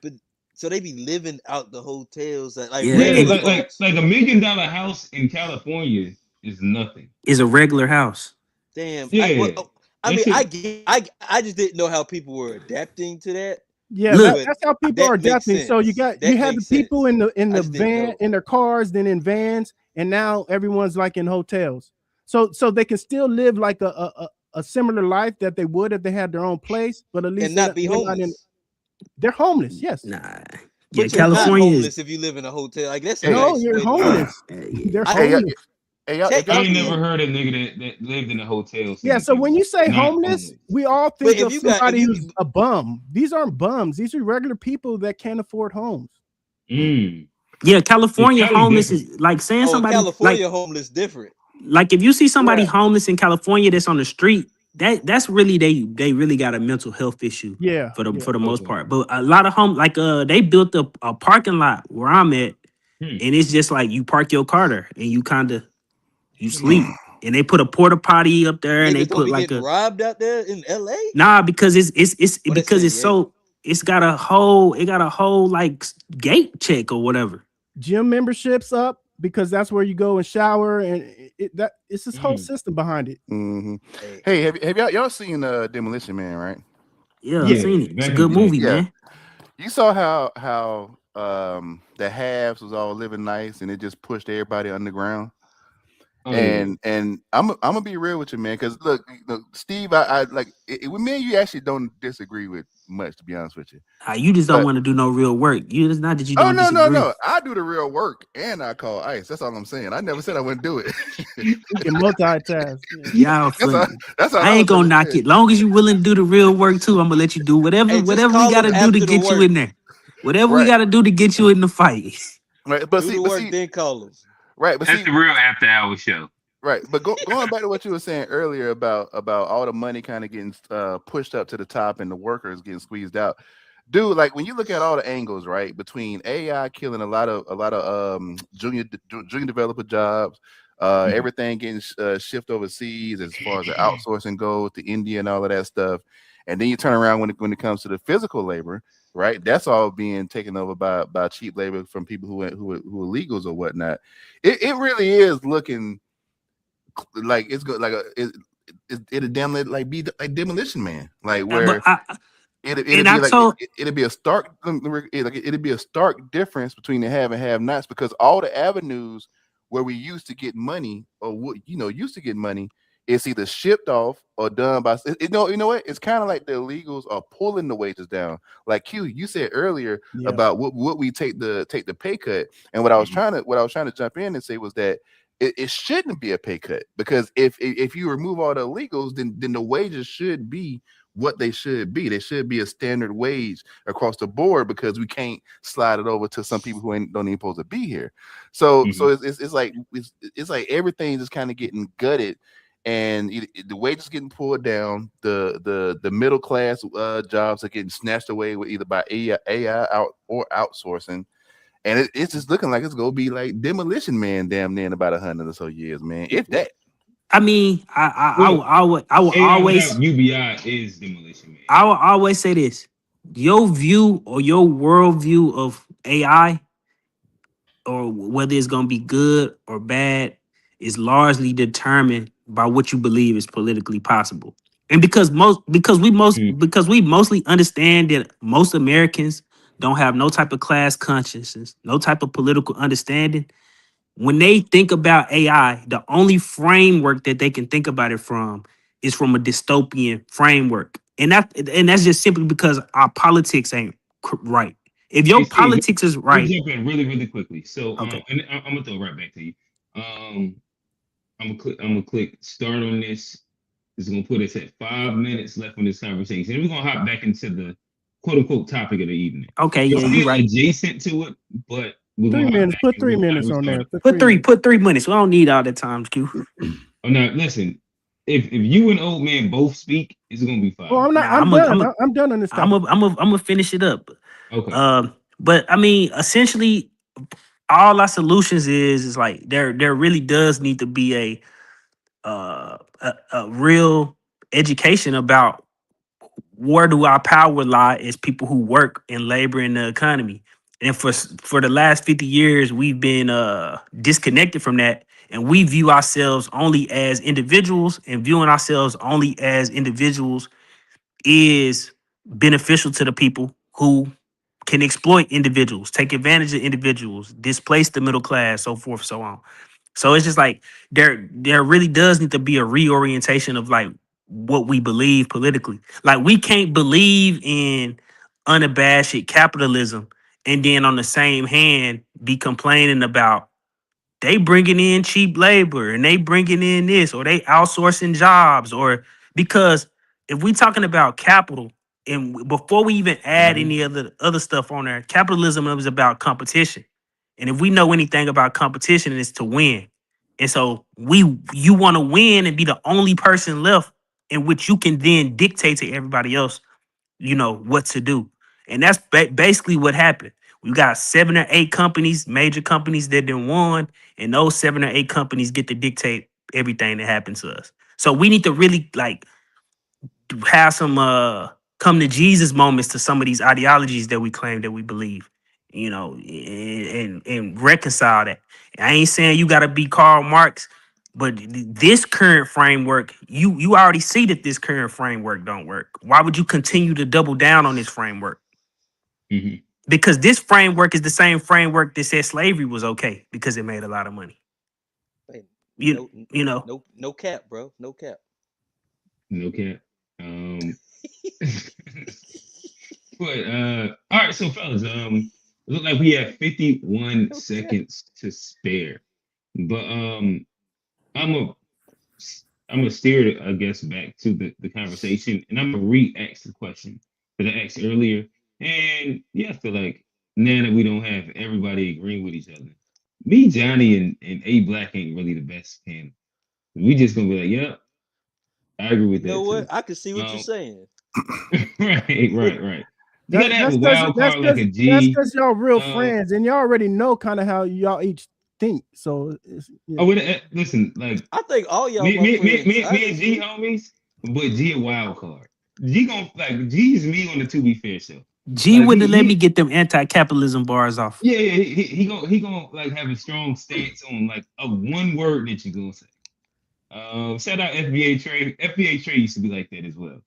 but so they be living out the hotels like Yeah, regular like folks? $1 million house in California is nothing. Is a regular house. Damn. Yeah. I just didn't know how people were adapting to that. Yeah, that's how people are adapting. So you had the people in the van in their cars, then in vans, and now everyone's like in hotels. So they can still live like a similar life that they would if they had their own place, but at least and not be homeless. They're homeless, yes. Nah. But you're California not homeless if you live in a hotel. Like that's no, you're homeless. They're homeless. I ain't never heard of a nigga that lived in a hotel. Yeah, so when you say homeless, we all think of somebody who's a bum. These aren't bums. These are regular people that can't afford homes. Yeah, California homeless is like saying somebody California homeless different. Like if you see somebody homeless in California that's on the street, that's really they really got a mental health issue. Yeah, for the most part. But a lot of they built a parking lot where I'm at, and it's just like you park your car there and you sleep. And they put a porta potty up there, and they put like robbed out there in LA. Nah, because it's got a whole like gate check or whatever. Gym memberships up because that's where you go and shower, and it's this whole system behind it. Hey, have y'all seen Demolition Man, right? Yeah, I've seen it. It's a good movie, man. You saw how the halves was all living nice, and it just pushed everybody underground. And I'm gonna be real with you, man, because look, Steve, I like with me and you actually don't disagree with much, to be honest with you. You just don't want to do no real work. It's not that you don't disagree. No. I do the real work, and I call ICE. That's all I'm saying. I never said I wouldn't do it. You can multitask. Y'all funny. I ain't gonna knock it. Long as you willing to do the real work too, I'm gonna let you do whatever we gotta do to get you in there. Whatever we gotta do to get you in the fight. Right, but do the work, then call them. Right, but that's the real after hour show. Right, but going back to what you were saying earlier about all the money kind of getting pushed up to the top and the workers getting squeezed out. dude, like when you look at all the angles, right, between AI killing a lot of junior developer jobs, everything getting shipped overseas as far as the outsourcing goes to India and all of that stuff, and then you turn around when it comes to the physical labor, right? That's all being taken over by cheap labor from people who are illegals or whatnot. It really is looking like it's good, like it'll damn it like be like Demolition Man, like But where it'll and be I like told it'll be a stark it'll be a stark difference between the have and have nots, because all the avenues where we used to get money or what used to get money, it's either shipped off or done by you know what, it's kind of like the illegals are pulling the wages down. Like Q, you said earlier Yeah. about what we take the pay cut, and what I was trying to jump in and say was that it shouldn't be a pay cut, because if you remove all the illegals, then the wages should be what they should be. They should be a standard wage across the board, because we can't slide it over to some people who don't even supposed to be here. So it's like it's like everything's just kind of getting gutted, and the wages getting pulled down. The middle class jobs are getting snatched away with either by AI out or outsourcing. And it's just looking like it's gonna be like Demolition Man damn near in about 100 or so years, man. If that. I mean, I will AI always without UBI is Demolition Man. I will always say this: your view or your worldview of AI, or whether it's gonna be good or bad, is largely determined by what you believe is politically possible. And because we mostly understand that most Americans don't have no type of class consciousness, no type of political understanding. When they think about AI, the only framework that they can think about it from is from a dystopian framework. And that's just simply because our politics ain't right. If your Hey, Steve, politics is let me right, jump in really quickly. So, okay. and I'm gonna throw it right back to you. I'm gonna click start on this. It's gonna put us at 5 minutes left on this conversation, and we're gonna hop back into the quote unquote topic of the evening. Okay, It's yeah, you're still right. adjacent to it, but we're 3 gonna hop minutes. back Put and 3 we'll minutes on restart there. it. Put 3 minutes. We don't need all the time, Q. Oh no, listen. If you and old man both speak, it's gonna be 5 Oh, I'm not. Nah, I'm done. I'm done on this topic. I'm gonna finish it up. Okay. But I mean, essentially, all our solutions is like there really does need to be a real education about where do our power lie as people who work and labor in the economy. And for the last 50 years, we've been disconnected from that, and we view ourselves only as individuals, and viewing ourselves only as individuals is beneficial to the people who can exploit individuals, take advantage of individuals, displace the middle class, so forth, so on. So it's just like there really does need to be a reorientation of like what we believe politically. Like we can't believe in unabashed capitalism and then on the same hand be complaining about they bringing in cheap labor and they bringing in this or they outsourcing jobs, or because if we talking about capital and before we even add any other stuff on there, capitalism is about competition. And if we know anything about competition, it's to win. And so you want to win and be the only person left in which you can then dictate to everybody else, what to do. And that's basically what happened. We got 7 or 8 companies, major companies that done won, and those 7 or 8 companies get to dictate everything that happens to us. So we need to really like have some come to Jesus moments to some of these ideologies that we claim that we believe, and reconcile that. I ain't saying you gotta be Karl Marx, but this current framework, you already see that this current framework don't work. Why would you continue to double down on this framework? Because this framework is the same framework that said slavery was okay because it made a lot of money. Hey, You know. no cap, bro. No cap. No cap. But all right, so fellas, it look like we have 51 seconds to spare. But I'm gonna steer it, I guess, back to the conversation, and I'm gonna re-ask the question that I asked earlier. And yeah, I feel like now that we don't have everybody agreeing with each other, me, Johnny, and A Black ain't really the best panel. We just gonna be like, yep, I agree with You know that what? too. I can see what you're saying. Right. You gotta have a wild card like a G. That's because y'all real friends, and y'all already know kind of how y'all each think. So, Listen, like I think all y'all me my friends. and G homies, but G a wild card. G gon' like G's me on the To Be Fair show. G Like, wouldn't let me get them anti-capitalism bars off. Yeah, he gonna like have a strong stance on like a one word that you gonna say. Shout out FBA Trey. FBA Trey used to be like that as well.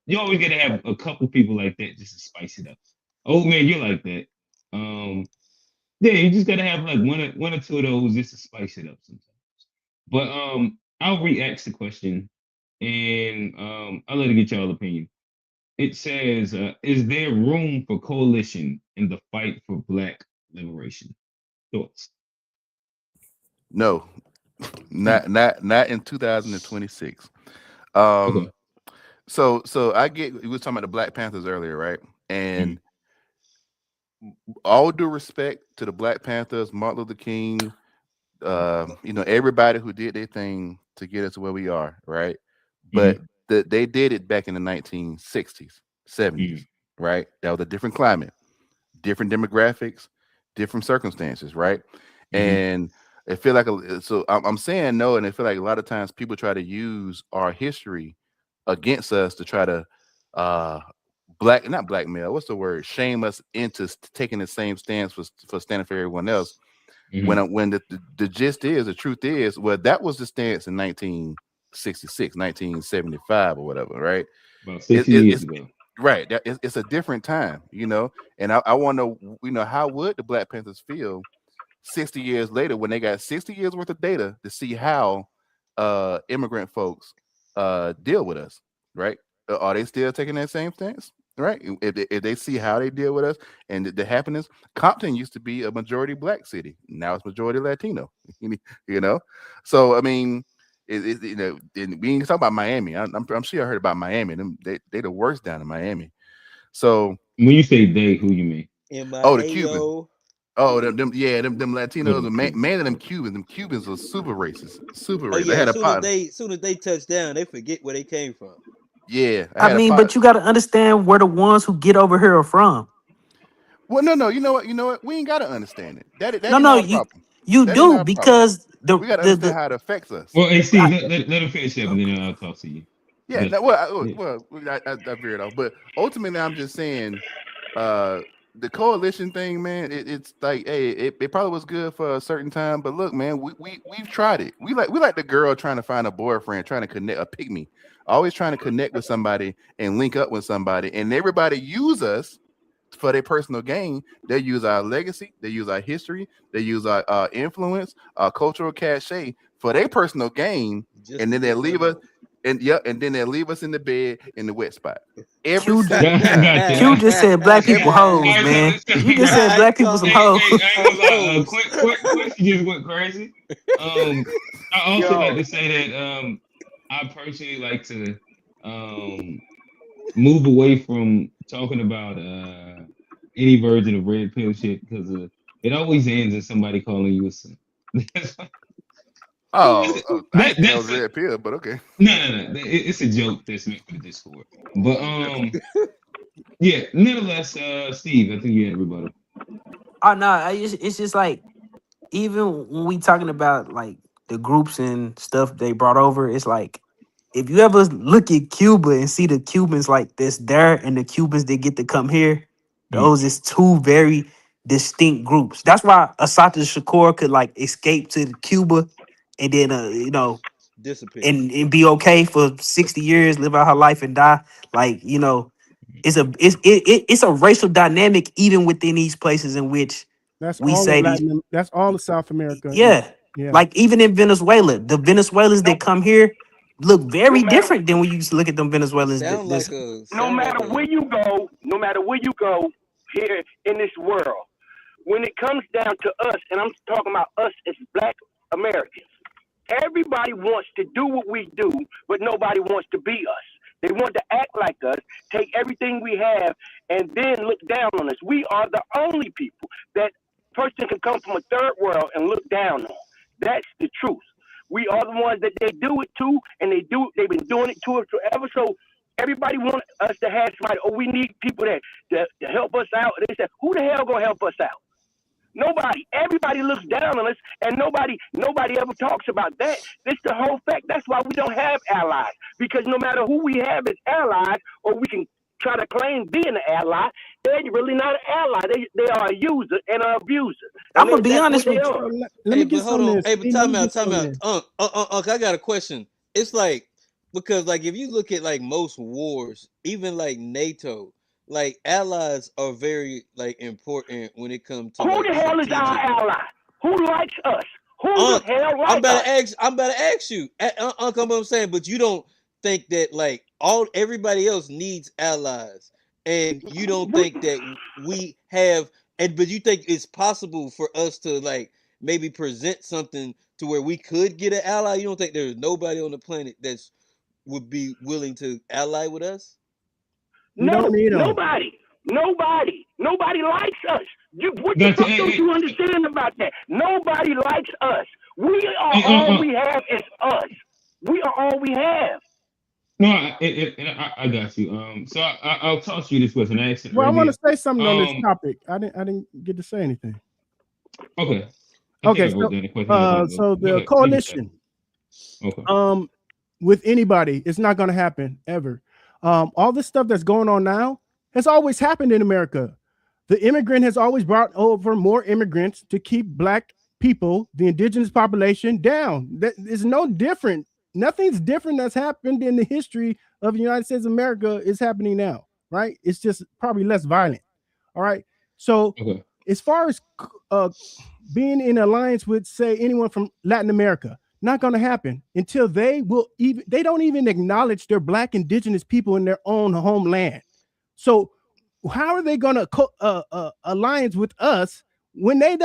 You always gotta have a couple people like that just to spice it up. Old man, you're like that. Yeah, you just gotta have like one or two of those just to spice it up sometimes. But I'll re-ask the question, and I'll let it get y'all opinion. It says, is there room for coalition in the fight for Black liberation? Thoughts? No, not in 2026. Okay. So I get, we was talking about the Black Panthers earlier, right? And all due respect to the Black Panthers, Martin Luther King, everybody who did their thing to get us to where we are, right? But they did it back in the 1960s, 70s, right? That was a different climate, different demographics, different circumstances, right? And I feel like so I'm saying no, and I feel like a lot of times people try to use our history against us to try to not blackmail, what's the word, shame us into taking the same stance for standing for everyone else. When the gist is, the truth is, well, that was the stance in 1966, 1975 or whatever, right? About 60 years ago. Right. It's a different time, and I want to, how would the Black Panthers feel 60 years later when they got 60 years worth of data to see how immigrant folks deal with us, right? Are they still taking that same stance, right? If they see how they deal with us and the happenings, Compton used to be a majority Black city. Now it's majority Latino, So, I mean, and we ain't talk about Miami. I'm sure I heard about Miami. They the worst down in Miami. So when you say they, who you mean? The Cuban. Oh, them Latinos, mainly them Cubans. Them Cubans are super racist. Super racist. Yeah, I had soon as they touch down, they forget where they came from. Yeah, but you got to understand where the ones who get over here are from. Well, no, you know what? We ain't got to understand it. That ain't No, our problem. you That do, because we got to understand how it affects us. Well, hey Steve, let him finish up, and then I'll talk to you. Yeah, I veered off, but ultimately, I'm just saying, the coalition thing, man. It's like, hey, it probably was good for a certain time, but look, man, we've tried it. We like the girl trying to find a boyfriend, trying to connect, a pygmy, always trying to connect with somebody and link up with somebody, and everybody use us for their personal gain. They use our legacy, they use our history, they use our influence, our cultural cachet for their personal gain, and then they leave us. And then they leave us in the bed in the wet spot. Q just said Black people hoes, man. You just said Black people some hoes. I ain't gonna lie, quick just went crazy. I also like to say that I personally like to move away from talking about any version of red pill shit, because it always ends in somebody calling you a son. I didn't know it was red pill, but okay. No. It's a joke that's meant for the Discord. But yeah. Nonetheless, Steve, I think you had everybody. Oh no, it's just like, even when we talking about like the groups and stuff they brought over, it's like, if you ever look at Cuba and see the Cubans like this there and the Cubans that get to come here, those is two very distinct groups. That's why Assata Shakur could like escape to Cuba and then disappear and be okay for 60 years, live out her life and die. Like, it's a racial dynamic even within these places in which that's we all say of these. Latin. That's all of South America. Yeah. Yeah. Like even in Venezuela, the Venezuelans that come here look very different than we used to look at them Venezuelans. No matter where you go here in this world, when it comes down to us, and I'm talking about us as Black Americans, everybody wants to do what we do, but nobody wants to be us. They want to act like us, take everything we have, and then look down on us. We are the only people that person can come from a third world and look down on. That's the truth. We are the ones that they do it to, and they've been doing it to us forever. So Everybody want us to have somebody. Oh, we need people to help us out. They said, who the hell gonna help us out? Nobody. Everybody looks down on us, and nobody ever talks about that. This the whole fact. That's why we don't have allies. Because no matter who we have as allies, or we can try to claim being an ally, they're really not an ally. They are a user and an abuser. I'm gonna be honest with you. Let me get hold some on. of this. Hey, but Let time me out, get some time of out. this. I got a question. It's like, because like if you look at like most wars, even like NATO, like allies are very like important when it comes to Who like the hell is our strategic. ally? Who likes us? Who the hell I'm likes about us? to ask. I'm about to ask you, Uncle. What I'm saying, but you don't think that like everybody else needs allies, and you don't think that we have, and but you think it's possible for us to like maybe present something to where we could get an ally. You don't think there's nobody on the planet that's would be willing to ally with us? We don't need them. Nobody likes us. What the fuck don't you understand about that? Nobody likes us. We are all we have is us. We are all we have. No, I got you. So I'll toss you this question. I asked it Well, I want earlier. to say something on this topic. I didn't get to say anything. Okay. Okay, so the coalition. Okay. With anybody, it's not going to happen ever. All this stuff that's going on now has always happened in America. The immigrant has always brought over more immigrants to keep black people, the indigenous population, down. That is no different. Nothing's different that's happened in the history of the United States of America is happening now, right? It's just probably less violent. All right. So as far as being in alliance with, say, anyone from Latin America, not going to happen until they don't even acknowledge their black indigenous people in their own homeland. So how are they going to alliance with us when they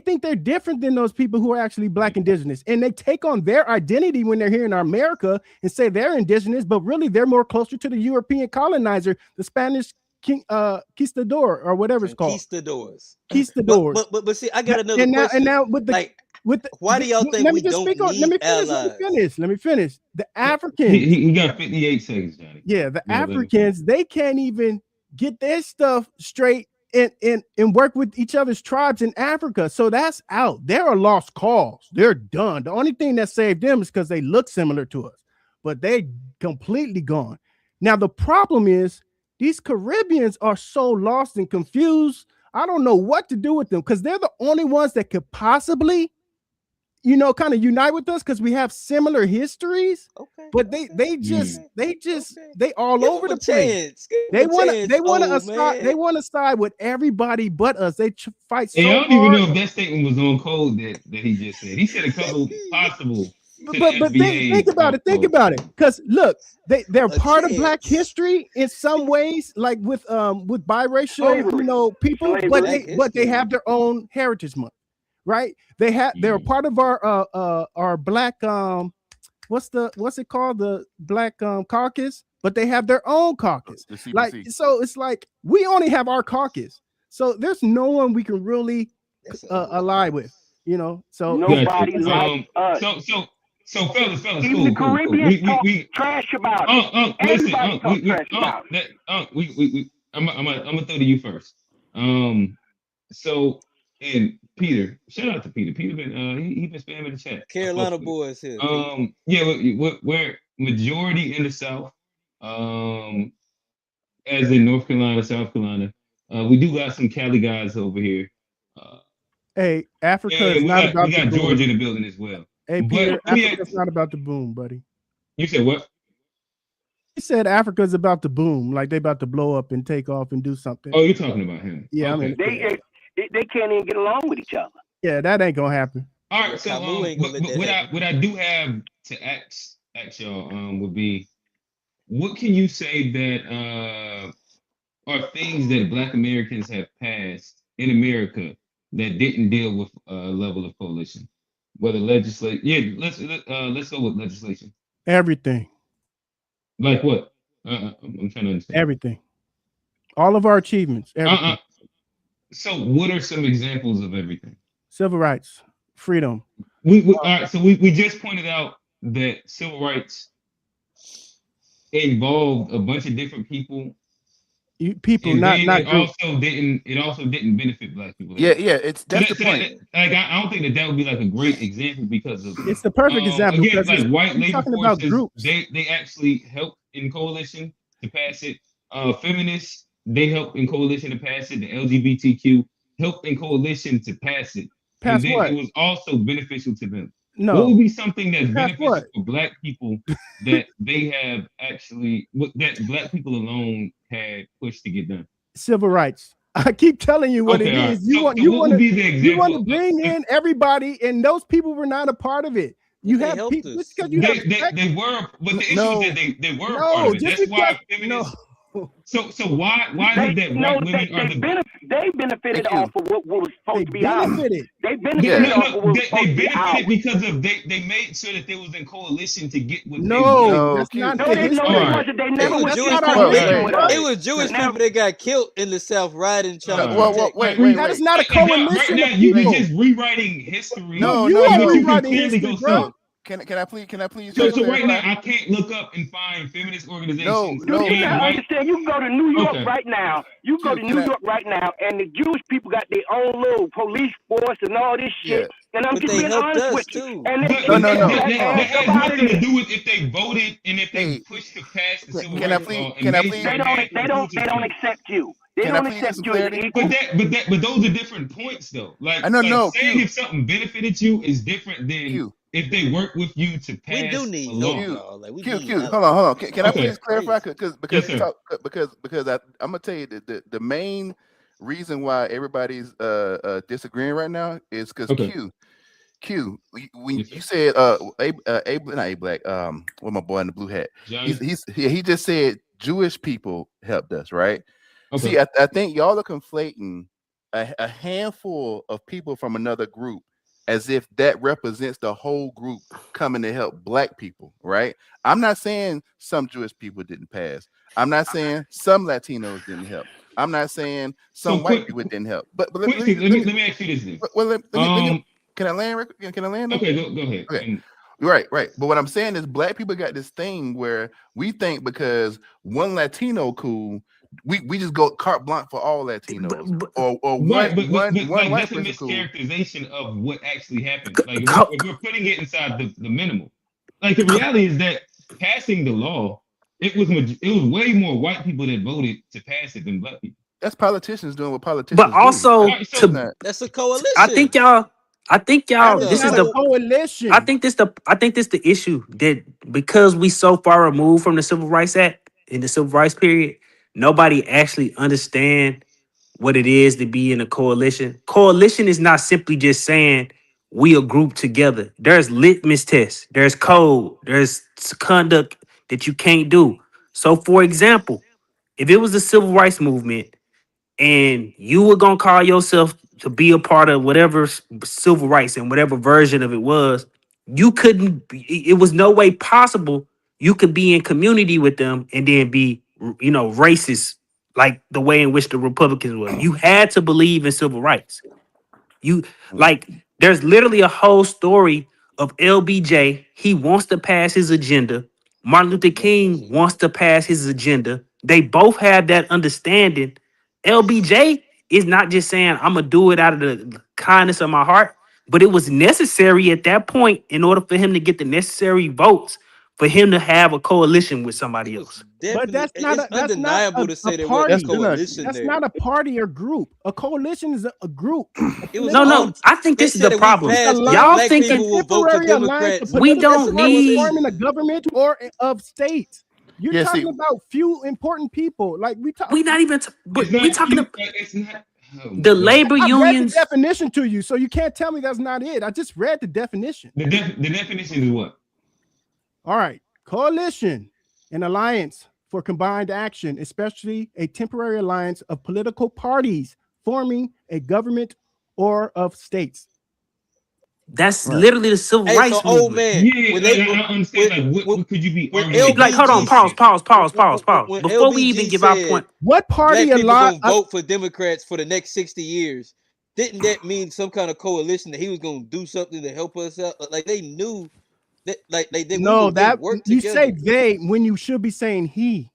think they're different than those people who are actually black indigenous, and they take on their identity when they're here in America and say they're indigenous, but really they're more closer to the European colonizer, the Spanish conquistador or whatever it's called. Conquistadors. But see, I got another question. And now with why do y'all think we don't need allies? Let me finish. The Africans. He got 58 seconds, Johnny. Yeah, the Africans, they can't even get their stuff straight and work with each other's tribes in Africa. So that's out. They're a lost cause. They're done. The only thing that saved them is because they look similar to us, but they completely gone. Now, the problem is these Caribbeans are so lost and confused. I don't know what to do with them because they're the only ones that could possibly, kind of unite with us because we have similar histories. But they all Give over them the a place. chance. Give They them a want chance, they want to side with everybody but us. They fight so Hey, I don't hard. even know if that statement was on code that he just said. He said a couple possible. But think about it. Because look, they're part of Black history in some ways, like with biracial, people, but they have their own heritage month, right? They're a part of our Black what's it called, the Black caucus, but they have their own caucus. Like, so it's like we only have our caucus, so there's no one we can really ally with, So nobody likes us. So fellas, even cool, the Caribbean talk trash about it. Everybody talk trash about it. I'm gonna throw to you first. So, and Peter, shout out to Peter. Peter been he been spamming the chat. Carolina boys here. Yeah, we're majority in the South. As in North Carolina, South Carolina. We do got some Cali guys over here. Hey, Africa is not about we got Georgia in the building as well. Hey, Peter, Africa's not about to boom, buddy. You said what? He said Africa's about to boom, like they about to blow up and take off and do something. Oh, you're talking about him. Yeah, okay. They can't even get along with each other. Yeah, that ain't gonna happen. All right, so what I do have to ask y'all would be, what can you say that are things that Black Americans have passed in America that didn't deal with a level of coalition? Whether legislation, let's go with legislation. Everything. Like what? I'm trying to understand. Everything. All of our achievements. Everything. So, what are some examples of everything? Civil rights, freedom. All right. So we just pointed out that civil rights involved a bunch of different people. People, And not then not it group. also didn't benefit black people. Yeah, that's the So point. like I don't think that would be like a great example because of It's the perfect example again, because like white you're labor talking about forces, groups. they actually helped in coalition to pass it. Feminists, they helped in coalition to pass it. The LGBTQ helped in coalition to pass it. And Pass then it what? was also beneficial to them. What No. would be something that's Pass beneficial what? for black people that they have actually that black people alone had pushed to get done? Civil rights. I keep telling you what Okay, it all right. is. You So want what would be the you want example to bring in everybody, and those people were not a part of it. You They have helped people us. just because you have They were, but the issue is No, that they were a part no, of it. just That's why because no. feminists. So why is They it that no, white women are the they benefited thank you. off of what was They supposed to be ours. benefited. They they, benefited no, off of what was they supposed to be benefited ours. because of they made sure that they was in coalition to get what they No, wanted. No, that's Q. not No, the they history. All right. wasn't. They It never was went That's Jewish not our people Wait, that history, wait, bro. it wait. was Jewish now. people that got killed in the South riding trying to All protect. That is not a Like, right coalition of now, you people. just rewriting history. No, No, you no, are But you can rewriting clearly history, go bro. see. Can I please So just right now, clarify? I can't look up and find feminist organizations You No. gotta and white. understand. You can go to New York Okay. right now. You go Q, to can New I? York right now, and the Jewish people got their own little police force and all this Yeah. shit. And I'm But just they being helped honest us with you. too. And But, No, but no, that, no. that, black that, that ass up has out of nothing to there. do with if they voted and if they Hey, pushed to pass the civil can I rights please? law and Can I made please? sure half of They the don't culture changed. accept you. They Can I don't please get accept some you as an clarity? equal. But those are different points though. I know, Like no. saying Q, if something benefited you is different than Q, if they work with you to We do pass a need help, law. Q, y'all. Like we Q, need Q. help. Hold on. Can I Okay. please clarify? Because Yes, you sir. talk because I'm gonna tell you that the main reason why everybody's disagreeing right now is because Okay. when Yes, sir. you said not A Black, what my boy in the blue hat, Johnny. he just said Jewish people helped us, right? Okay. See, I think y'all are conflating a handful of people from another group as if that represents the whole group coming to help black people, right? I'm not saying some Jewish people didn't pass. I'm not saying some Latinos didn't help. I'm not saying some So white people didn't help. But Quincy, let me ask you this then. let me can I land? Can I land? Okay, go ahead. Okay. Right. But what I'm saying is black people got this thing where we think because one Latino cool, we just go carte blanche for all Latinos. Or Right, but one like white that's a person cool. mischaracterization of what actually happened. Like if we're putting it inside the minimal. Like the reality is that passing the law, it was way more white people that voted to pass it than black people. That's politicians doing what politicians But also do. That's a coalition. I think y'all this is not a the coalition. I think this the issue that because we so far removed from the Civil Rights Act in the Civil Rights period, nobody actually understand what it is to be in a coalition. Coalition is not simply just saying we a group together. There's litmus tests, there's code, there's conduct that you can't do. So for example, if it was the civil rights movement and you were gonna call yourself to be a part of whatever civil rights and whatever version of it was, you couldn't. It was no way possible you could be in community with them and then be, racist like the way in which the Republicans were. You had to believe in civil rights. You like there's literally a whole story of LBJ. He wants to pass his agenda. Martin Luther King wants to pass his agenda. They both have that understanding. LBJ is not just saying, I'm gonna do it out of the kindness of my heart, but it was necessary at that point in order for him to get the necessary votes for him to have a coalition with somebody else. But that's not It's a undeniable to say a there wasn't a party. coalition That's there. not a party or group. A coalition is a group. It was No. I think They this is said the that we problem. passed because Y'all black think people will vote for temporary alliance of Democrats. we political don't parties need. forming a government or of states. You're Yeah, talking see- about few important people. Like we talk. We not even. But It's not we talking. it's not. Oh my The God. labor I read the unions. definition to you, so you can't tell me that's not it. I just read the definition. The definition is what? All right. Coalition, an alliance for combined action, especially a temporary alliance of political parties forming a government or of states. That's literally the civil Hey, rights so old movement. man, Yeah, when like, they I don't understand. Like, what could you be when arguing Like, hold on, LBG pause. when Before we even LBG give our said point, What party black people allow? gonna vote for Democrats for the next 60 years, didn't that mean some kind of coalition that he was gonna do something to help us out? Like they knew They did. No, We did that work you together. say they when you should be saying he.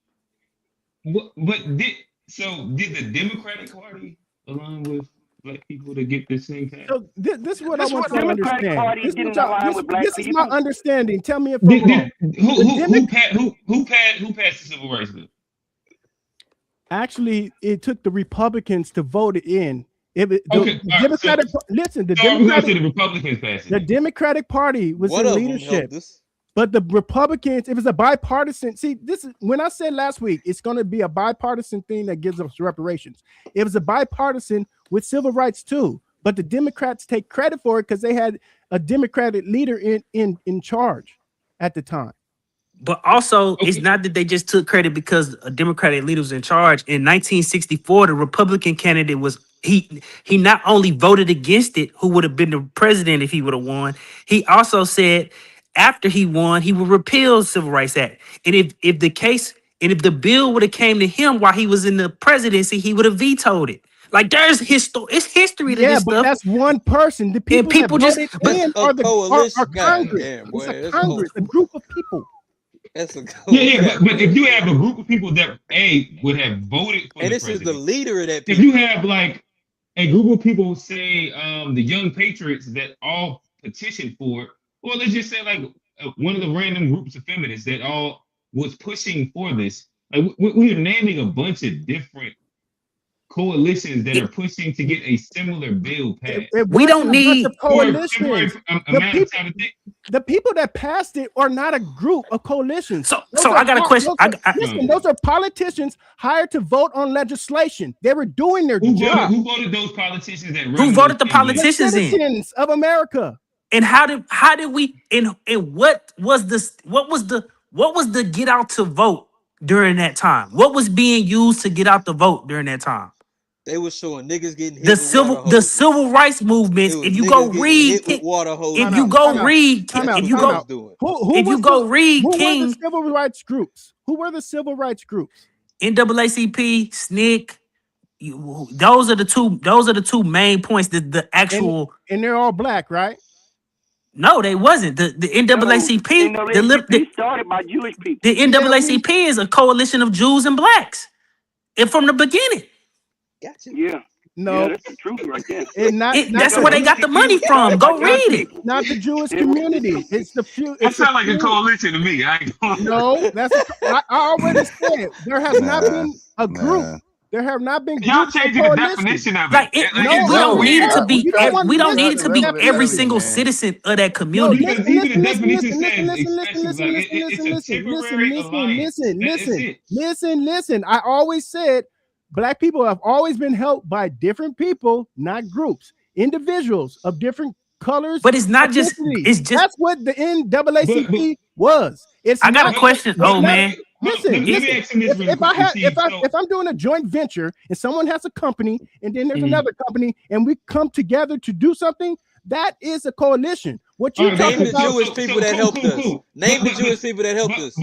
But did the Democratic Party align with black people to get this thing passed? So this is what I want The you to Democratic understand. Party didn't align with black This is my people. understanding. Tell me if I'm wrong. Who passed the civil rights bill? Actually, it took the Republicans to vote it in. The Democratic. Listen, the Republicans passed it. The Democratic Party was One in of them leadership. helped us. But the Republicans, it was a bipartisan. See, this is when I said last week, it's going to be a bipartisan thing that gives us reparations. It was a bipartisan with civil rights too. But the Democrats take credit for it because they had a Democratic leader in charge at the time. But also, it's not that they just took credit because a Democratic leader was in charge. In 1964, the Republican candidate was he not only voted against it, who would have been the president if he would have won. He also said after he won, he would repeal the Civil Rights Act. And if the bill would have came to him while he was in the presidency, he would have vetoed it. Like it's history to this stuff. That's one person. The people, people that just voted in are Congress. Damn, boy, it's a Congress, a group of people. That's a but if you have a group of people that would have voted for and the this president, is the leader of that if you have like a group of people, say the Young Patriots that all petitioned for it, or let's just say like one of the random groups of feminists that all was pushing for this, like we're naming a bunch of different coalitions that are pushing to get a similar bill passed. We don't need coalitions. The people that passed it are not a group of coalitions. So I got a question. Listen, those are politicians hired to vote on legislation. They were doing their job. Who voted those politicians? Who voted the politicians in? The citizens of America. And how did we? And what was the get out to vote during that time? What was being used to get out the vote during that time? They were showing niggas getting hit the civil rights movements. If you go read, King, who were the civil rights groups? Who were the civil rights groups? NAACP, SNCC. Those are the two main points. The actual and they're all black, right? No, they wasn't. The NAACP. NAACP started by Jewish people. The NAACP is a coalition of Jews and blacks, and from the beginning. Gotcha. Yeah. No, yeah, that's the truth right there. That's where they got the money from. Go read it. Not the Jewish community. It's the few. That sounds like a coalition to me. No, I already said there has not been a group. There have not been. Y'all changing the definition of it. We don't need it to be. We don't need it to be every single citizen of that community. Listen. I always said black people have always been helped by different people, not groups, individuals of different colors. But it's not just. It's just. That's what the NAACP was. I got a question. Oh man. Listen. If I'm doing a joint venture and someone has a company and then there's another company and we come together to do something, that is a coalition. What you name the Jewish people that helped us. Name the Jewish people that helped us.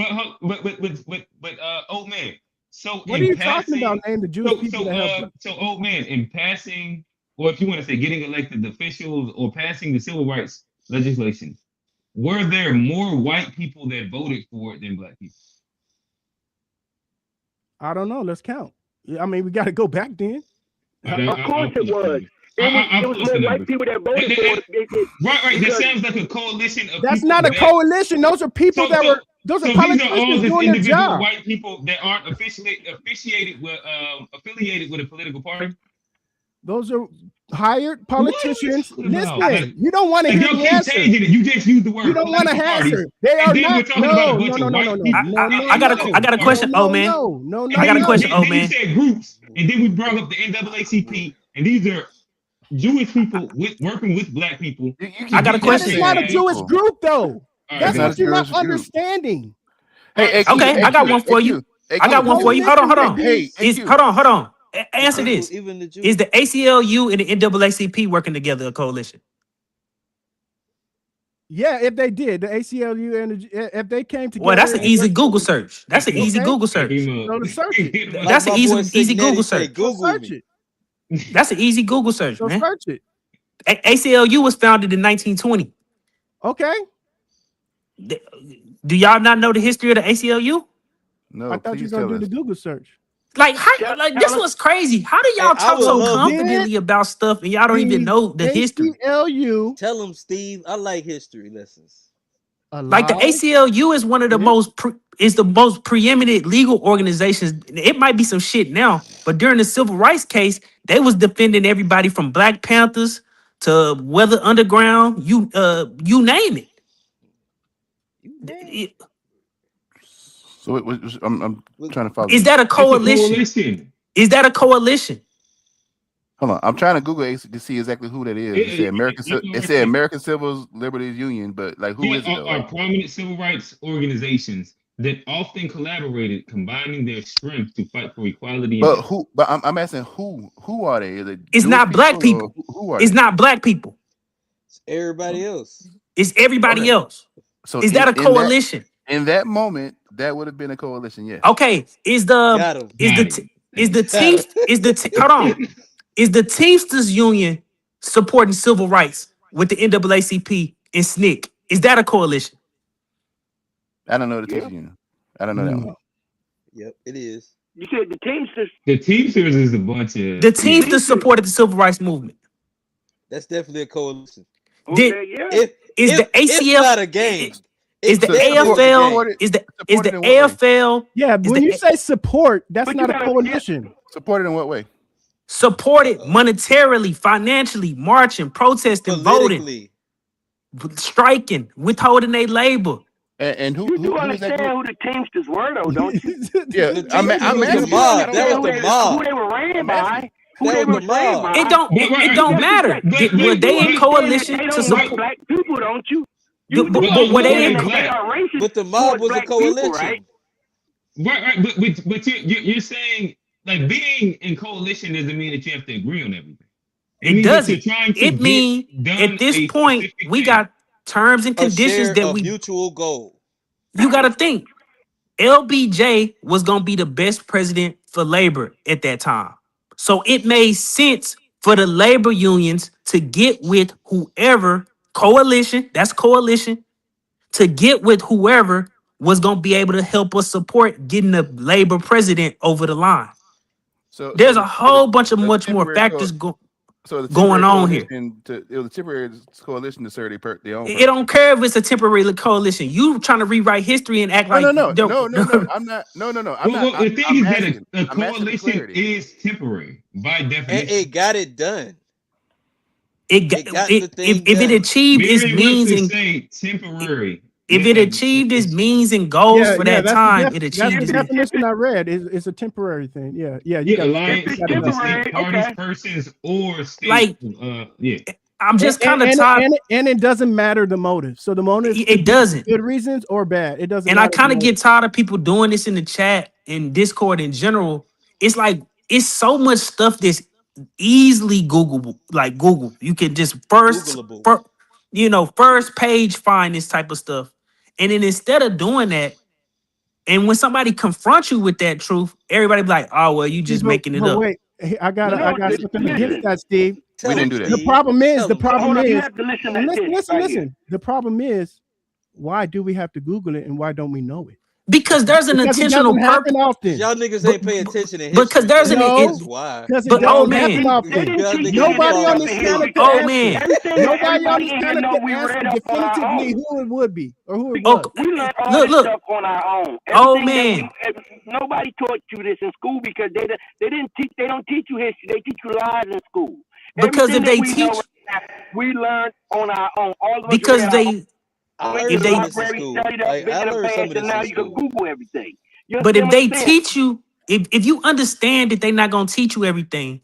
But old man. So what are you talking about? Name the Jewish people that helped us. So old man, in passing, or if you want to say getting elected officials or passing the civil rights legislation, were there more white people that voted for it than black people? I don't know. Let's count. I mean, we got to go back then. Of course it was. It was more white people that voted for it. Right. That sounds like a coalition of. That's not a coalition. Those are people that were. Those are politicians doing their job. White people that aren't affiliated with a political party. Those are hired politicians. Listen, you don't want to hear the answer. You just used the word. You don't want to answer. They are not. No. I got a question. Oh man. No. I got a question. Oh man. You said groups, and then we brought up the NAACP, and these are Jewish people working with black people. I got a question. It's not a Jewish group, though. That's what you're not understanding. Hey, okay, I got one for you. Hold on. Hold on. Answer this. Is the ACLU and the NAACP working together a coalition? Yeah, if they did, the ACLU and if they came together. Well, that's an easy Google search. That's an easy Google search. So search it. That's an easy Google search. Search it. That's an easy Google search, man. Search it. ACLU was founded in 1920. Okay. Do y'all not know the history of the ACLU? No, I thought you please were gonna tell do us. the Google search. Like, how, like this was crazy. How do Hey, y'all I talk would so love to confidently about stuff and y'all don't even know the history? ACLU tell them, Steve. I like history lessons. Like the alive. ACLU is one of the most preeminent legal organizations. It might be some shit now, but during the civil rights case, they was defending everybody from Black Panthers to Weather Underground. You name it. So it was. I'm trying to follow. Is that a It's a coalition? coalition. Is that a coalition? Hold on, I'm trying to Google AC to see exactly who that is. It said American. It said American Civil Liberties Union, but like, who is it though? Are prominent civil rights organizations that often collaborated, combining their strength to fight for equality. But who? But I'm asking who? Who are they? Is it It's Jewish not black people? people. Who are It's they? not black people. It's everybody else. It's everybody Okay. else. So Is that a coalition? In that moment, that would have been a coalition. Yes. Okay. Is Got the 'em. hold on? Is the Teamsters Union supporting civil rights with the NAACP and SNCC? Is that a coalition? I don't know the teachers union. I don't know that one. Yep, it is. You said the Teamsters. The Teamsters is a bunch of The Teamsters supported the civil rights movement. That's definitely a coalition. Okay, yeah. Is the ACL not a gang? Is the AFL? Is the AFL? Yeah, but when you say support, that's But not you a gotta- coalition. Supported in what way? Supported monetarily, financially, marching, protesting, voting, striking, withholding their labor. And who? You do who is that understand group? who the Teamsters were, though, don't you? Yeah, The I'm Teamsters was asking the you. mob. That was the Who mob. they were ran by. Who That they was were the ran mob. by. It don't matter. Were they in coalition They to don't support? like black people, don't you? You But do were they in? understand that they are racist But the mob towards was a black people, coalition. right? Right. But you're saying, like, being in coalition doesn't mean that you have to agree on everything. It means that doesn't. you're trying to It means done at this a point specific we thing. got terms and A conditions share that of we. mutual goal. You got to think. LBJ was gonna be the best president for labor at that time, so it made sense for the labor unions to get with whoever coalition. That's coalition to get with whoever was gonna be able to help us support getting the labor president over the line. So There's a whole bunch of the much more temporary factors So the going temporary on here. coalition it was a temporary coalition to serve their own It purpose. don't care if it's a temporary coalition. You trying to rewrite history and act No, like no. I'm not. No. I'm Well, not. the thing I'm is asking. that a I'm asking for coalition clarity. is temporary by And definition. it got it done. It got if the thing it done. achieved its Mary means Webster and say temporary. if it achieved its means and goals for that that's time, the it that's achieved the its. definition I read. It's a temporary thing. Yeah, you got Alliance got of it done. distinct parties, persons, or state. Like, yeah. I'm just kind of tired. And it doesn't matter the motive. So the motive It doesn't. good reasons or bad. It doesn't And I matter. kind of get tired of people doing this in the chat and Discord in general. It's like it's so much stuff that's easily Googleable. Like Google, you can just first page find this type of stuff, and then instead of doing that, and when somebody confronts you with that truth, everybody be like, "Oh well, you just making it up." Wait, I got something against that, Steve. We didn't do that. The problem is Hold on, you have to listen to this right here. listen. The problem is, why do we have to Google it and why don't we know it? Because there's an Because it intentional doesn't happen purpose. often. Y'all niggas ain't pay attention in Because history. there's an That's why. Because it But, oh, doesn't man. happen often. Nobody Nobody on this planet can Oh, answer. man. Nobody on this planet can answer definitively who it would be or who it was. We learned all this stuff on our own. Oh, Everything man. Nobody taught you this in school because they don't teach you history. They teach you lies in school. Because if they Everything that we know teach, right now, we learned on our own. All of us because read they, I went learned to the some of this in library, school. studied up, I been in the learned some past, of this and now in you can school. Google everything. You but if understand they what I'm saying? teach you, if you understand that they're not gonna teach you everything,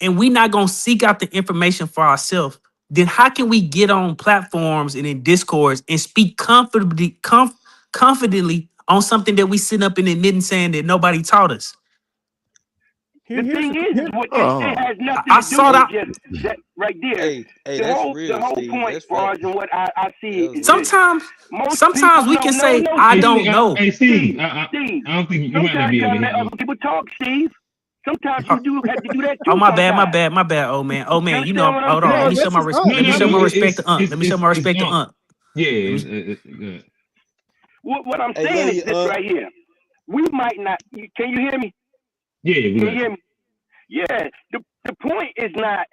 and we not gonna seek out the information for ourselves, then how can we get on platforms and in discourse and speak confidently on something that we sit up and admitting saying that nobody taught us? The thing is what it has nothing I to do saw with that. just that right there. Hey, the that's whole real, Steve. point, That's Raj, facts. and what I see is this. Sometimes we can say no, I Steve. don't know. Hey, Steve, Steve, I don't think you might not sometimes be you able gotta to let hear me. other people talk, Steve. Sometimes you do have to do that too. Oh, my bad, sometimes. my bad, old man. Oh man, you know, understand what I'm hold on. saying? Let me show my this is let me show my respect to Unc. Let me show my it's respect to Unc. Unc. Yeah, Let me- good. What I'm Hey, saying love is you, this right here. We might not. Can you hear me? Yeah, we Can you got hear you. me? Yeah. The point is not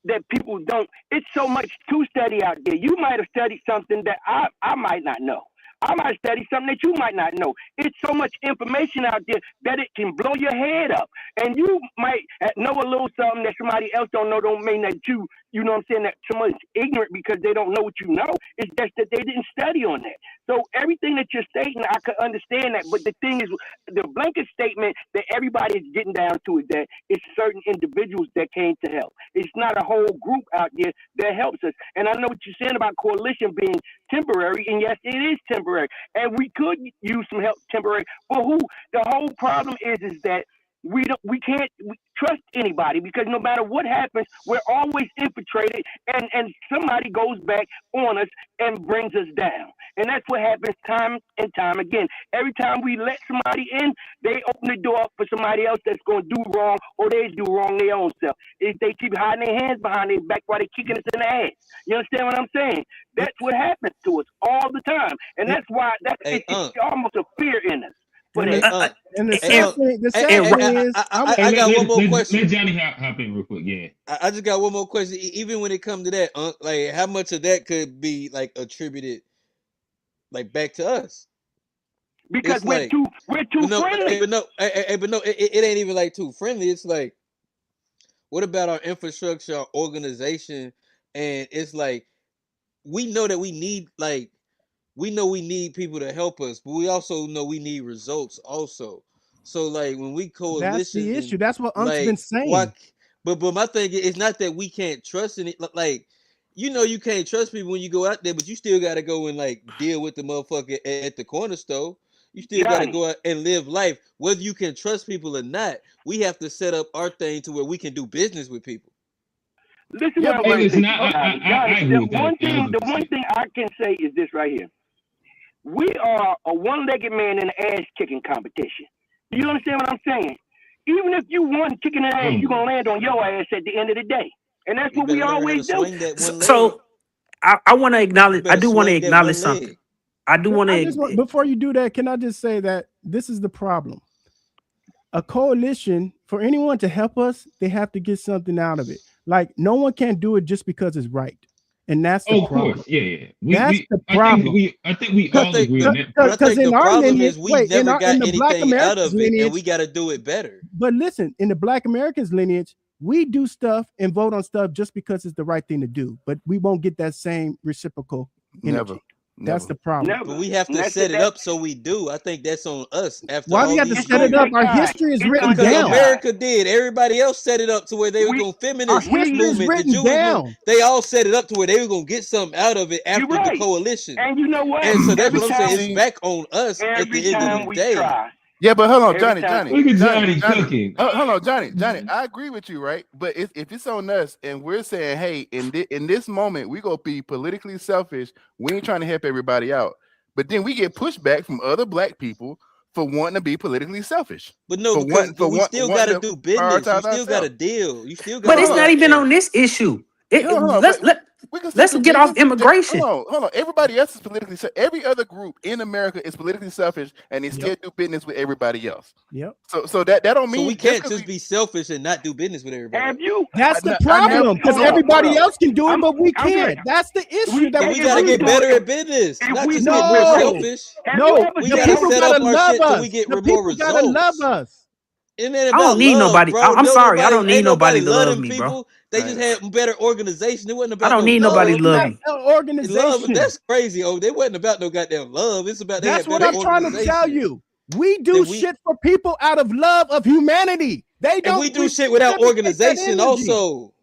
that people don't. It's so much to study out there. You might have studied something that I might not know. I might study something that you might not know. It's so much information out there that it can blow your head up. And you might know a little something that somebody else don't know. Don't mean that you know what I'm saying, that someone's ignorant because they don't know what you know. It's just that they didn't study on that. So everything that you're stating, I could understand that. But the thing is, the blanket statement that everybody is getting down to is that it's certain individuals that came to help. It's not a whole group out there that helps us. And I know what you're saying about coalition being temporary, and yes, it is temporary. And we could use some help temporary. But who? The whole problem is that we can't trust anybody because no matter what happens, we're always infiltrated, and somebody goes back on us and brings us down. And that's what happens time and time again. Every time we let somebody in, they open the door for somebody else that's going to do wrong, or they do wrong their own self. If they keep hiding their hands behind their back while they're kicking us in the ass. You understand what I'm saying? That's what happens to us all the time. And that's why it's almost a fear in us. And the, and the Hey, sad thing, the sad hey, thing is, I got one more question. Let Johnny hop in real quick. Yeah. I just got one more question. Even when it comes to that, like how much of that could be like attributed, like back to us? Because It's we're like, too friendly. but no, it ain't even like too friendly. It's like, what about our infrastructure, our organization, and it's like we know that we need people to help us, but we also know we need results also. So like when we that's coalition, the issue. That's what Unc's been like saying. but my thing is, it's not that we can't trust in it. Like, you can't trust people when you go out there, but you still got to go and like deal with the motherfucker at the corner store. You still got to go out and live life, whether you can trust people or not. We have to set up our thing to where we can do business with people. Listen, Yeah, what I'm hey, going to listen, say, I agree with that the 1,000%. one thing I can say is this right here. We are a one-legged man in an ass-kicking competition. Do you understand what I'm saying? Even if you won kicking an ass, you're going to land on your ass at the end of the day. And that's what we always do. So I want to acknowledge. I do want to acknowledge something. I do want to. Before you do that, can I just say that this is the problem? A coalition, for anyone to help us, they have to get something out of it. Like no one can do it just because it's right, and that's the problem. Of course, yeah. That's the problem. I think we all agree on that. Because in the our problem lineage, is we never got in the Black anything out Americans of it, lineage, and we got to do it better. But listen, in the Black Americans lineage, we do stuff and vote on stuff just because it's the right thing to do, but we won't get that same reciprocal energy. That's the problem. But we have to set it up so we do. I think that's on us. After Why all we got to these set it years. up? Our history is written Because down. America did. Everybody else set it up to where they were going feminist movement, the written Jewish down. movement. They all set it up to where they were going to get something out of it after the coalition. And you know what? And so that's Every what I'm saying. time- It's back on us at the end of the day. Yeah, but hold on, Every Johnny. time- Look at Johnny cooking. Hold on, Johnny. I agree with you, right? But if it's on us and we're saying, hey, in this moment, we gonna be politically selfish. We ain't trying to help everybody out. But then we get pushback from other black people for wanting to be politically selfish. But no, because we still got to do business. You still got to deal. You still got. But it's not even on this issue. Let's get off immigration. Hold on. Everybody else is politically selfish. Every other group in America is politically selfish, and they still do business with everybody else. Yep. So that don't mean we can't just be selfish and not do business with everybody. That's the problem, because everybody else can do it, but we can't. That's the issue. That we gotta get better at business. Not just get more selfish. No, we the gotta people set gotta up our love shit till us. we get The more people results. gotta love us. It ain't I don't about need love, nobody. bro. I'm sorry. I don't Ain't need nobody to love loving me, people. bro. They just had better organization. It wasn't about. I don't need nobody to love me. Organization. Love, that's crazy. Oh, they wasn't about no goddamn love. It's about That's what I'm trying to tell you. We do shit for people out of love of humanity. They don't. And we do shit without organization. Also,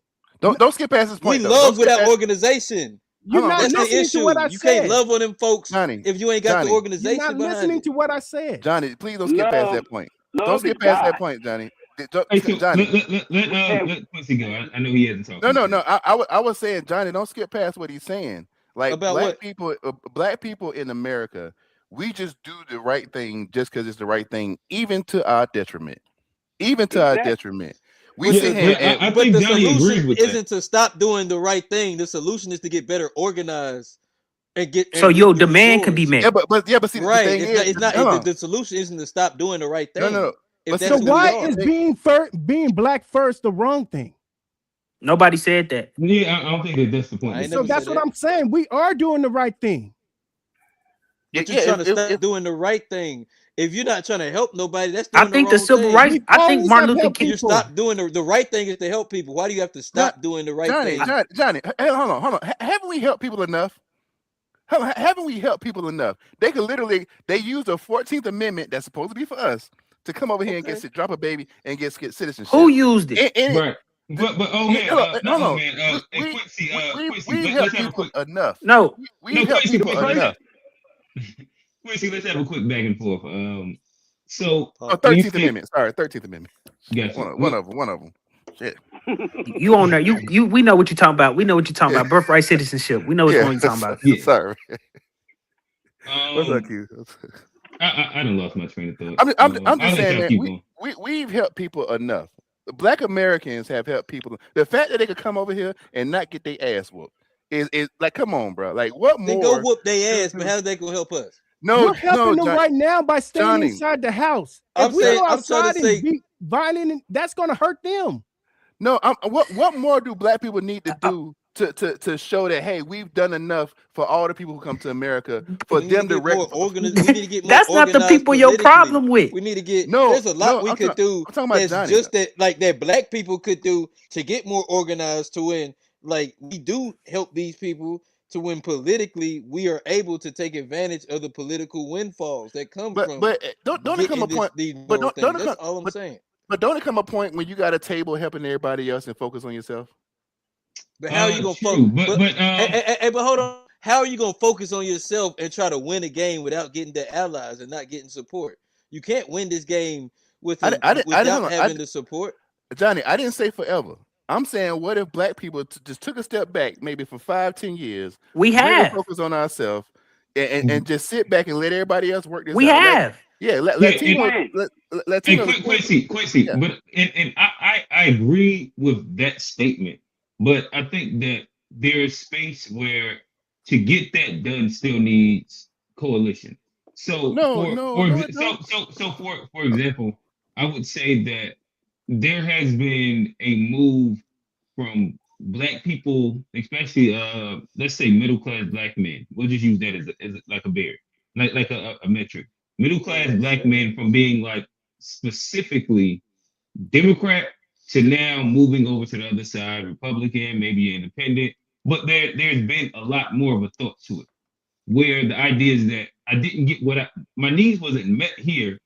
don't skip past this point. We love without organization. You're not That's the listening issue. to what I You said. can't love on them folks if you ain't got the organization. You're not listening to what I said. Johnny, please don't skip past that point. Don't love skip is past that God. point, Johnny. Hey, so Johnny. let Quincy go. I know he hasn't talked. No. I was saying, Johnny, don't skip past what he's saying. Like About black people in America, we just do the right thing just because it's the right thing, even to our detriment. Even to our detriment. We sit here and the solution isn't to stop doing the right thing. The solution is to get better organized and get So and your reap the demand can be rewards. met. Yeah, but see, the Right. thing is, It's not. hold on. The solution isn't to stop doing the right No, thing. If but see, So that's who we why are. is being black first the wrong thing? Nobody said that. Yeah, I don't think that that's the point. I ain't So never that's said what that. I'm saying. We are doing the right thing. But you're trying to stop doing the right thing. If you're not trying to help nobody, that's I doing the think the wrong civil thing. rights. We I think always Martin have Luther helped King. You people. stop doing the right thing is to help people. Why do you have to stop doing the right thing? Johnny, hey, hold on. Haven't we helped people enough? Haven't we helped people enough? They could literally, they use the 14th Amendment that's supposed to be for us to come over here and drop a baby and get citizenship. Who used it? Right. But oh man, hold oh on. man, hey, Quincy, We help people enough. No. We help Quincy, people enough. Quincy, let's have a quick back and forth. So 13th Amendment. Sorry, 13th Amendment. Gotcha. One of them. Shit. You on there? You. We know what you're talking about. We know what you're talking about. Birthright citizenship. We know which one you're talking about. Yeah. Sorry. What's up, Q? I done lost my train of thought. I'm just saying that we've helped people enough. Black Americans have helped people. The fact that they could come over here and not get their ass whooped is like, come on, bro. Like, what more? Then go whoop their ass, but how's that gonna help us? No, you're helping them right now by staying Johnny. inside the house. I'm If we saying- go I'm trying outside to say- and be violent, that's going to hurt them. No, what more do black people need to do to show that, hey, we've done enough for all the people who come to America for them to We need to get more That's not the organized people your politically. problem with. We need to get. No, there's a lot we I'm could do. I'm talking about that's Johnny. just that, like that black people could do to get more organized to win. Like we do help these people to win politically. We are able to take advantage of the political windfalls that come from. But don't it come a point? But don't it That's come? all I'm saying. But don't it come a point when you got a table helping everybody else and focus on yourself? But how are you gonna true, focus? But hold on. How are you gonna focus on yourself and try to win a game without getting the allies and not getting support? You can't win this game without having the support. Johnny, I didn't say forever. I'm saying, what if black people just took a step back, maybe for 5-10 years? We really have. focus on ourselves and just sit back and let everybody else work this We out. have. Let Latino. Quincy. Yeah. But and I agree with that statement, but I think that there's space where to get that done still needs coalition. So for example, I would say that there has been a move from black people, especially let's say middle class black men. We'll just use that as like a bear, like a metric. Middle class black men from being like specifically Democrat to now moving over to the other side, Republican, maybe independent. But there's been a lot more of a thought to it, where the idea is that I didn't get my needs wasn't met here.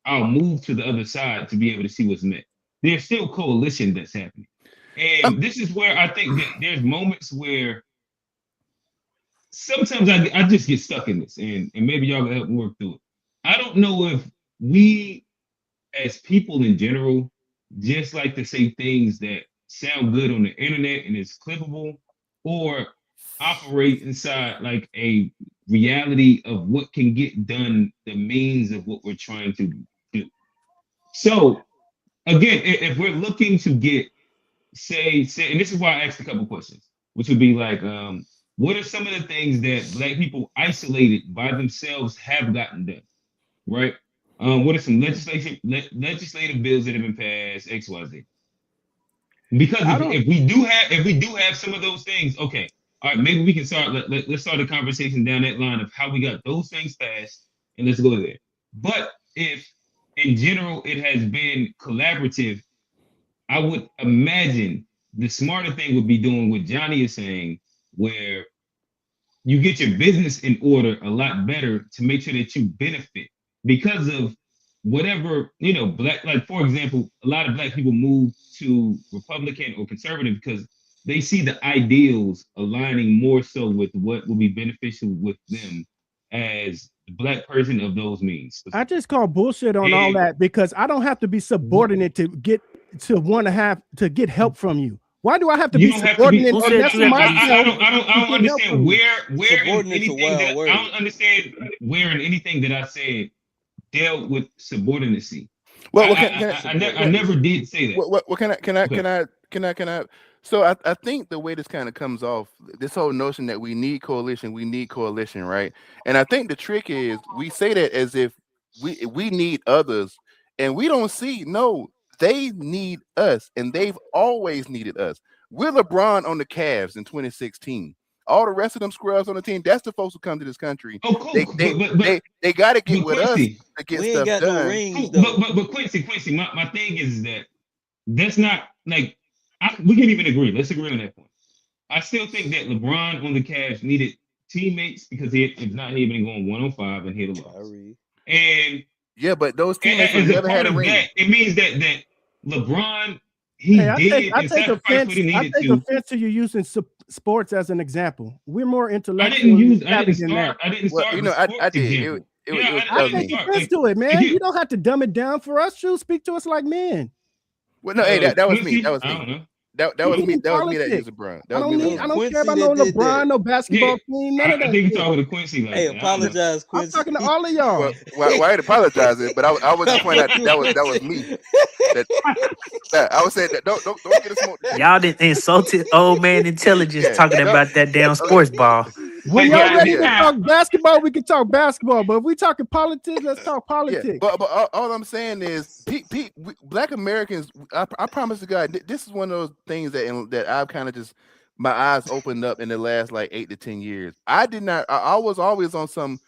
I'll move to the other side to be able to see what's met. There's still coalition that's happening. And this is where I think that there's moments where sometimes I just get stuck in this, and maybe y'all can help me work through it. I don't know if we, as people in general, just like to say things that sound good on the internet and it's clippable, or operate inside like a reality of what can get done, the means of what we're trying to do. So again, if we're looking to get, say, and this is why I asked a couple questions, which would be like, what are some of the things that black people isolated by themselves have gotten done, right? What are some legislative bills that have been passed, X, Y, Z? Because if we do have some of those things, okay, all right, maybe we can start. Let's start a conversation down that line of how we got those things passed, and let's go there. But if in general it has been collaborative, I would imagine the smarter thing would be doing what Johnny is saying, where you get your business in order a lot better to make sure that you benefit because of whatever, black, like for example, a lot of black people move to Republican or conservative because they see the ideals aligning more so with what will be beneficial with them as the black person of those means. I just call bullshit on all that because I don't have to be subordinate to get help from you. Why do I have to be subordinate? I don't understand where in anything that I don't understand where in anything that I said dealt with subordinacy. I never did say that. Can I? So I think the way this kind of comes off, this whole notion that we need coalition, right? And I think the trick is we say that as if we need others, and we don't see, no, they need us, and they've always needed us. We're LeBron on the Cavs in 2016. All the rest of them scrubs on the team, that's the folks who come to this country. Oh, cool. They got to get with us Quincy, to get We ain't stuff got no done. rings cool. though. But Quincy, my thing is that that's not like we can even agree. Let's agree on that point. I still think that LeBron on the Cavs needed teammates because if not, he'd been going 105 and hit a loss. And yeah, but those teammates as never a part had a of ring. that, it means that LeBron I take offense to you using sports as an example. We're more intellectual. I didn't start you know, I did. I take offense to it, man. You don't have to dumb it down for us. You speak to us like men. Well, no, hey, that was me. That was me. That was me. That was me that used LeBron. I don't care about no LeBron, no basketball team, none of that. I think you're talking to Quincy. Like, hey, apologize, Quincy. I'm talking to all of y'all. Well, I ain't apologizing, but I was just pointing out that was me. I was saying that don't get a smoke. Y'all done insulted old man intelligence talking about that damn sports ball. When y'all ready to talk basketball, we can talk basketball. But if we talking politics, let's talk politics. Yeah, but all I'm saying is, Black Americans, I promise to God, this is one of those things that I've kind of just, my eyes opened up in the last like 8 to 10 years. I was always on some.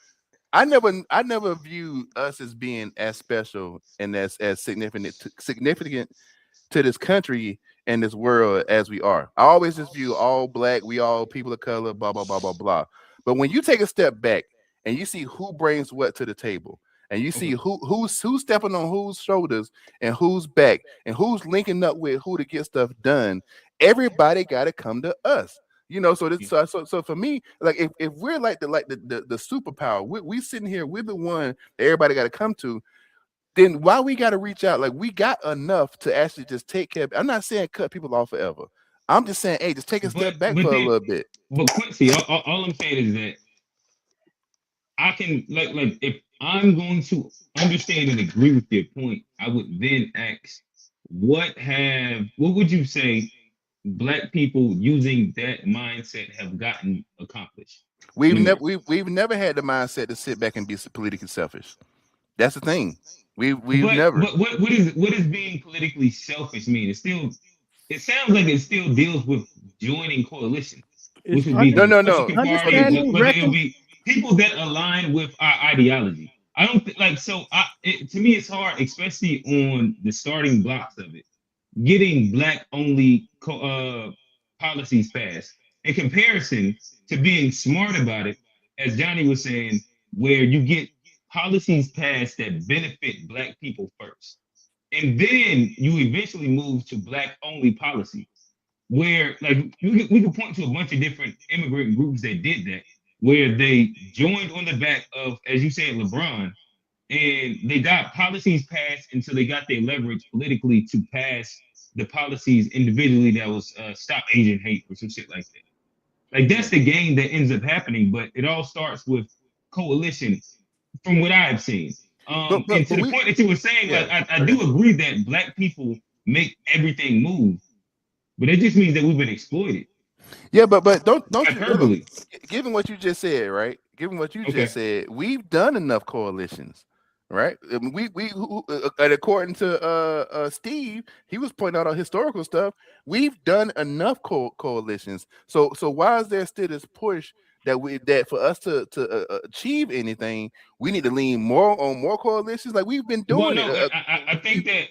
I never viewed us as being as special and as significant to this country and this world as we are. I always just view all Black, we all people of color, blah blah blah blah blah. But when you take a step back and you see who brings what to the table, and you see who's stepping on whose shoulders and who's back and who's linking up with who to get stuff done, everybody got to come to us. You know, so for me, like if we're like the superpower, we sitting here, we're the one that everybody got to come to. Then why we got to reach out? Like we got enough to actually just take care of. I'm not saying cut people off forever. I'm just saying, hey, just take a step back for a little bit. But Quincy, all I'm saying is that I can like if I'm going to understand and agree with your point, I would then ask, what would you say Black people using that mindset have gotten accomplished? We've never had the mindset to sit back and be politically selfish. That's the thing. We've never. But what is being politically selfish mean? It sounds like it still deals with joining coalition, which would be no. Understanding, whether it'll be people that align with our ideology. I don't to me it's hard, especially on the starting blocks of it, getting Black only policies passed in comparison to being smart about it, as Johnny was saying, where you get policies passed that benefit Black people first. And then you eventually move to Black only policy, where like we can point to a bunch of different immigrant groups that did that, where they joined on the back of, as you said, LeBron, and they got policies passed until they got their leverage politically to pass the policies individually that was stop Asian hate or some shit like that. Like that's the game that ends up happening, but it all starts with coalition from what I've seen. And to the point that you were saying, I do agree that Black people make everything move, but it just means that we've been exploited. Yeah, but don't you, given what you just said, right? Given what you just said, we've done enough coalitions, right? We and according to Steve, he was pointing out historical stuff. We've done enough coalitions. So why is there still this push that for us to achieve anything, we need to lean more on more coalitions? Like we've been doing it. I think that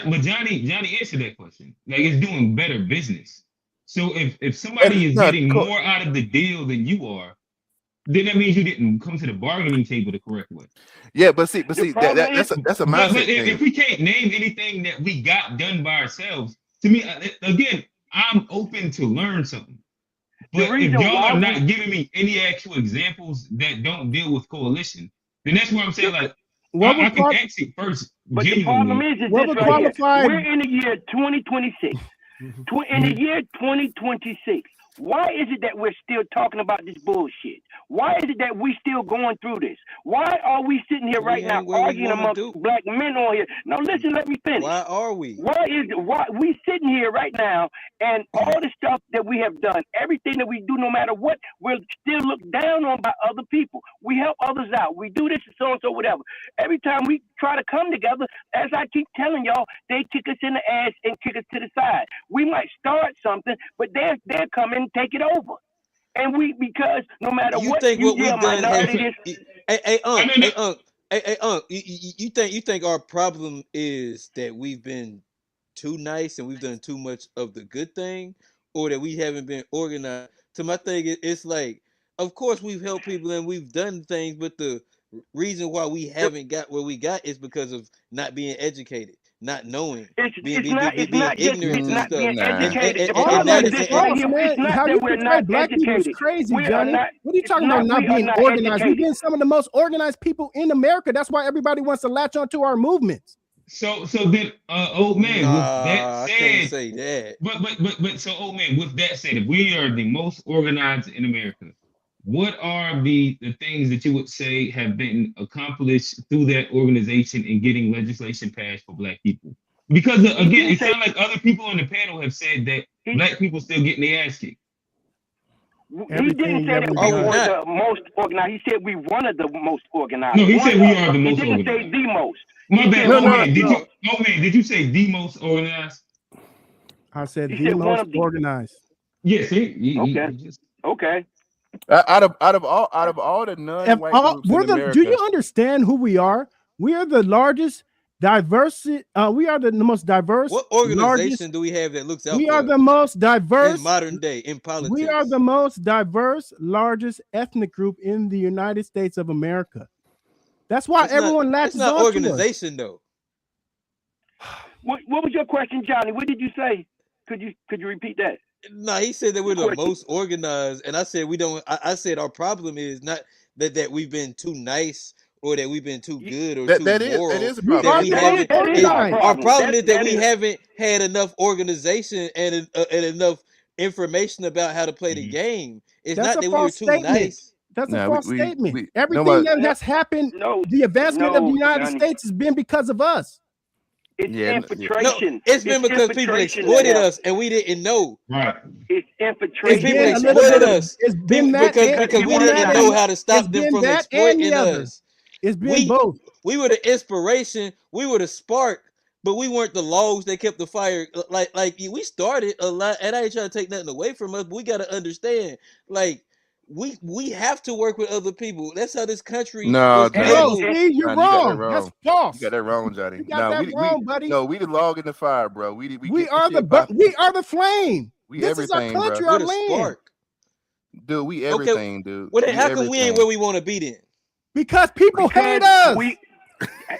but Johnny answered that question. Like it's doing better business. So if somebody is getting more out of the deal than you are, then that means you didn't come to the bargaining table the correct way. Yeah, but see, that's a mindset but thing. If we can't name anything that we got done by ourselves, to me, again, I'm open to learn something. But if y'all are not giving me any actual examples that don't deal with coalition, then that's where I'm saying, like, I can exit first. But the problem is this right here. We're in the year 2026. In the year 2026, Why is it that we're still talking about this bullshit? Why is it that we still going through this? Why are we sitting here right now arguing amongst black men on here? No, listen, let me finish. Why are we? Why we sitting here right now and all the stuff that we have done, everything that we do, no matter what, we're still looked down on by other people. We help others out. We do this and so and so, whatever. Every time we try to come together, as I keep telling y'all, they kick us in the ass and kick us to the side. We might start something, but they'll come and take it over. And because no matter you what think you what we've done has, you think our problem is that we've been too nice and we've done too much of the good thing, or that we haven't been organized? So my thing is, it's like, of course we've helped people and we've done things, but the reason why we haven't got where we got is because of not being educated, not knowing, being ignorant to stuff. Being educated. All that is false, man. How you can say black people is crazy, Johnny? What are you talking about not being organized? We've been some of the most organized people in America. That's why everybody wants to latch onto our movements. So then, old man, with that said, I can't say that. But so, old man, with that said, if we are the most organized in America, what are the things that you would say have been accomplished through that organization in getting legislation passed for black people? Because again, it sounds like other people on the panel have said that black people still getting their ass kicked. He didn't say that we were the most organized. He said we one of the most organized. No, he said we are the most organized. He didn't say the most. My bad. Did you say the most organized? I said the most organized. Yes. Okay. Out of all the non-white groups in America, do you understand who we are? We are the largest diversity. We are the most diverse. What organization do we have that looks out? We are the most diverse in modern day in politics. We are the most diverse, largest ethnic group in the United States of America. That's why everyone latches on to us. That's not organization, though. What was your question, Johnny? What did you say? Could you repeat that? No, he said that we're the most organized, and I said we don't. I said our problem is not that we've been too nice or that we've been too good or too moral. That is a problem. Our problem is that we haven't had enough organization and enough information about how to play the game. It's not that we were too nice. That's a false statement. Everything that's happened, the advancement of the United States has been because of us. It's infiltration. No, it's been because people exploited us and we didn't know. Right. It's infiltration. People exploited us. It's been because we didn't know how to stop them from exploiting us. It's been both. We were the inspiration. We were the spark, but we weren't the logs that kept the fire. Like we started a lot, and I ain't trying to take nothing away from us, but we got to understand, like, we have to work with other people. That's how this country. No, you're wrong. That's false. You got that wrong, Johnny. You got that wrong, buddy. No, we the log in the fire, bro. We are the flame. We this everything, is our country, bro. our land. Spark. Dude, we everything, dude. Well, then how come we ain't where we want to be then? Because people hate us.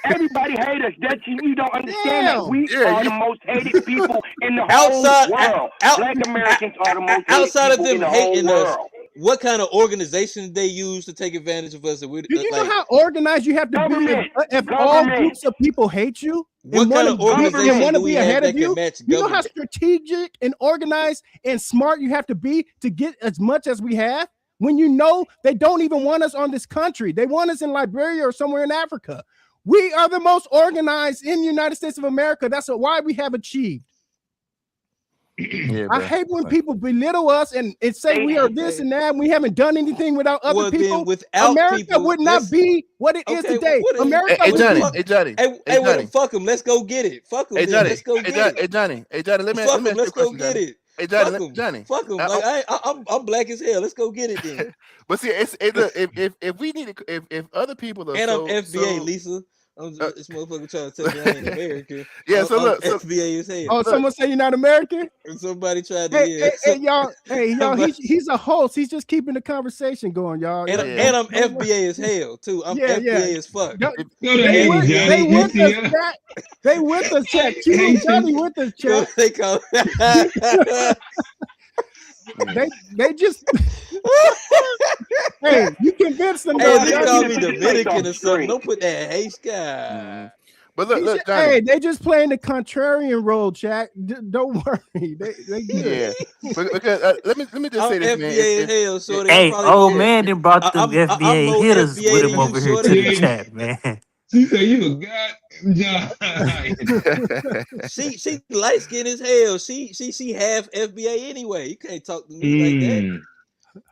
Everybody hate us. That you don't understand that we are the most hated people in the whole world. Black Americans are the most outside hated of them people hating in the whole us. world. What kind of organization they use to take advantage of us? Do you know how organized you have to be if all groups of people hate you? What kind of organization want to do we be ahead have of that you? can match You know how government? strategic and organized and smart you have to be to get as much as we have? When you know they don't even want us on this country. They want us in Liberia or somewhere in Africa. We are the most organized in the United States of America. That's why we have achieved. Yeah, I hate when people belittle us and say we are this and that. And we haven't done anything without other people. Then without America people, would not be what it is today. America Hey, Johnny. Hey, Johnny. fuck them. Let's go get it. Fuck them. Hey, Johnny. Let's go get it. Hey, Johnny. Let me Fuck them. ask you a Let's go question, get Johnny. it. Hey, Johnny. Fuck them. Like I'm black as hell. Let's go get it then. But see, if we need to, if other people are And so, I'm FBA, so, Lisa. This motherfucker trying to tell me I ain't American. Yeah, so look, FBA is hell. Oh, someone say you're not American? Somebody tried to. Hey, y'all. He's a host. He's just keeping the conversation going, y'all. And I'm FBA as hell too. I'm FBA as fuck. They with us, chat. Johnny with us, chat. They call. They just. Hey, you convinced them. Hey, they call me Dominican or something. Don't put that H guy. But look, Johnny. Hey, they just playing the contrarian role, Jack. Don't worry, they good. Yeah, because let me just say this, man. FBA in hell, shorty. Hey, old man, then brought them I'm FBA more hitters FBA with than him you, over here to shorty. the chat, man. She said you a god. she light skinned as hell. She half FBA anyway. You can't talk to me like that.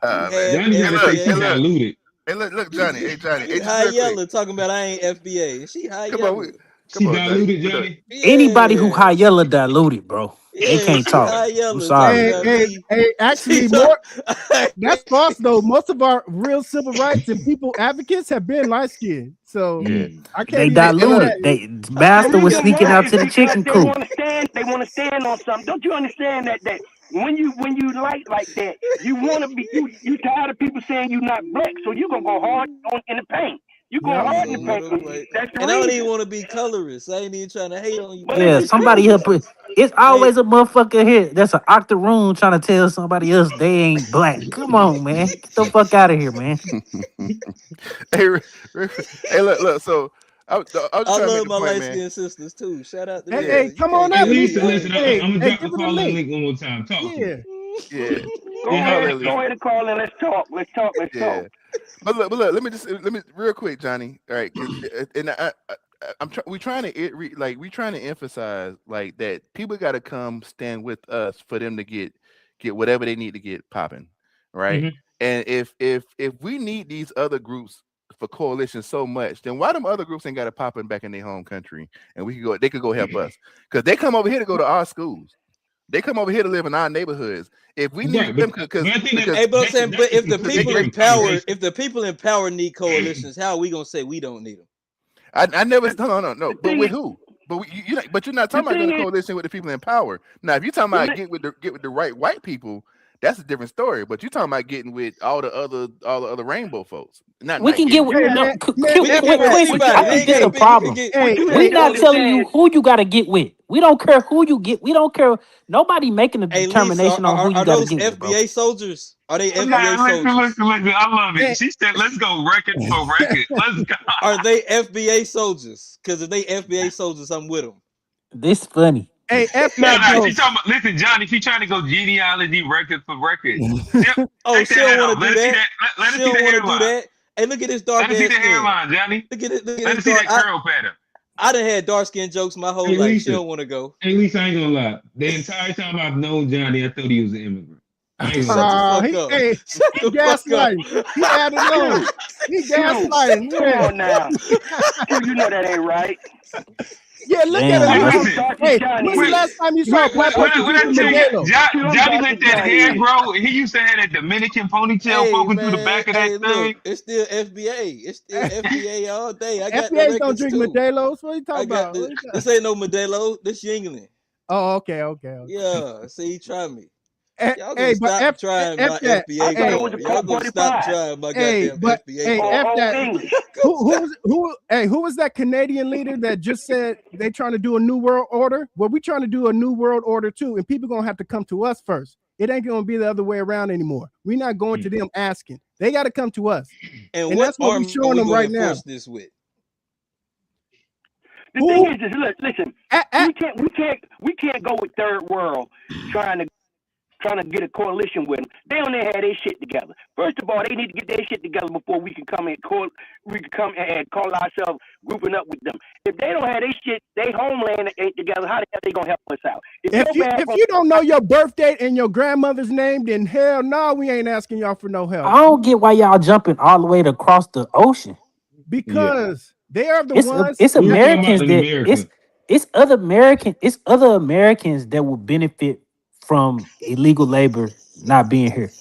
Johnny gotta say she diluted. Hey, look, Johnny. Hey, Johnny. You Hey, just high real yellow quick. talking about I ain't FBA. And she high yellow. She diluted, Johnny. Anybody who high yellow diluted, bro. They Yeah, can't she talk. high I'm yellow. sorry. Hey, actually, more. That's false though. Most of our real civil rights and people advocates have been light skinned, so I can't They even diluted. say They that. Master The was reason sneaking why out is to the because chicken they coop. want to stand on something. Don't you understand that when you like that, you want to be you tired of people saying you're not black, so you gonna go hard on in the paint. You go hard in the paint. That's the And I don't reason. even want to be colorist. I ain't even trying to hate on you. Yeah, somebody here put. It's always a motherfucker here that's an octoroon trying to tell somebody else they ain't black. Come on, man. Get the fuck out of here, man. Hey, look. So I was just I trying to make love the my point, light man. skinned sisters too. Shout out to Hey, them. hey, You come can't on tell up. me Lisa, I listen, ain't. Hey, I'm gonna hey, drop the give her the call in link. link one more time. Talk to me. Yeah. Go ahead and call in. Let's talk. Let's talk. But look, let me real quick, Johnny. All right, and we trying to emphasize like that people got to come stand with us for them to get whatever they need to get popping, right? Mhm. And if we need these other groups for coalition so much, then why them other groups ain't got it popping back in their home country, and they could go help us because they come over here to go to our schools. They come over here to live in our neighborhoods. If we need Right, them, but I think Hey, but I'm saying, but if the that's people in different power, conversation. if the people in power need coalitions, how are we gonna say we don't need them? I never no. But with who? But you're not talking about doing a coalition with the people in power. Now, if you're talking about get with the right white people, that's a different story. But you're talking about getting with all the other rainbow folks. We can get with Hey, no. man, man, We can F get with that. Quincy, anybody. I They think ain't this gotta the be. We can problem. get. Hey, You We have to not telling understand. you who you got to get with. We don't care who you get. We don't care. Nobody making a Hey, Lisa, determination on who you are got to those get with, bro. FBA soldiers? Are they Nah, FBA soldiers? listen. I love it. Hey, She said, "Let's go record for record. Let's go." Are they FBA soldiers? Because if they FBA soldiers, I'm with them. This funny. hey, F No, that though. she's talking about. Listen, Johnny, she trying to go genealogy record for record. Oh, Take she that don't hat want off. to do Let her see that. that. Let her She see the don't want to do hairline. that. Hey, look at this Let dark her see ass the skin. hairline, Johnny. Look at it. Look at Let this her see dark. that curl pattern. I done had dark skin jokes my whole Hey, life. She Lisa. don't want to go. Hey, Lisa, I ain't gonna lie. The entire time I've known Johnny, I thought he was an immigrant. I ain't gonna Shut lie. the fuck He, up. hey, Shut he the fuck up. gaslighting. He added on. He gaslighting. Come Yeah. on now. You know that ain't right. Yeah, look at Damn, him. Hey, Look bro. at How him. listen. dark is Hey, Johnny when's the When, is? last time you saw a black when person I using tell you, Modelo? Johnny Dark let as that Johnny hair is. grow. He used to have that Dominican ponytail Hey poking through the man, back of that hey look, thing. it's still FBA. It's still FBA all day. I got the FBAs don't records drink too. Modelo's. What are you I talking got about? the. This ain't no Modelo. This Yingling. Oh, okay. Yeah. See, try me. Y'all gonna Hey, but stop trying F my that. I FBA thought it Hey, was card. a Y'all Colt gonna stop 45 trying my hey, goddamn but FBA hey, card. F or that. Old English. Who was that Canadian leader that just said they trying to do a new world order? Well, we trying to do a new world order too, and people gonna have to come to us first. It ain't gonna be the other way around anymore. We're not going to them asking. They got to come to us, And and what that's what we arm are showing we them gonna right now. enforce this with? The thing is, listen, Ah, we can't go with third world trying to get a coalition with them. They don't have their shit together. First of all, they need to get their shit together before we can come and call ourselves grouping up with them. If they don't have their shit, their homeland ain't together, how the hell they gonna help us out? If you don't know your birth date and your grandmother's name, then hell no, we ain't asking y'all for no help. I don't get why y'all jumping all the way to across the ocean. Because they are the It's ones. it's We were talking about Americans an that American. it's other Americans that will benefit from illegal labor not being here.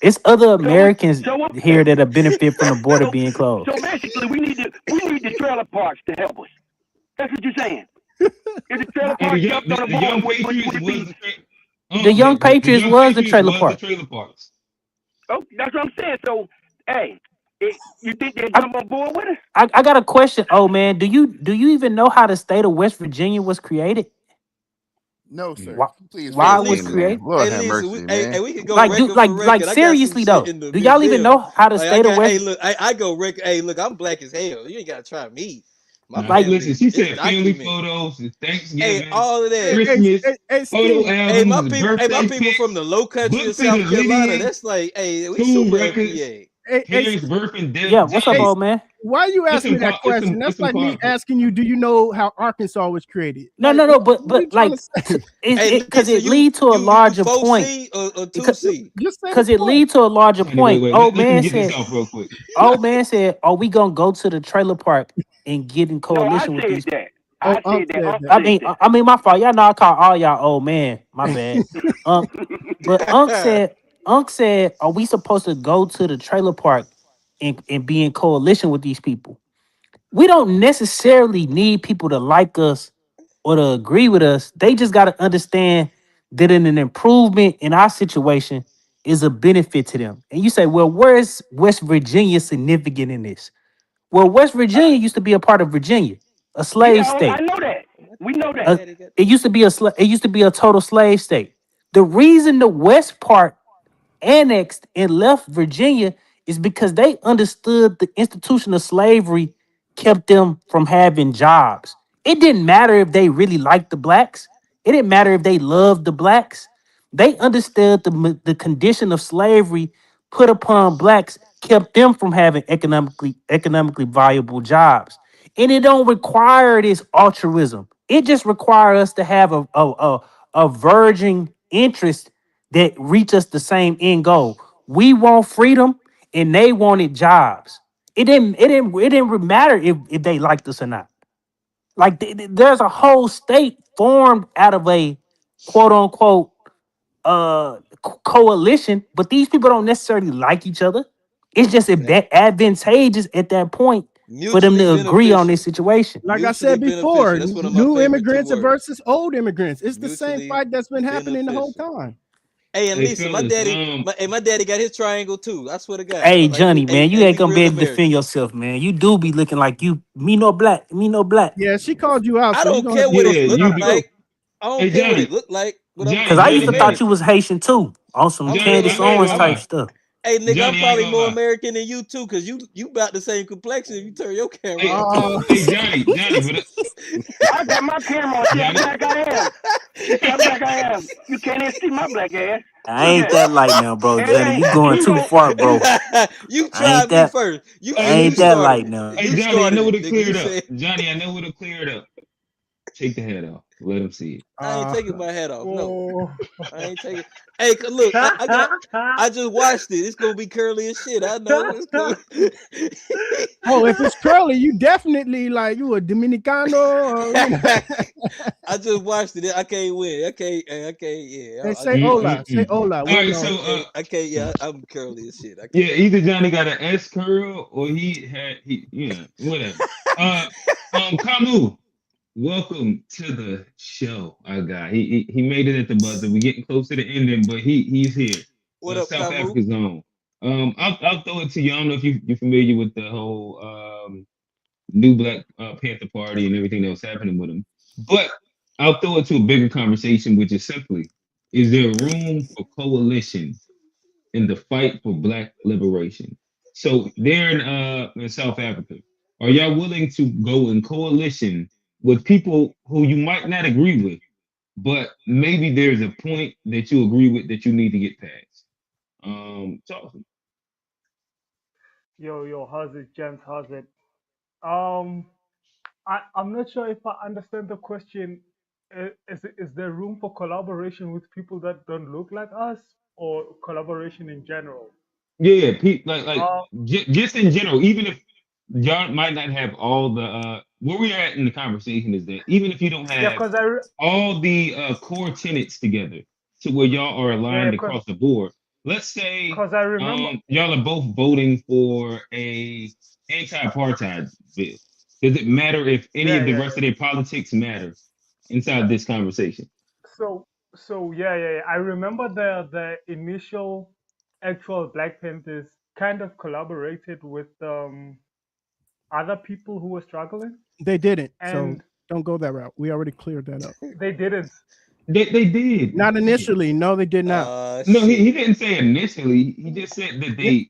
It's other Americans here that have benefit from the border being closed. So basically, we need the trailer parks to help us. That's what you're saying. If the trailer Hey, parks jumped on the the Young board, would Patriots it was be? The Young the Patriots Young was the Patriots trailer was the park. trailer parks. Oh, that's what I'm saying. So, hey, you think they'll jump on board with us? I got a question. Oh man, do you even know how the state of West Virginia was created? No, sir. Why, Please Hey why fill it us was in, man. Lisa, created? Lord hey have Lisa, mercy, man. we can go record for Like record. I got some seriously shit though, in the do y'all even museum. know how the Like I state of got, West? hey look, I go record. Hey look, I'm black as hell. You ain't gotta try me. My Now, family, listen, she it's said family documented. photos, Hey, Thanksgiving, all of that. Christmas, photo Steve. Hey, my albums, people. Hey, my birthday people from pics, the Low Country of books of the South Carolina. Lydian, That's like, hey, we school super records, FBA. parents' birth and death. Yeah, what's up, Hey, old man? why you It's ask some me that question? it's That's some like me card. asking you, do you know how Arkansas was created? No, Like, no, no, what are you but trying like to say? it's Hey, because Lisa, it leads to a you larger 4C point. or 2C? Just say the Because it point. leads to a larger Johnny, wait, point. wait. Old Let him man get this said, off real quick. old man said, are we gonna go to the trailer park and get in No, I coalition with said these? that. Oh, I said that. said Unc that. said that. I mean, my fault. Y'all know I call all y'all old man. My bad. But Unc said, are we supposed to go to the trailer park and be in coalition with these people? We don't necessarily need people to like us or to agree with us. They just got to understand that an improvement in our situation is a benefit to them. And you say, well, where is West Virginia significant in this? Well, West Virginia used to be a part of Virginia, a slave Yeah, I state. know that. We know My that. daddy got It used to be it used to be a total slave state. The reason the West part annexed and left Virginia is because they understood the institution of slavery kept them from having jobs. It didn't matter if they really liked the blacks. It didn't matter if they loved the blacks. They understood the condition of slavery put upon blacks kept them from having economically viable jobs. And it don't require this altruism. It just requires us to have a verging interest that reach us the same end goal. We want freedom and they wanted jobs. It didn't matter if they liked us or not. Like there's a whole state formed out of a quote unquote coalition, but these people don't necessarily like each other. It's just advantageous at that point for them mutually to agree on beneficial. this situation. Like I Mutually said before, beneficial. That's one of my new favorite two immigrants words. versus old immigrants. It's the same Mutually fight that's been happening the whole beneficial. time. Hey, and Hey, Lisa, my fellas, daddy, my daddy got his triangle too. I swear to God. Hey Like we, Johnny, man, you ain't we gonna be real able to defend Americans. yourself, man. You do be looking like you me no black, me no black. Yeah, she called you out, I so you're don't gonna have care to what tell it yeah, us look you about do. it. like. I don't Hey, care what Johnny, it look like, but I'm Cause Johnny, I still used Johnny, to thought Johnny, you American. was Haitian too, on some I'm Johnny. still Candace I ain't Owens gonna American. type lie. stuff. Hey, nigga, I'm Johnny, I ain't probably gonna more lie. American than you too, cause you about the same complexion if you turn your camera Hey, off. hey, Johnny, but I got my camera on. See how Johnny. black I am. You see how black I am. You can't even see my black ass. I Look ain't at it. that light now, bro. Johnny, Everything you going you too gon' far, bro. You I ain't tried me that first. I Hey, You ain't listen. that started light it. now. Hey, You Johnny, I started know what it, to nigga. clear You it up. said Johnny, I know what to clear it up. Take the hat off. Let him see it. I ain't taking my hat off. No, Oh. I ain't taking. Hey, look, I got. I just watched it. It's gonna be curly as shit. I know it's cool. Oh, if it's curly, you definitely like you a Dominicano, or, you know. I just watched it. I can't win. I can't. I can't. Yeah. Hey, I say just watched hola, it. say Mm-mm-mm. hola. All We'll right, know. I so can't. I can't. Yeah, I'm curly as shit. I yeah, can't. either Johnny got an S curl or whatever. Uh, Kamu, welcome to the show. Our guy, he made it at the buzzer. We're getting close to the ending, but he's here. What up, South Kamu? Africa's own. I'll throw it to you. I don't know if you're familiar with the whole new Black Panther Party and everything that was happening with them, but I'll throw it to a bigger conversation, which is simply: is there room for coalition in the fight for Black liberation? So there in South Africa, are y'all willing to go in coalition with people who you might not agree with, but maybe there's a point that you agree with that you need to get past? Talk to me. Yo, how's it, gents? How's it? Um, I'm not sure if I understand the question. Is there room for collaboration with people that don't look like us, or collaboration in general? Yeah, like Um, just in general, even if y'all might not have all the where we're at in the conversation is that even if you don't yeah, have cause all the core tenets together to where y'all are yeah, aligned across the board. Let's say cause I remember. y'all are both voting for a anti-apartheid bill. Does it matter if any Yeah, of the yeah, rest yeah. of their politics matter inside this conversation? So yeah. I remember the initial actual Black Panthers kind of collaborated with other people who were struggling, They didn't, so and don't go that route. We already cleared that up. they didn't. They did. Not initially. No, they did not. Ah, No, he shit. didn't say initially. He just said that Yeah, they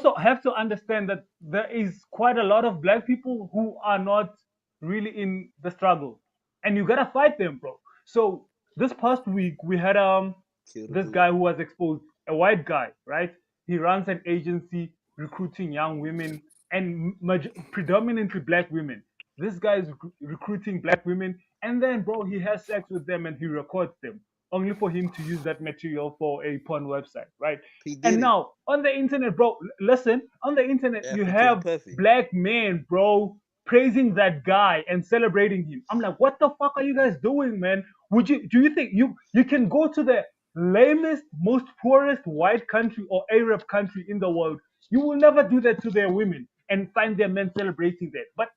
also have to understand that there is quite a lot of black people who are not really in the struggle, and you gotta fight them, bro. So this past week we had this guy who was exposed, a white guy, right? He runs an agency recruiting young women and predominantly black women. This guy is recruiting black women, and then, bro, he has sex with them and he records them, only for him to use that material for a porn website, right? And now on the internet, bro, listen, on the internet you have black men, bro, praising that guy and celebrating him. I'm like, what the fuck are you guys doing, man? Do you think you can go to the lamest, most poorest white country or Arab country in the world? You will never do that to their women and find their men celebrating that. But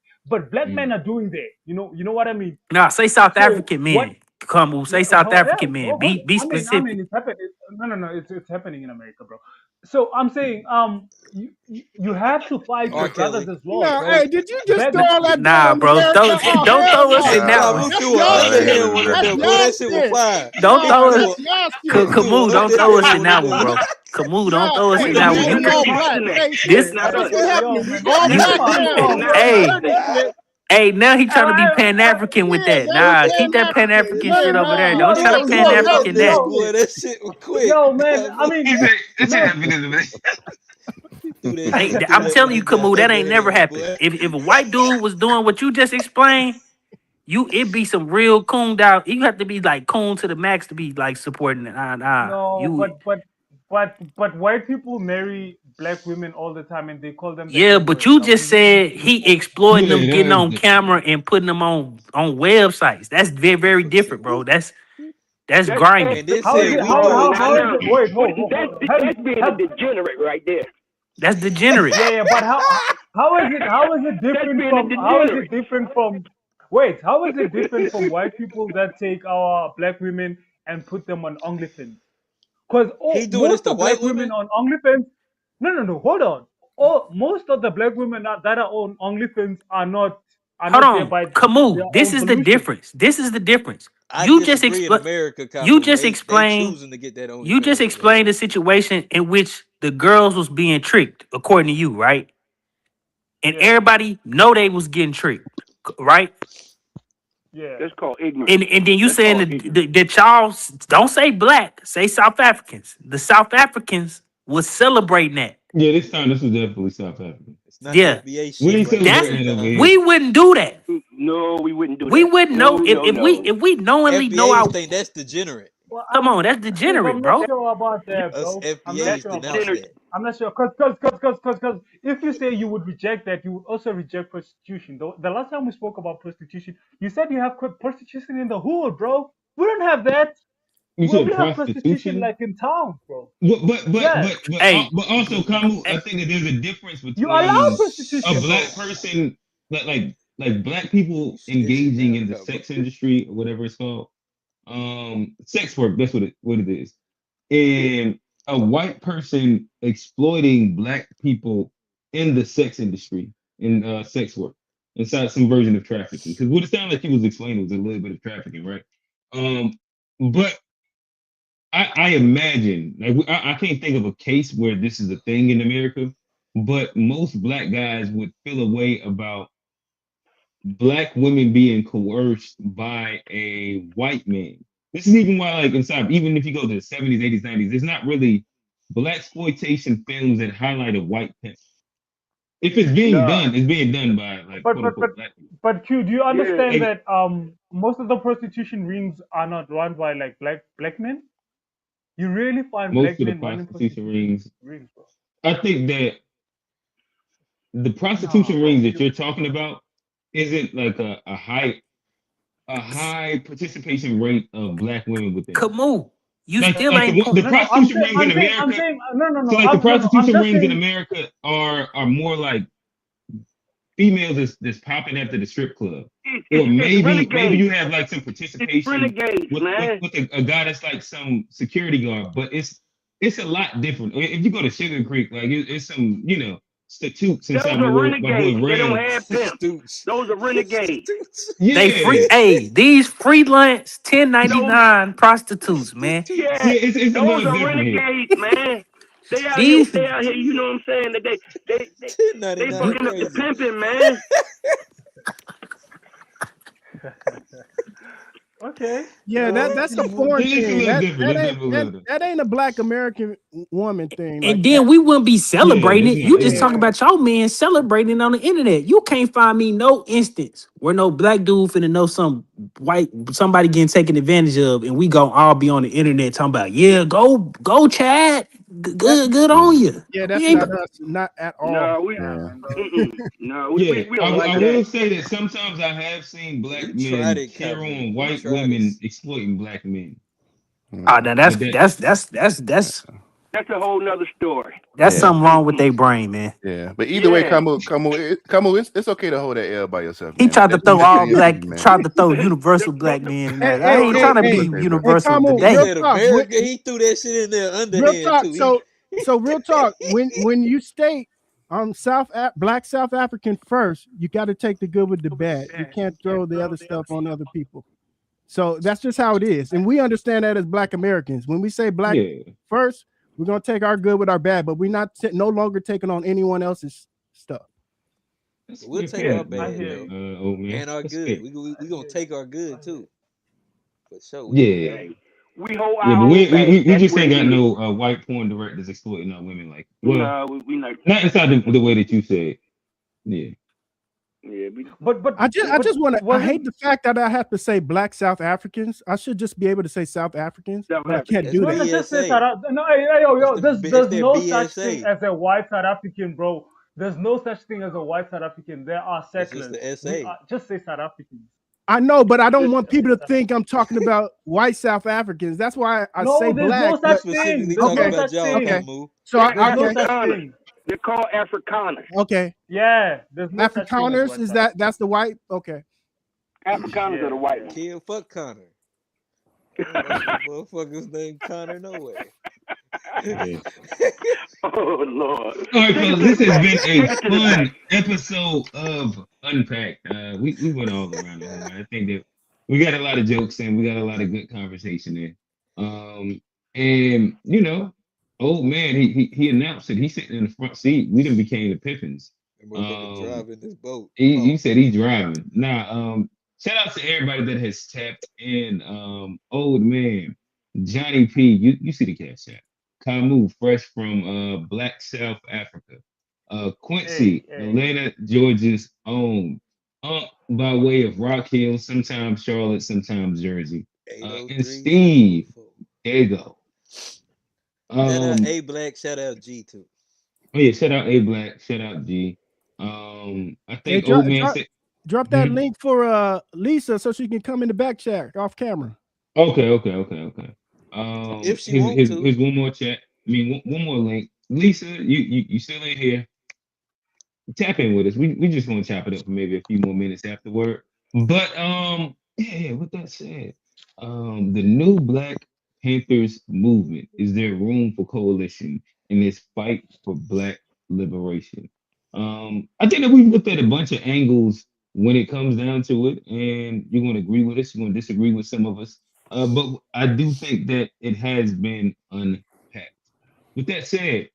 black men are doing that. You know what I mean? Nah, say South So African what? men. Come on, say Yeah, South yeah, African men. bro, but Be I specific. mean, it's happening. No, it's happening in America, bro. So I'm saying, you have to fight your brothers as well, No, bro. hey, did you just Back, throw all that dirt Nah, on bro. America? Don't Oh, don't hell throw us no. in that Nah, one. we That's threw an y'all underhand shit. one in That's there, boy. y'all That shit was shit. fire. Don't throw us. That's y'all shit. Camus, don't throw us in that one, bro. Camus, don't throw us Hey, in the that men one. You in could all black. It ain't this. shit. That's what happening, man. All You, black men on hey, 30 shit. hey. Now he trying to be Pan African with Yeah, that. that's Nah, keep Pan that Pan African. African No, shit over there. no. Don't try to That's Pan your African that. Boy, that shit was quick. yo, man. I mean, man. I'm telling you, Camus, that ain't never goddamn happened. boy. If a white dude was doing what you just explained, it'd be some real cooned out. You have to be like coon to the max to be like supporting it. No, You but white people marry black women all the time, and they call them the yeah, N but word. you Now, just can you said he exploiting them, getting that was on the camera and putting them on websites. That's very very different, bro. That's That's grimy. And then How is said it? we do it How is too. it? Wait, that's being a degenerate right there. That's degenerate. yeah, but how is it That's different being a from degenerate. wait, how is it different from white people that take our black women and put them on OnlyFans? Because He doing this most to of white black women? women on OnlyFans, no, hold on. Most of the black women that are on OnlyFans are Hold not there on, by Camus. their This own is the volition. difference. This is the difference. I You just disagree in explain. America, You Kamu. just They explain. choosing to get that You just OnlyFans over here. explained the situation in which the girls was being tricked, according to you, right? And Yeah, everybody know they was getting tricked, right? yeah. That's called ignorance. And then you That's saying called that, ignorance. that y'all don't say black, say South Africans. The South Africans was celebrating that. Yeah, this was definitely South Africa. It's not Yeah, FBA We shit ain't right there, that's celebrating that over here. we wouldn't do that. No, we wouldn't do We that. wouldn't No, know no, no. if we knowingly know FBAs our. think that's degenerate. Well, Come on, that's I'm degenerate, not bro. sure about that, Us bro. I'm not FBAs sure about denounce that. that. I'm not sure, cause if you say you would reject that, you would also reject prostitution. The last time we spoke about prostitution, you said you have prostitution in the hood, bro. We don't have that. You We said only have prostitution prostitution? like in town, bro. But Yes, Hey, but also, Kamu, I eh, think that there's a difference you allow between a prostitution, bro. black person, like black people That shit engaging down, in the Kamu. sex industry or whatever it's called, sex work. That's what it is, and a white person exploiting black people in the sex industry in sex work inside some version of trafficking. Because what it sounded like he was explaining was a little bit of trafficking, right? But I imagine, like, I can't think of a case where this is a thing in America, but most black guys would feel a way about black women being coerced by a white man. This is even why, like, inside, even if you go to the 70s, 80s, 90s, there's not really black exploitation films that highlight a white pimp. If it's being Nah. done, it's being done by, like, But quote but but unquote black people. but Q, do you Yeah. understand Like, that most of the prostitution rings are not run by like black men? You really find most black of the men running prostitution prostitution rings, rings, bro. I think that the No, prostitution bro. rings that you're talking about isn't like a high participation rate of black women within it. Camus, you Like still like ain't the point. No, I'm prostitution saying, rings in America. The I'm prostitution just rings in saying. America are more like females that's popping after the strip club, or It's maybe renegades. you have like some It's participation renegades, man. with a guy that's like some security guard, but it's a lot different. If you go to Sugar Creek, like it's some statutes inside Those are my boy renegades. They don't Rev. have pimps. Stoots. Those are renegades. They free. Yeah, Hey, these freelance Those, 1099 prostitutes, man. yeah, yeah, it's a those little are different here. renegades, man. They out here. These They out here. You know what I'm saying? That they you 1099 fucking up the crazy. pimping, man. Okay. Yeah, that's a foreign It's a thing. little different. It's a little different. That ain't a black American woman thing. Like And that. then we wouldn't be celebrating it. You just Yeah. talking about your man celebrating on the internet. You can't find me no instance where no black dude finna know somebody getting taken advantage of, and we gon' all be on the internet talking about, yeah, go Chad, good on you. Yeah, We that's ain't not us. Not at all. No, we don't I like will that. say that sometimes I have seen black We tried men it, cheer Captain. on We white tried it. women exploiting black men. now But that, that's That's a whole nother story. that's Yeah. something wrong with their brain, man. Yeah, but either way, Yeah. Kamu, it's okay to hold that L by yourself, He man. tried to You throw just all do your black, thing, man. tried to throw universal black men in that. I Hey, ain't hey, trying to hey, be hey, Okay, bro. universal Kamu, He today. real said talk. America. He threw that shit in there Real underhand talk. too. So real talk. When you state black South African first, you got to take the good with the bad. You can't throw the other stuff on other people. So that's just how it is, and we understand that as Black Americans. When we say black first, we're gonna take our good with our bad, but we're not no longer taking on anyone else's stuff. We'll take our bad though, and our good. We gonna take our good too, for sure. We gonna yeah. take it. We hold Yeah, our but own bag. we That's just what ain't it got is. no white porn directors exploiting our women like. Well, No, we not. not inside the way that you said. Yeah. Yeah, but I just want to. I was it hate the fact that I have to say Black South Africans. I should just be able to say South Africans, but I can't do no, that. no, just say BSA. No, hey, yo, It's there's their no such thing BSA. as a white South African, bro. There's no such thing as a white South African. There are It's just settlers. the We SA. are just say South Africans. I know, but I don't want Just say people to South think I'm talking about white South Africans. That's why I say No, there's black. no We such But thing. specifically There's talking no okay, about such y'all, okay. thing. Kamu. So they're I There's no okay, such Afrikaners. thing. They're called Afrikaners. okay. Yeah, there's no such thing as Afrikaners white is South. that's the white. Okay. Afrikaners are the white ones. Kill fuck Connor. Ain't no motherfuckers named Connor no way. Yeah. Oh Lord. All right, Take it fellas, to this the has back. been a Take it to the back. fun episode of Unpacked. We went all around the horn. I think that we got a lot of jokes and we got a lot of good conversation there. And old man, he announced it. He's sitting in the front seat. We done became the Pippins. That motherfucker driving this boat. He said he's driving. Now, shout out to everybody that has tapped in. Old man, Johnny P, you see the cash app. Kamu, fresh from Black South Africa. Quincy, Hey. Atlanta, Georgia's own. By way of Rock Hill, sometimes Charlotte, sometimes Jersey. And Steve, there you go. Shout out A Black, shout out G too. Oh yeah, shout out A Black, shout out G. I Hey, think old man said. drop that link for Lisa so she can come in the back chat off camera. Okay. If she want to. Here's one more chat. I mean, one more link. Lisa, you still in here? Tap in with us. We just gonna chop it up for maybe a few more minutes afterward. But yeah. With that said, the new Black Panthers movement, is there room for coalition in this fight for Black liberation? I think that we've looked at a bunch of angles when it comes down to it, and you're gonna agree with us. You're gonna disagree with some of us. But I do think that it has been unpacked. With that said,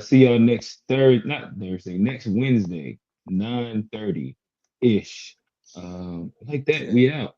see y'all next next Wednesday, 9:30 ish. Like that, we out.